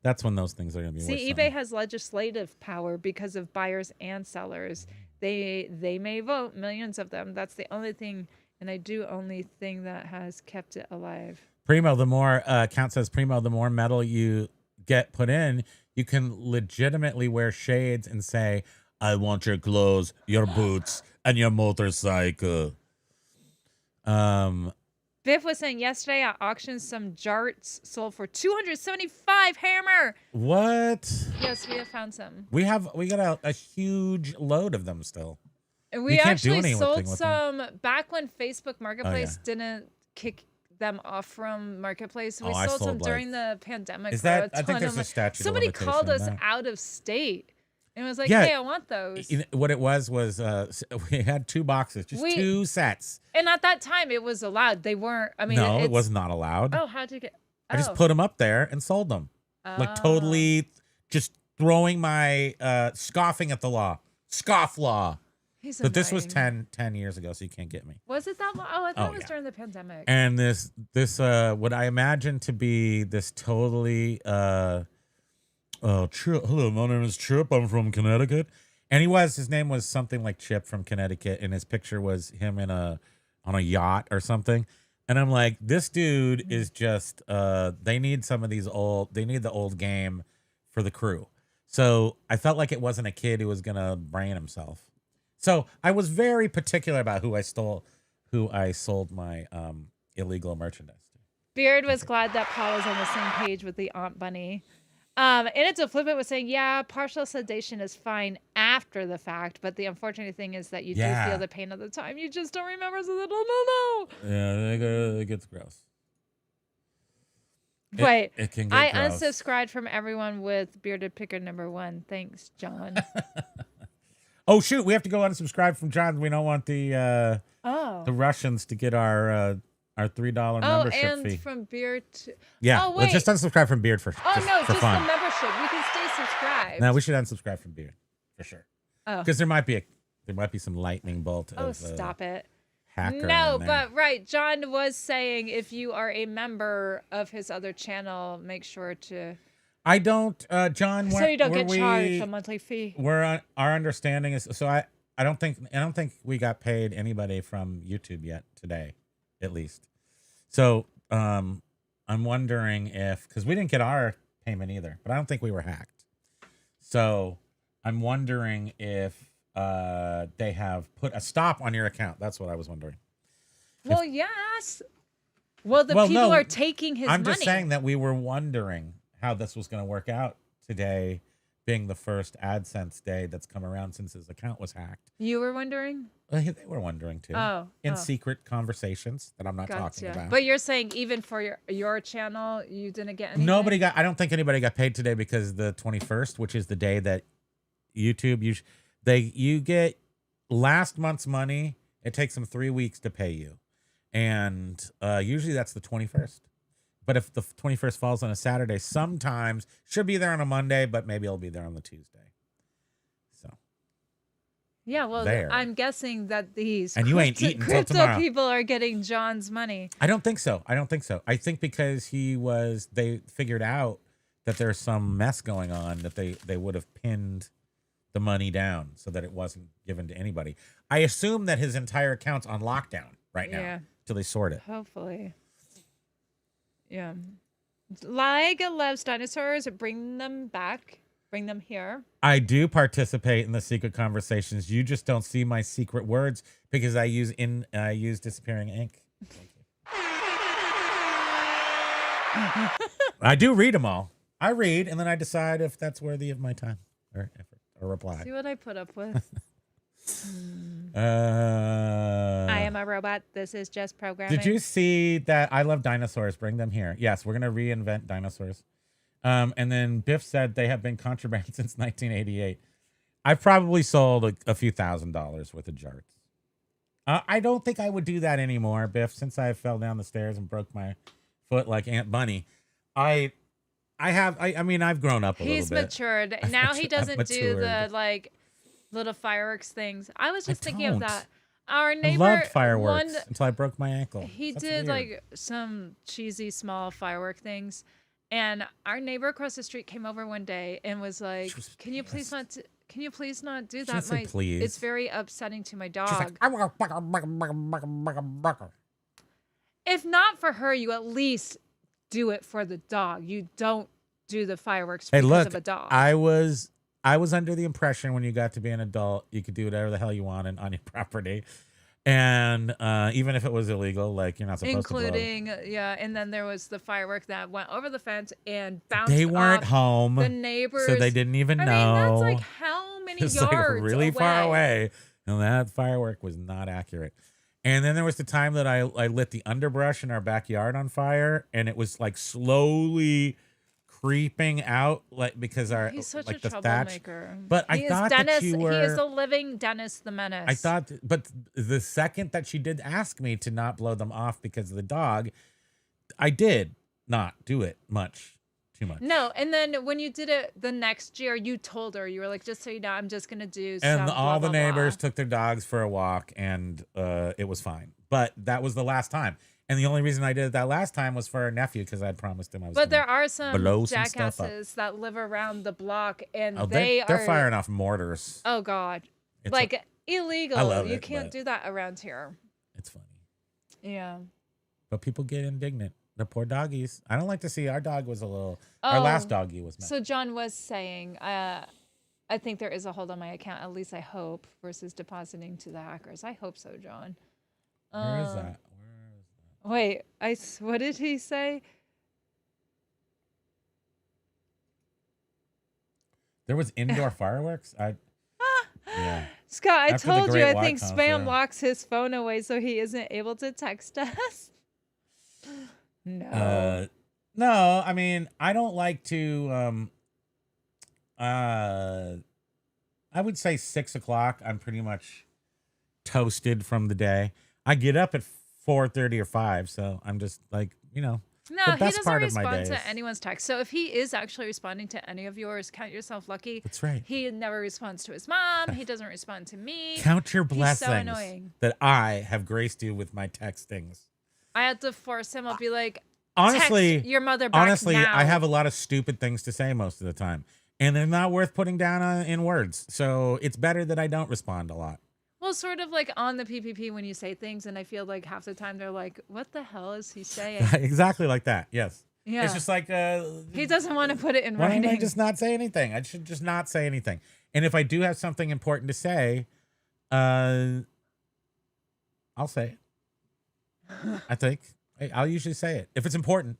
A: That's when those things are gonna be worth
C: See,
A: something.
C: eBay has legislative power because of buyers and sellers. They may vote, millions of them. That's the only thing, and only thing that has kept it alive.
A: Primo, the more Count says Primo, the more metal you get put in, you can legitimately wear shades and say, I want your clothes, your boots, and your motorcycle.
C: Biff was saying yesterday at auction some jarts sold for $275 hammer.
A: What?
C: Yes, we have found some.
A: We got a huge load of them still.
C: And we
A: can't do
C: actually
A: anything
C: sold
A: with them.
C: some back when Facebook Marketplace didn't kick them off from Marketplace. We
A: I
C: sold some
A: sold,
C: during the pandemic.
A: Is
C: for a
A: that? I think
C: ton
A: there's
C: of
A: a statute.
C: Somebody
A: of
C: called us
A: limitation on that.
C: out of state and was like,
A: Yeah.
C: "Hey, I want those."
A: What it was we had 2 boxes, just 2 sets.
C: And at that time, it was allowed. They weren't. I mean,
A: No,
C: it
A: was not allowed.
C: Oh, how'd you get?
A: I just put them up there and sold them. Like totally just throwing my scoffing at the law. Scoff law. But this was 10 years ago, so you can't get me.
C: Was it that long? Oh, I thought it was during the pandemic.
A: And this what I imagine to be this totally Chip. Hello, my name is Chip. I'm from Connecticut. And his name was something like Chip from Connecticut, and his picture was him on a yacht or something. And I'm like, this dude is just they need the old game for the crew. So I felt like it wasn't a kid who was gonna brain himself. So I was very particular about who I sold my illegal merchandise to.
C: Beard was glad that Paul was on the same page with the Aunt Bunny. And it's a flip. It was saying, yeah, partial sedation is fine after the fact, but the unfortunate thing is that you do feel the pain at the time. You just don't remember, so no.
A: Yeah, it gets gross.
C: Wait,
A: it can get
C: I
A: gross.
C: unsubscribed from everyone with Bearded Picker #1. Thanks, John.
A: Oh shoot, we have to go unsubscribe from John. We don't want the Russians to get our $3 membership fee.
C: From Beard to...
A: Yeah,
C: oh, wait.
A: let's just unsubscribe from Beard for
C: no, just
A: fun.
C: the membership. We can stay subscribed.
A: No, we should unsubscribe from Beard for sure.
C: Oh,
A: because there might be some lightning bolt.
C: Oh, stop it.
A: Hacker.
C: No, but right. John was saying if you are a member of his other channel, make sure to.
A: I don't, John.
C: So you don't get charged a monthly fee.
A: Our understanding is so. I don't think we got paid anybody from YouTube yet today, at least. So I'm wondering if because we didn't get our payment either, but I don't think we were hacked. So I'm wondering if they have put a stop on your account. That's what I was wondering.
C: Well, yes. Well, people are taking his money.
A: I'm just saying that we were wondering how this was going to work out today, being the first AdSense day that's come around since his account was hacked.
C: You were wondering?
A: They were wondering too. In secret conversations that I'm not talking about.
C: But you're saying even for your channel, you didn't get anything?
A: I don't think anybody got paid today because the 21st, which is the day that YouTube, you get last month's money. It takes them 3 weeks to pay you. And usually that's the 21st. But if the 21st falls on a Saturday, sometimes should be there on a Monday, but maybe it'll be there on the Tuesday. So.
C: Yeah, well, I'm guessing that these
A: and you ain't eating
C: crypto
A: till tomorrow.
C: People are getting John's money.
A: I don't think so. I think because they figured out that there's some mess going on that they would have pinned the money down so that it wasn't given to anybody. I assume that his entire account's on lockdown right now till they sort it.
C: Hopefully. Yeah. Liga loves dinosaurs. Bring them back. Bring them here.
A: I do participate in the secret conversations. You just don't see my secret words because I use disappearing ink. I do read them all. I read and then I decide if that's worthy of my time or effort or reply.
C: See what I put up with. I am a robot. This is just programming.
A: Did you see that I love dinosaurs? Bring them here. Yes, we're going to reinvent dinosaurs. And then Biff said they have been contraband since 1988. I've probably sold a few $1,000s worth of jarts. I don't think I would do that anymore, Biff, since I fell down the stairs and broke my foot like Aunt Bunny. I mean, I've grown up a little bit.
C: He's matured. Now he doesn't do the
A: matured.
C: like little fireworks things. I was just thinking of
A: don't.
C: that. Our
A: I
C: neighbor
A: loved fireworks until I broke my ankle.
C: He
A: That's
C: did
A: weird.
C: like some cheesy small firework things, and our neighbor across the street came over one day and was like,
A: was
C: "Can you please not? Can you please not do
A: didn't
C: that?
A: say please.
C: It's very upsetting to my
A: She's
C: dog.
A: like,
C: If not for her, you at least do it for the dog. You don't do the fireworks
A: hey,
C: because
A: look,
C: of a dog.
A: I was under the impression when you got to be an adult, you could do whatever the hell you wanted on your property. And even if it was illegal, like you're not supposed
C: Including,
A: to blow.
C: yeah, and then there was the firework that went over the fence and bounced
A: They weren't
C: off
A: home,
C: the neighbors.
A: so they didn't even
C: I
A: know.
C: mean, that's like how many
A: It's
C: yards
A: like really
C: away?
A: far away, and that firework was not accurate. And then there was the time that I lit the underbrush in our backyard on fire, and it was like slowly creeping out, like because our
C: He's such
A: like
C: a
A: the thatch.
C: troublemaker.
A: But I
C: He is
A: thought
C: Dennis,
A: that you were.
C: He is a living Dennis the Menace.
A: I thought, but the second that she did ask me to not blow them off because of the dog, I did not do it too much.
C: No, and then when you did it the next year, you told her, you were like, just so you know, I'm just going to do some
A: And
C: blah,
A: all the
C: blah,
A: neighbors
C: blah.
A: took their dogs for a walk, and it was fine. But that was the last time. And the only reason I did it that last time was for our nephew because I'd promised him I was.
C: But there
A: gonna
C: are some
A: blow some stuff up.
C: jackasses that live around the block, and
A: Oh,
C: they're
A: they're firing off mortars.
C: Oh, God.
A: It's
C: Like, illegal.
A: I love
C: you
A: it,
C: can't
A: but-
C: do that around here.
A: It's funny,
C: Yeah.
A: but people get indignant. The poor doggies. I don't like to see our dog was a little. Our last doggie was.
C: So John was saying, I think there is a hold on my account. At least I hope. Versus depositing to the hackers. I hope so, John.
A: Where is that?
C: Wait, what did he say?
A: There was indoor fireworks. Yeah.
C: Scott, I
A: After the
C: told you.
A: Great
C: I
A: White
C: think
A: Concert.
C: spam locks his phone away so he isn't able to text us. No.
A: No, I mean, I don't like to I would say 6 o'clock. I'm pretty much toasted from the day. I get up at 4:30 or 5, so I'm just like,
C: No,
A: the
C: he
A: best
C: doesn't
A: part of my
C: respond
A: days.
C: to anyone's text. So if he is actually responding to any of yours, count yourself lucky.
A: That's right.
C: He never responds to his mom. He doesn't respond to me.
A: Count your
C: He's so
A: blessings
C: annoying.
A: that I have graced you with my textings.
C: I had to force him. I'll be like,
A: Honestly,
C: text your mother back
A: honestly,
C: now.
A: I have a lot of stupid things to say most of the time, and they're not worth putting down in words. So it's better that I don't respond a lot.
C: Well, sort of like on the PPP when you say things, and I feel like half the time they're like, "What the hell is he saying?"
A: Exactly like that. Yes.
C: Yeah.
A: It's just like
C: He doesn't want to put it in
A: why
C: writing.
A: don't I just not say anything? I should just not say anything. And if I do have something important to say, I'll say it. I think I'll usually say it if it's important,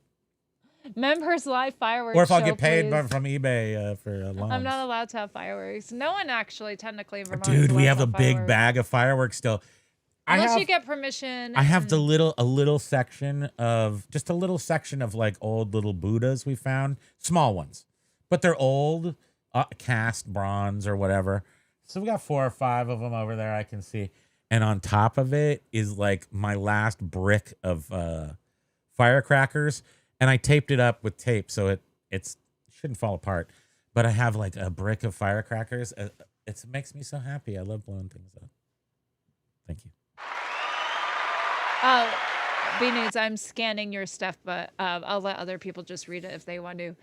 C: Members live fireworks.
A: or if I'll
C: show,
A: get paid
C: please.
A: from eBay for loans.
C: I'm not allowed to have fireworks. No one actually, technically, in Vermont.
A: Dude,
C: is
A: we
C: allowed
A: have
C: to
A: a big
C: fireworks.
A: bag of fireworks still.
C: Unless you get permission.
A: I have
C: and-
A: a little section of like old little Buddhas we found, small ones, but they're old, cast bronze or whatever. So we got 4 or 5 of them over there I can see, and on top of it is like my last brick of firecrackers, and I taped it up with tape so it shouldn't fall apart. But I have like a brick of firecrackers. It makes me so happy. I love blowing things up. Thank you.
C: B-Nudes, I'm scanning your stuff, but I'll let other people just read it if they want to.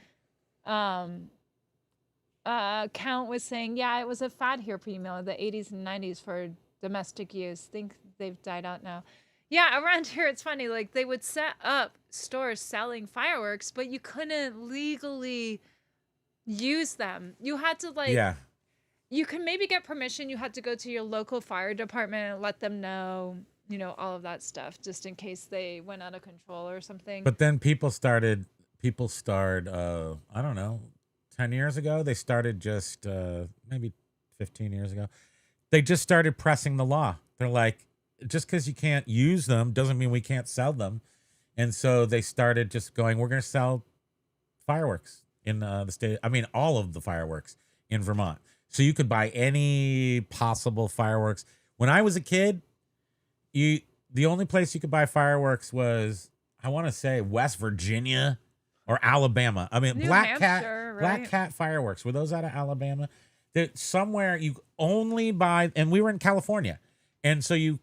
C: Count was saying, yeah, it was a fad here, Primo, the 80s and 90s for domestic use. Think they've died out now. Yeah, around here it's funny. Like they would set up stores selling fireworks, but you couldn't legally use them. You had to
A: Yeah.
C: You can maybe get permission. You had to go to your local fire department and let them know, all of that stuff, just in case they went out of control or something.
A: But then people started, I don't know, 10 years ago, they started just, maybe 15 years ago, they just started pressing the law. They're like, just because you can't use them doesn't mean we can't sell them. And so they started just going, we're going to sell fireworks in the state. I mean, all of the fireworks in Vermont. So you could buy any possible fireworks. When I was a kid, the only place you could buy fireworks was, I want to say, West Virginia or Alabama. I mean,
C: New
A: Black
C: Hampshire, right?
A: Cat fireworks. Were those out of Alabama? That somewhere you only buy, and we were in California, and so you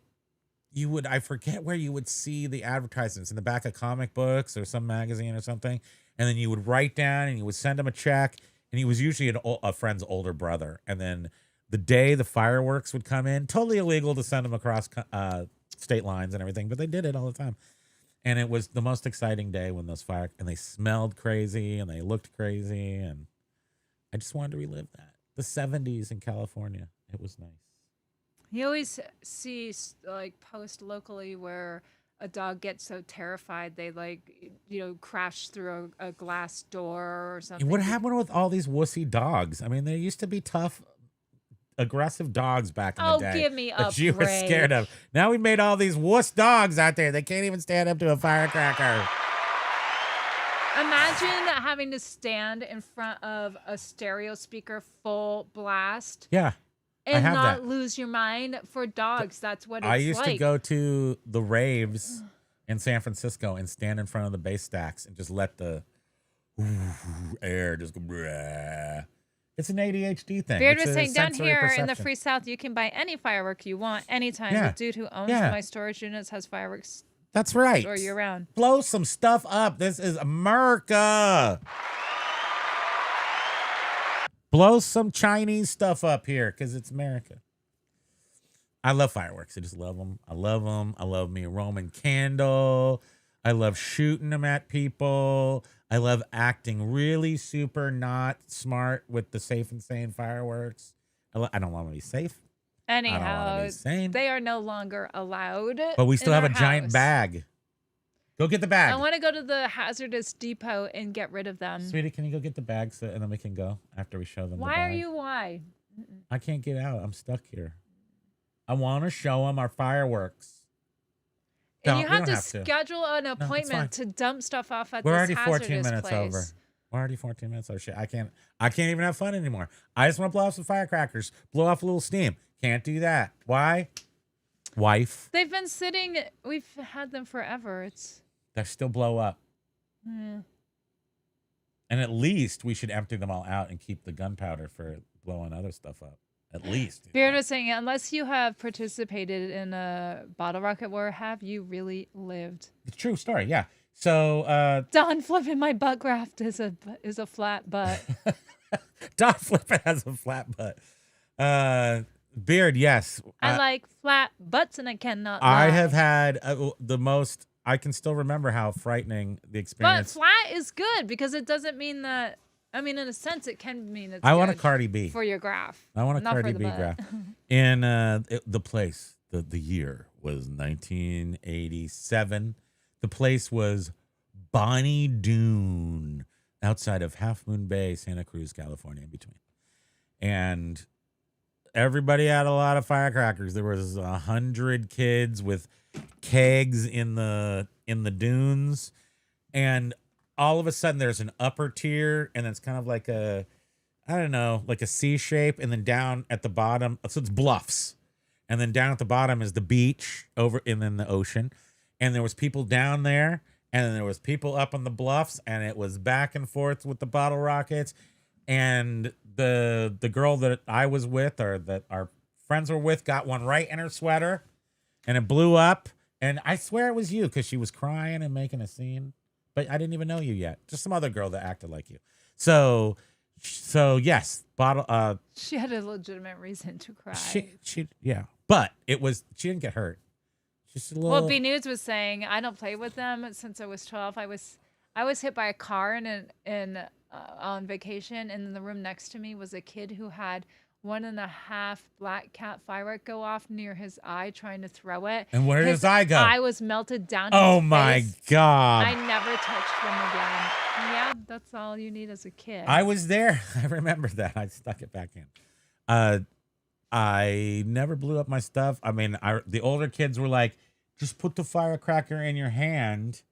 A: would, I forget where you would see the advertisements, in the back of comic books or some magazine or something, and then you would write down and you would send him a check, and he was usually a friend's older brother, and then the day the fireworks would come in, totally illegal to send them across state lines and everything, but they did it all the time. And it was the most exciting day when those and they smelled crazy and they looked crazy, and I just wanted to relive that. The 70s in California. It was nice.
C: You always see like post locally where a dog gets so terrified they crash through a glass door or something.
A: What happened with all these wussy dogs? I mean, there used to be tough, aggressive dogs back in the day.
C: Oh, give me a
A: that you were scared of. Now we made all these wuss dogs out there. They can't even stand up to a firecracker.
C: Imagine having to stand in front of a stereo speaker full blast.
A: Yeah.
C: And not lose your mind. For dogs, that's what it's like.
A: I used to go to the raves in San Francisco and stand in front of the bass stacks and just let the air just go. Bleh. It's an ADHD thing.
C: Beard
A: was
C: saying, down here in the Free South, you can buy any firework you want anytime.
A: Yeah.
C: The dude who owns my storage units has fireworks.
A: That's right.
C: Or year round.
A: Blow some stuff up. This is America. Blow some Chinese stuff up here because it's America. I love fireworks. I just love them. I love them. I love me a Roman candle. I love shooting them at people. I love acting really super not smart with the safe and sane fireworks. I don't want to be safe.
C: Anyhow, they are no longer allowed.
A: But we still have a giant bag. Go get the bag.
C: I want to go to the hazardous depot and get rid of them.
A: Sweetie, can you go get the bag and then we can go after we show them
C: Why
A: the bag?
C: are you why?
A: I can't get out. I'm stuck here. I want to show them our fireworks.
C: And you have to schedule an appointment to dump stuff off at this hazardous place. We're already 14 minutes over.
A: We're already 14 minutes over. Shit, I can't even have fun anymore. I just want to blow off some firecrackers, blow off a little steam. Can't do that. Why? Wife.
C: They've been sitting. We've had them forever.
A: They still blow up. And at least we should empty them all out and keep the gunpowder for blowing other stuff up. At least.
C: Beard is saying, unless you have participated in a bottle rocket war, have you really lived?
A: It's a true story, yeah. So
C: Don flipping my butt graft is a flat butt.
A: Don flipping has a flat butt. Beard, yes.
C: I like flat butts and I cannot
A: I
C: lie.
A: have had the most, I can still remember how frightening the experience.
C: But flat is good because it doesn't mean that, I mean, in a sense, it can mean it's
A: I want a
C: good
A: Cardi B.
C: for your graph.
A: I want a
C: not
A: Cardi
C: for the
A: B
C: butt.
A: graph. In the place, the year was 1987. The place was Bonnie Doon outside of Half Moon Bay, Santa Cruz, California, in between. And everybody had a lot of firecrackers. There was 100 kids with kegs in the dunes, and all of a sudden there's an upper tier, and it's kind of like a, I don't know, like a C shape, and then down at the bottom, so it's bluffs, and then down at the bottom is the beach over, and then the ocean, and there was people down there, and then there was people up on the bluffs, and it was back and forth with the bottle rockets, and the girl that I was with, or that our friends were with, got one right in her sweater, and it blew up, and I swear it was you because she was crying and making a scene. But I didn't even know you yet. Just some other girl that acted like you. So yes, bottle.
C: She had a legitimate reason to cry.
A: Yeah. But she didn't get hurt. She's a little.
C: Well, B Nudes was saying, I don't play with them since I was 12. I was hit by a car on vacation, and in the room next to me was a kid who had 1.5 black cat firework go off near his eye, trying to throw it.
A: And where did his eye go?
C: Eye was melted down.
A: Oh
C: his
A: my
C: face.
A: God!
C: I never touched them again. Yeah, that's all you need as a kid.
A: I was there. I remember that. I stuck it back in. I never blew up my stuff. I mean, the older kids were like, just put the firecracker in your hand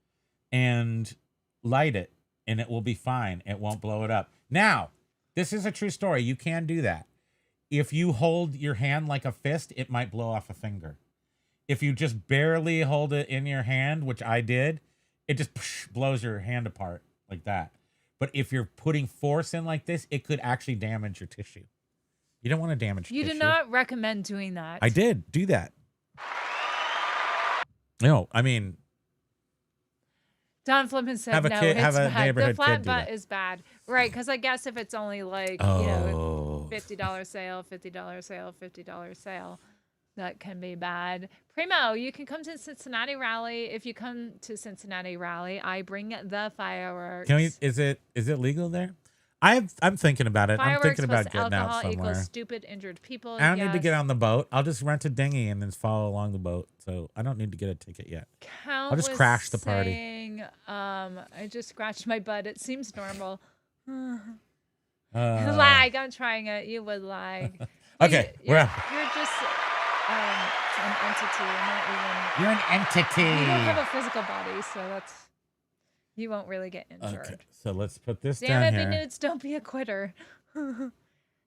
A: and light it, and it will be fine. It won't blow it up. Now, this is a true story. You can do that. If you hold your hand like a fist, it might blow off a finger. if you just barely hold it in your hand, which I did, it just blows your hand apart like that. But if you're putting force in like this, it could actually damage your tissue. You don't want to damage
C: You
A: tissue.
C: do not recommend doing that.
A: I did do that. No, I mean,
C: Don Flippin said
A: have a
C: no,
A: kid,
C: it's
A: have a
C: bad.
A: neighborhood
C: The flat
A: kid do
C: butt
A: that.
C: is bad. Right, because I guess if it's only like,
A: Oh.
C: $50 sale, $50 sale, $50 sale, that can be bad. Primo, you can come to Cincinnati Rally. If you come to Cincinnati Rally, I bring the fireworks.
A: Can we? Is it legal there? I'm thinking about it. I'm
C: Fireworks
A: thinking about
C: plus
A: getting out
C: alcohol
A: somewhere.
C: equals stupid injured people.
A: I don't need to get
C: Yes.
A: on the boat. I'll just rent a dinghy and then follow along the boat. So I don't need to get a ticket yet.
C: Count
A: just
C: was
A: crash the party.
C: saying, I just scratched my butt. It seems normal.
A: Uh,
C: Lag. I'm trying it. You would lag. But
A: Okay,
C: you're
A: we're
C: just an entity. You're not even.
A: You're an entity.
C: You don't have a physical body, so that's. You won't really get injured.
A: Okay, so let's put this
C: Damn
A: down
C: it,
A: here.
C: nudes, don't be a quitter.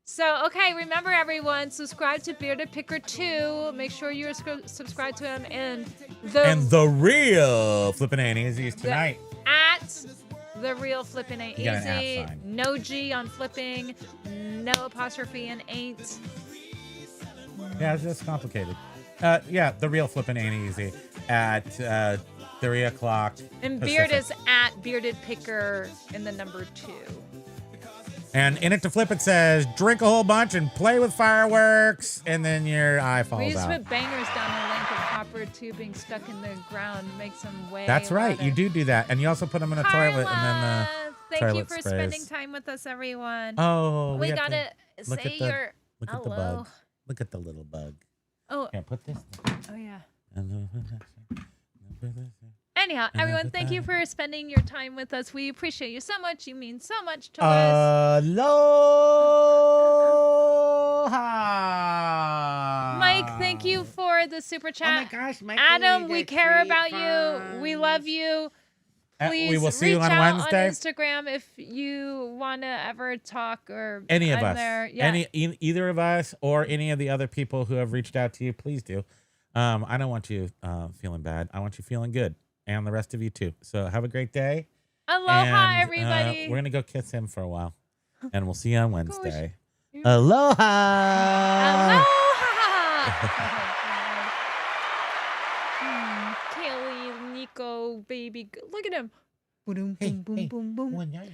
C: So, okay, remember everyone, subscribe to Bearded Picker 2. Make sure you're subscribed to him. And
A: the real Flippin' Ain't Easy is tonight.
C: At The Real Flippin' Ain't
A: You got an
C: Easy.
A: @ sign.
C: No G on flipping. No apostrophe in ain't.
A: Yeah, it's just complicated. Yeah, the real Flippin' Ain't Easy at 3 o'clock.
C: And
A: Pacific.
C: Beard is at Bearded Picker in the number 2.
A: And in it to flip, it says, drink a whole bunch and play with fireworks, and then your eye
C: We
A: falls
C: used to
A: out.
C: put bangers down the length of copper tubing stuck in the ground, makes them way
A: That's right.
C: louder.
A: You do that. And you also put them in a toilet, and then the
C: Thank you
A: toilet
C: for
A: sprays.
C: spending time with us, everyone.
A: Oh,
C: we
A: have
C: gotta
A: look
C: say
A: at the,
C: your
A: look at the
C: hello.
A: bug. Look at the little bug.
C: Oh,
A: Here, put this.
C: oh yeah.
A: And
C: Anyhow, everyone, thank you for spending your time with us. We appreciate you so much. You mean so much to us.
A: Aloha.
C: Mike, thank you for the super chat.
A: Oh my gosh, Mike,
C: Adam, we care about you. We love you. Please
A: we will see you
C: reach
A: on
C: out
A: Wednesday.
C: on Instagram if you want to ever talk or
A: Any of
C: I'm
A: us,
C: there. Yeah.
A: either of us, or any of the other people who have reached out to you, please do. I don't want you feeling bad. I want you feeling good, and the rest of you too. So have a great day.
C: Aloha,
A: And,
C: everybody.
A: we're gonna go kiss him for a while, and we'll see you on Wednesday. Aloha.
C: Aloha. Kelly, Nico, baby. Look at him. Boom,
A: Hey,
C: boom,
A: hey,
C: boom, boom, boom.
A: when are you?